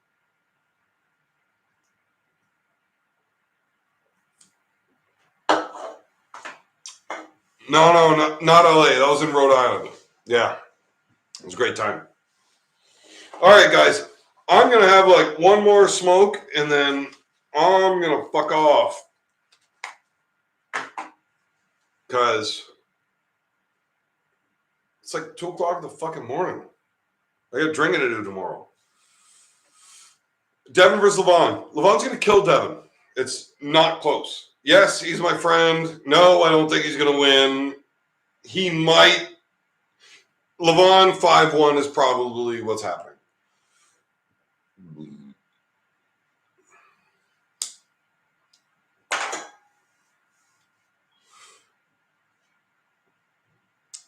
No, not LA. That was in Rhode Island. Yeah. It was a great time. All right, guys. I'm going to have like one more smoke and then I'm going to fuck off. Because it's like 2 o'clock in the fucking morning. I got drinking to do tomorrow. Devin versus Levon. Levon's going to kill Devin. It's not close. Yes, he's my friend. No, I don't think he's going to win. He might. Levon 5-1 is probably what's happening.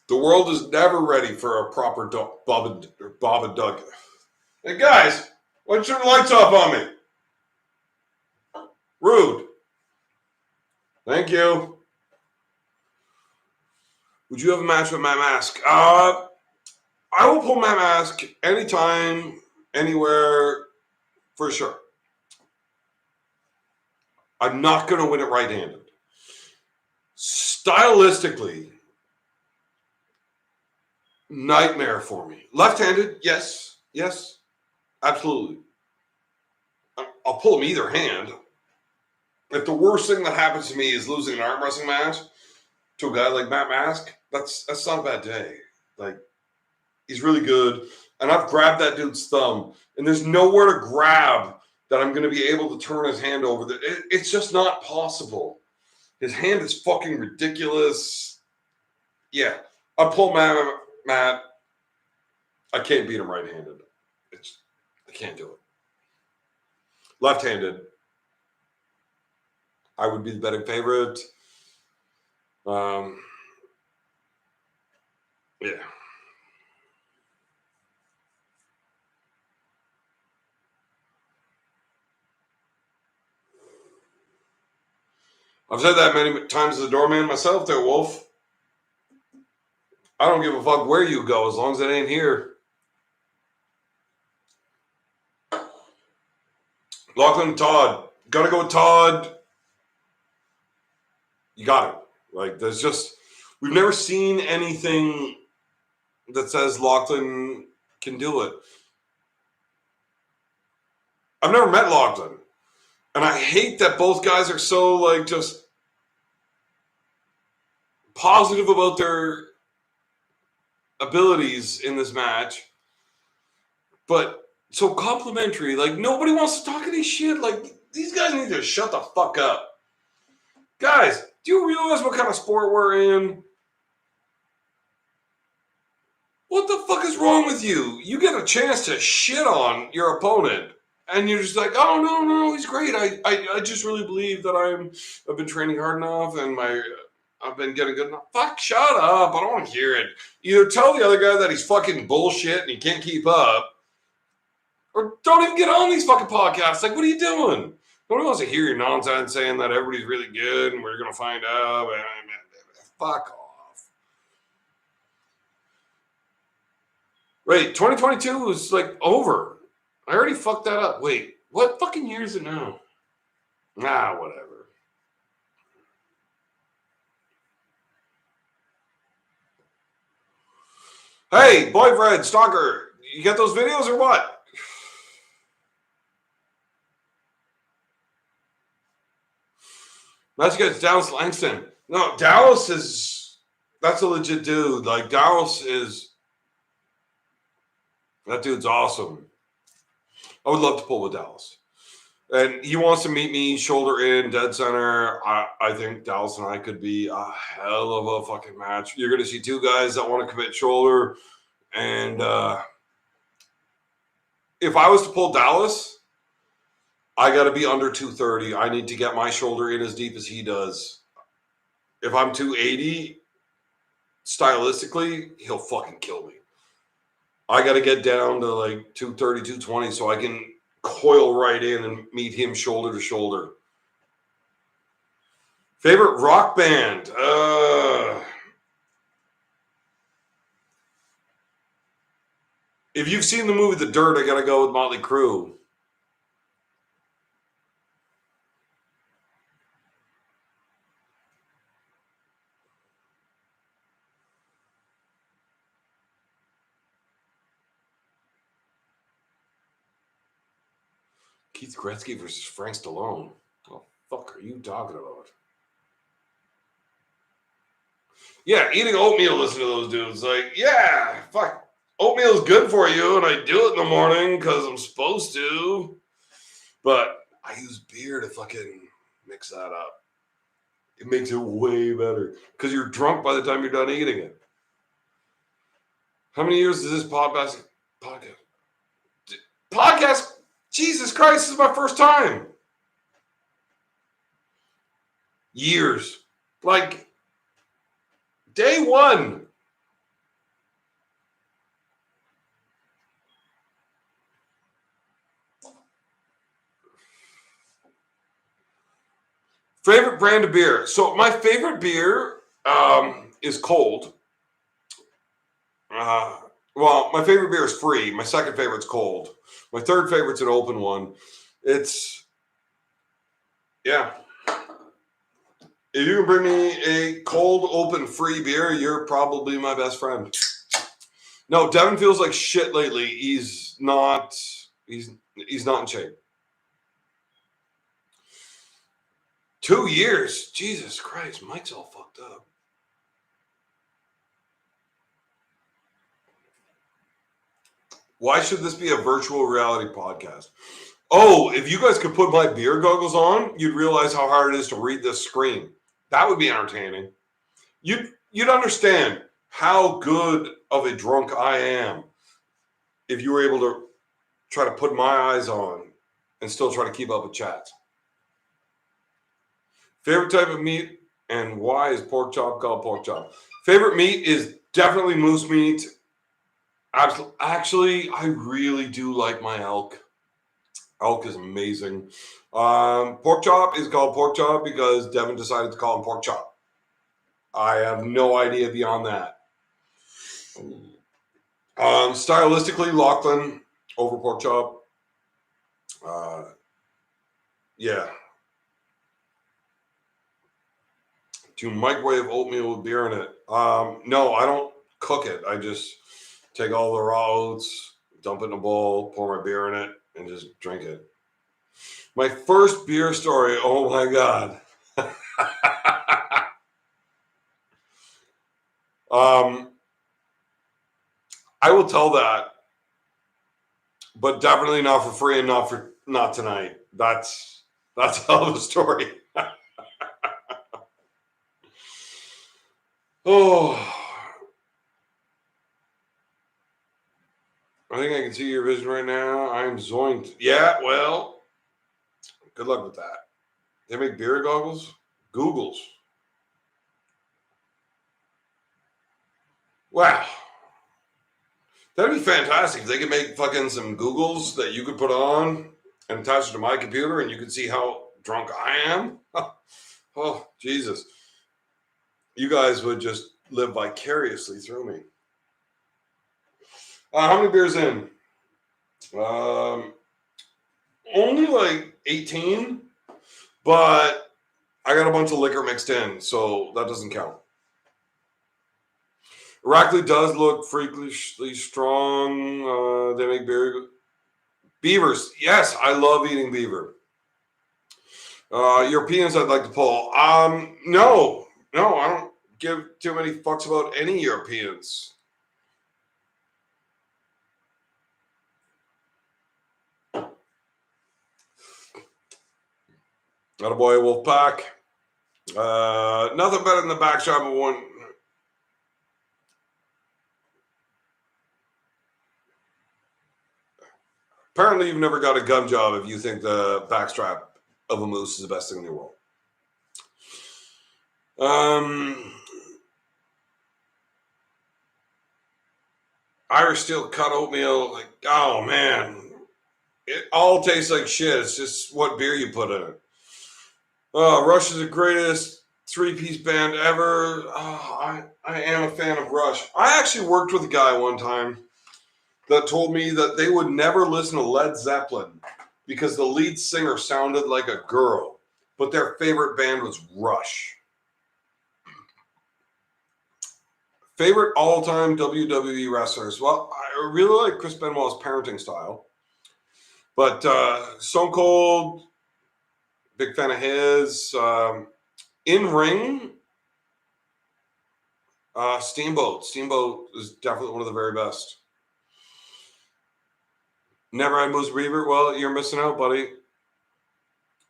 The world is never ready for a proper Bob and Doug. Hey guys, why don't you turn the lights off on me? Rude. Thank you. Would you have a match with Matt Mask? I will pull Matt Mask anytime, anywhere, for sure. I'm not going to win it right-handed. Stylistically, nightmare for me. Left-handed, yes, absolutely. I'll pull him either hand. If the worst thing that happens to me is losing an arm wrestling match to a guy like Matt Mask, that's not a bad day. Like, he's really good. And I've grabbed that dude's thumb. And there's nowhere to grab that I'm going to be able to turn his hand over. It's just not possible. His hand is fucking ridiculous. Yeah. I pull Matt. I can't beat him right-handed. I can't do it. Left-handed, I would be the betting favorite. Yeah. I've said that many times as a doorman myself there, Wolf. I don't give a fuck where you go as long as it ain't here. Lachlan Todd. Gotta go with Todd. You got it. Like, there's just, we've never seen anything that says Lachlan can do it. I've never met Lachlan. And I hate that both guys are so, like, just positive about their abilities in this match. But so complimentary. Like, nobody wants to talk any shit. Like, these guys need to shut the fuck up. Guys, do you realize what kind of sport we're in? What the fuck is wrong with you? You get a chance to shit on your opponent. And you're just like, oh, no, he's great. I just really believe that I've been training hard enough and I've been getting good enough. Fuck, shut up. I don't want to hear it. Either tell the other guy that he's fucking bullshit and he can't keep up, or don't even get on these fucking podcasts. Like, what are you doing? Nobody wants to hear your nonsense saying that everybody's really good and we're going to find out. Fuck off. Wait, 2022 is like over. I already fucked that up. Wait, what fucking year is it now? Nah, whatever. Hey, boyfriend, stalker, you get those videos or what? That's against Dallas Langston. No, Dallas is, that's a legit dude. Like, Dallas is, that dude's awesome. I would love to pull with Dallas. And he wants to meet me shoulder in, dead center. I think Dallas and I could be a hell of a fucking match. You're going to see two guys that want to commit shoulder. And if I was to pull Dallas, I got to be under 230. I need to get my shoulder in as deep as he does. If I'm 280, stylistically, he'll fucking kill me. I got to get down to like 230, 220 so I can coil right in and meet him shoulder to shoulder. Favorite rock band? If you've seen the movie The Dirt, I gotta go with Motley Crue. Keith Gretzky versus Frank Stallone. What the fuck are you talking about? Yeah, eating oatmeal, listen to those dudes. Like, yeah, fuck. Oatmeal's good for you, and I do it in the morning because I'm supposed to. But I use beer to fucking mix that up. It makes it way better because you're drunk by the time you're done eating it. How many years is this podcast? Podcast? Jesus Christ, this is my first time. Years. Like, day one. Favorite brand of beer. So my favorite beer is cold. Well, my favorite beer is free. My second favorite's cold. My third favorite's an open one. It's, yeah. If you can bring me a cold, open, free beer, you're probably my best friend. No, Devin feels like shit lately. He's not in shape. 2 years? Jesus Christ, Mike's all fucked up. Why should this be a virtual reality podcast? Oh, if you guys could put my beer goggles on, you'd realize how hard it is to read this screen. That would be entertaining. You'd understand how good of a drunk I am if you were able to try to put my eyes on and still try to keep up with chat. Favorite type of meat and why is pork chop called pork chop? Favorite meat is definitely moose meat. Actually, I really do like my elk. Elk is amazing. Pork chop is called pork chop because Devin decided to call him pork chop. I have no idea beyond that. Stylistically, Lachlan over pork chop. Yeah. Do microwave oatmeal with beer in it? No, I don't cook it. I just take all the raw oats, dump it in a bowl, pour my beer in it, and just drink it. My first beer story, oh my God. I will tell that, but definitely not for free and not tonight. That's a hell of a story. Oh, I think I can see your vision right now. I'm zoinked. Yeah, well, good luck with that. They make beer goggles? Googles. Wow. That'd be fantastic if they could make fucking some Googles that you could put on and attach it to my computer and you could see how drunk I am. Oh, Jesus. You guys would just live vicariously through me. How many beers in? Only like 18, but I got a bunch of liquor mixed in, so that doesn't count. Rackley does look freakishly strong. They make beer. Beavers. Yes, I love eating beaver. Europeans I'd like to pull. No, I don't give too many fucks about any Europeans. Attaboy, Wolfpack. Nothing better than the backstrap of one. Apparently, you've never got a gun job if you think the backstrap of a moose is the best thing in the world. Irish steel cut oatmeal, like, oh man, it all tastes like shit. It's just what beer you put in it. Rush is the greatest three-piece band ever. I am a fan of Rush. I actually worked with a guy one time that told me that they would never listen to Led Zeppelin because the lead singer sounded like a girl, but their favorite band was Rush. Favorite all-time WWE wrestlers? Well, I really like Chris Benoit's parenting style. But Stone Cold, big fan of his. In-ring, Steamboat. Steamboat is definitely one of the very best. Never had Moose Beaver. Well, you're missing out, buddy.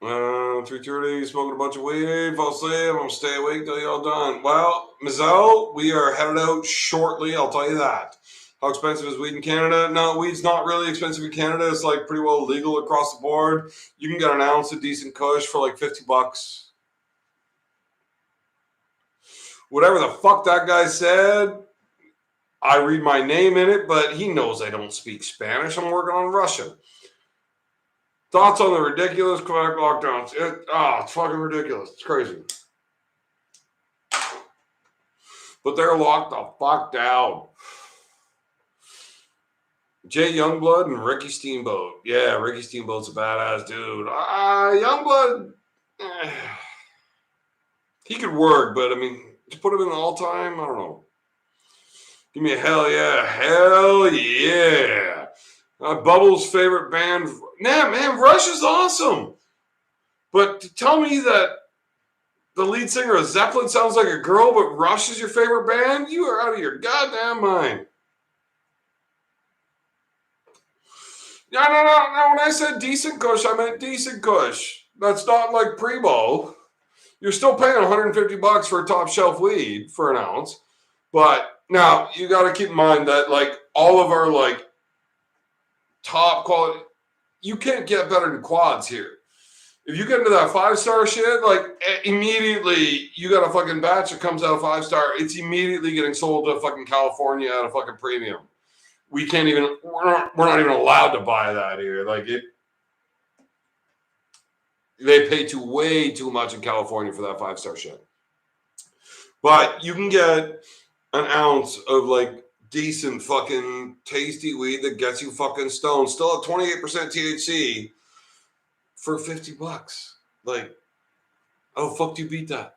3:30, smoking a bunch of weed, fall asleep. I'm going to stay awake till you're all done. Well, Mizell, we are headed out shortly, I'll tell you that. How expensive is weed in Canada? No, weed's not really expensive in Canada. It's like pretty well legal across the board. You can get an ounce of decent kush for like $50. Whatever the fuck that guy said, I read my name in it, but he knows I don't speak Spanish. I'm working on Russian. Thoughts on the ridiculous Quebec lockdowns? It's fucking ridiculous. It's crazy. But they're locked the fuck down. Jay Youngblood and Ricky Steamboat. Yeah, Ricky Steamboat's a badass dude. Youngblood, he could work, but I mean, to put him in the all-time, I don't know. Give me a hell yeah. Hell yeah. Bubbles' favorite band. Nah, man, Rush is awesome. But to tell me that the lead singer of Zeppelin sounds like a girl, but Rush is your favorite band? You are out of your goddamn mind. No. When I said decent kush, I meant decent kush. That's not like Primo. You're still paying $150 for a top shelf weed for an ounce. But now you got to keep in mind that like all of our like top quality, you can't get better than quads here. If you get into that 5-star shit, like immediately you got a fucking batch that comes out of 5-star, it's immediately getting sold to fucking California at a fucking premium. We can't even, we're not even allowed to buy that here. Like they pay way too much in California for that 5-star shit. But you can get an ounce of like decent fucking tasty weed that gets you fucking stoned, still at 28% THC for $50. Like, how the fuck do you beat that?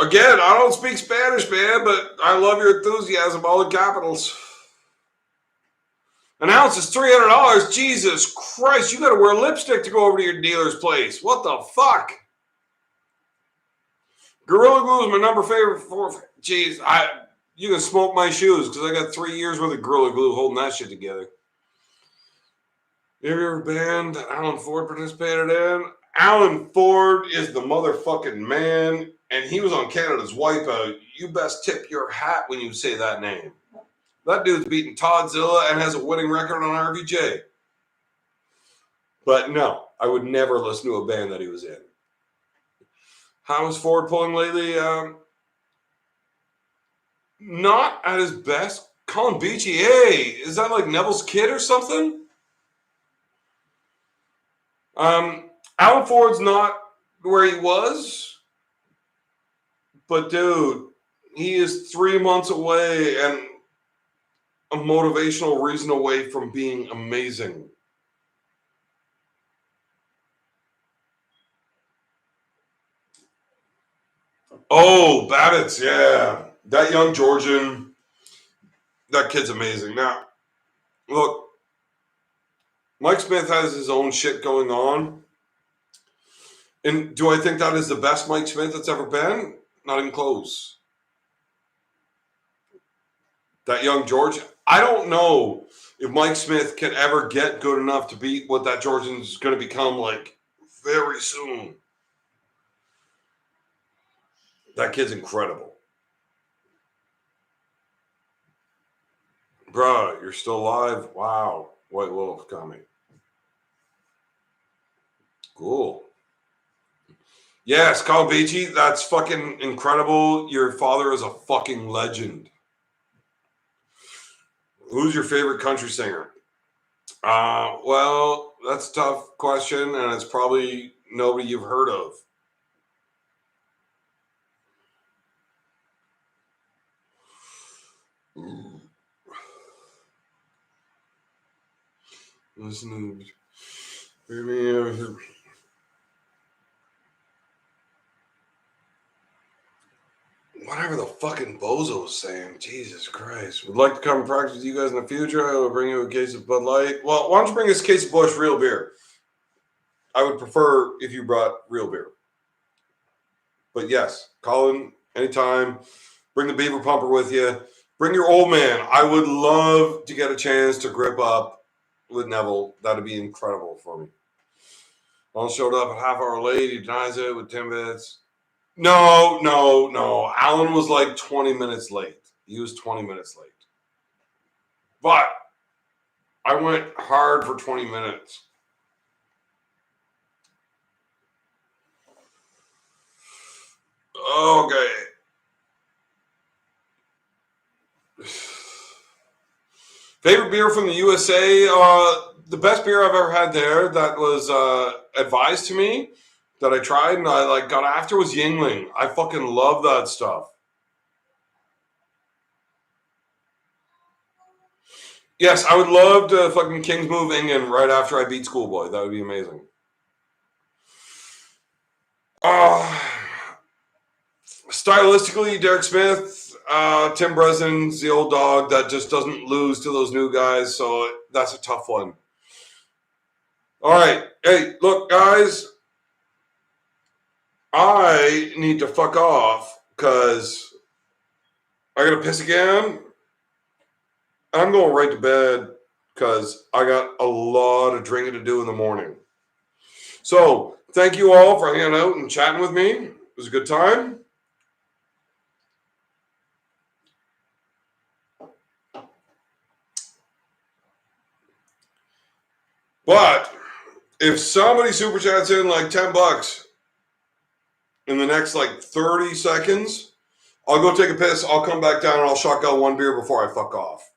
Again, I don't speak Spanish, man, but I love your enthusiasm, all the capitals. An ounce is $300. Jesus Christ, you got to wear lipstick to go over to your dealer's place. What the fuck? Gorilla Glue is my number favorite. Jeez, you can smoke my shoes because I got 3 years worth of Gorilla Glue holding that shit together. Have you ever band that Alan Ford participated in? Alan Ford is the motherfucking man, and he was on Canada's Wipeout. You best tip your hat when you say that name. That dude's beaten Toddzilla and has a winning record on RVJ. But no, I would never listen to a band that he was in. How is Ford pulling lately? Not at his best. Colin Beachy, hey, is that like Neville's kid or something? Alan Ford's not where he was, but dude, he is 3 months away and a motivational reason away from being amazing. Oh, Babbitts, yeah. That young Georgian, that kid's amazing. Now, look, Mike Smith has his own shit going on. And do I think that is the best Mike Smith that's ever been? Not even close. That young Georgian, I don't know if Mike Smith can ever get good enough to beat what that Georgian's going to become like very soon. That kid's incredible. Bruh, you're still alive? Wow. White Wolf coming. Cool. Yes, Kyle Beachy, that's fucking incredible. Your father is a fucking legend. Who's your favorite country singer? Well, that's a tough question, and it's probably nobody you've heard of. Listen to whatever the fucking bozo's saying. Jesus Christ. Would like to come and practice with you guys in the future. I will bring you a case of Bud Light. Well, why don't you bring us a case of Busch real beer? I would prefer if you brought real beer. But yes, Colin, anytime. Bring the beaver pumper with you. Bring your old man. I would love to get a chance to grip up with Neville. That'd be incredible for me. Alan showed up a half hour late. He denies it with 10 minutes. No. Alan was like 20 minutes late. He was 20 minutes late. But I went hard for 20 minutes. Okay. Favorite beer from the USA? The best beer I've ever had there that was advised to me that I tried and I got after was Yingling. I fucking love that stuff. Yes, I would love to fucking Kings move England right after I beat Schoolboy. That would be amazing. Stylistically, Derek Smith, Tim Breslin's the old dog that just doesn't lose to those new guys, so that's a tough one. All right. Hey, look, guys, I need to fuck off because I got to piss again. I'm going right to bed because I got a lot of drinking to do in the morning. So thank you all for hanging out and chatting with me. It was a good time. But if somebody super chats in like $10 in the next 30 seconds, I'll go take a piss. I'll come back down and I'll shotgun one beer before I fuck off.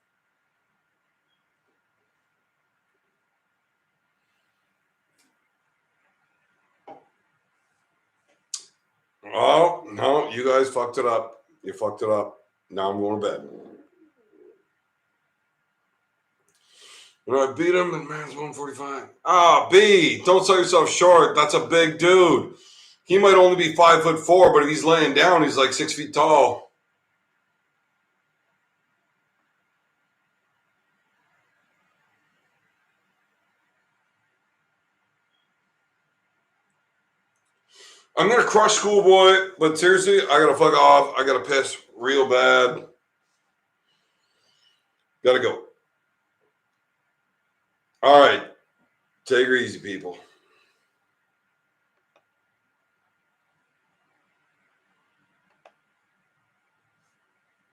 Oh, no, you guys fucked it up. You fucked it up. Now I'm going to bed. I beat him and man's 145. B, don't sell yourself short. That's a big dude. He might only be 5'4", but if he's laying down, he's like 6 feet tall. I'm going to crush Schoolboy, but seriously, I got to fuck off. I got to piss real bad. Got to go. All right. Take it easy, people.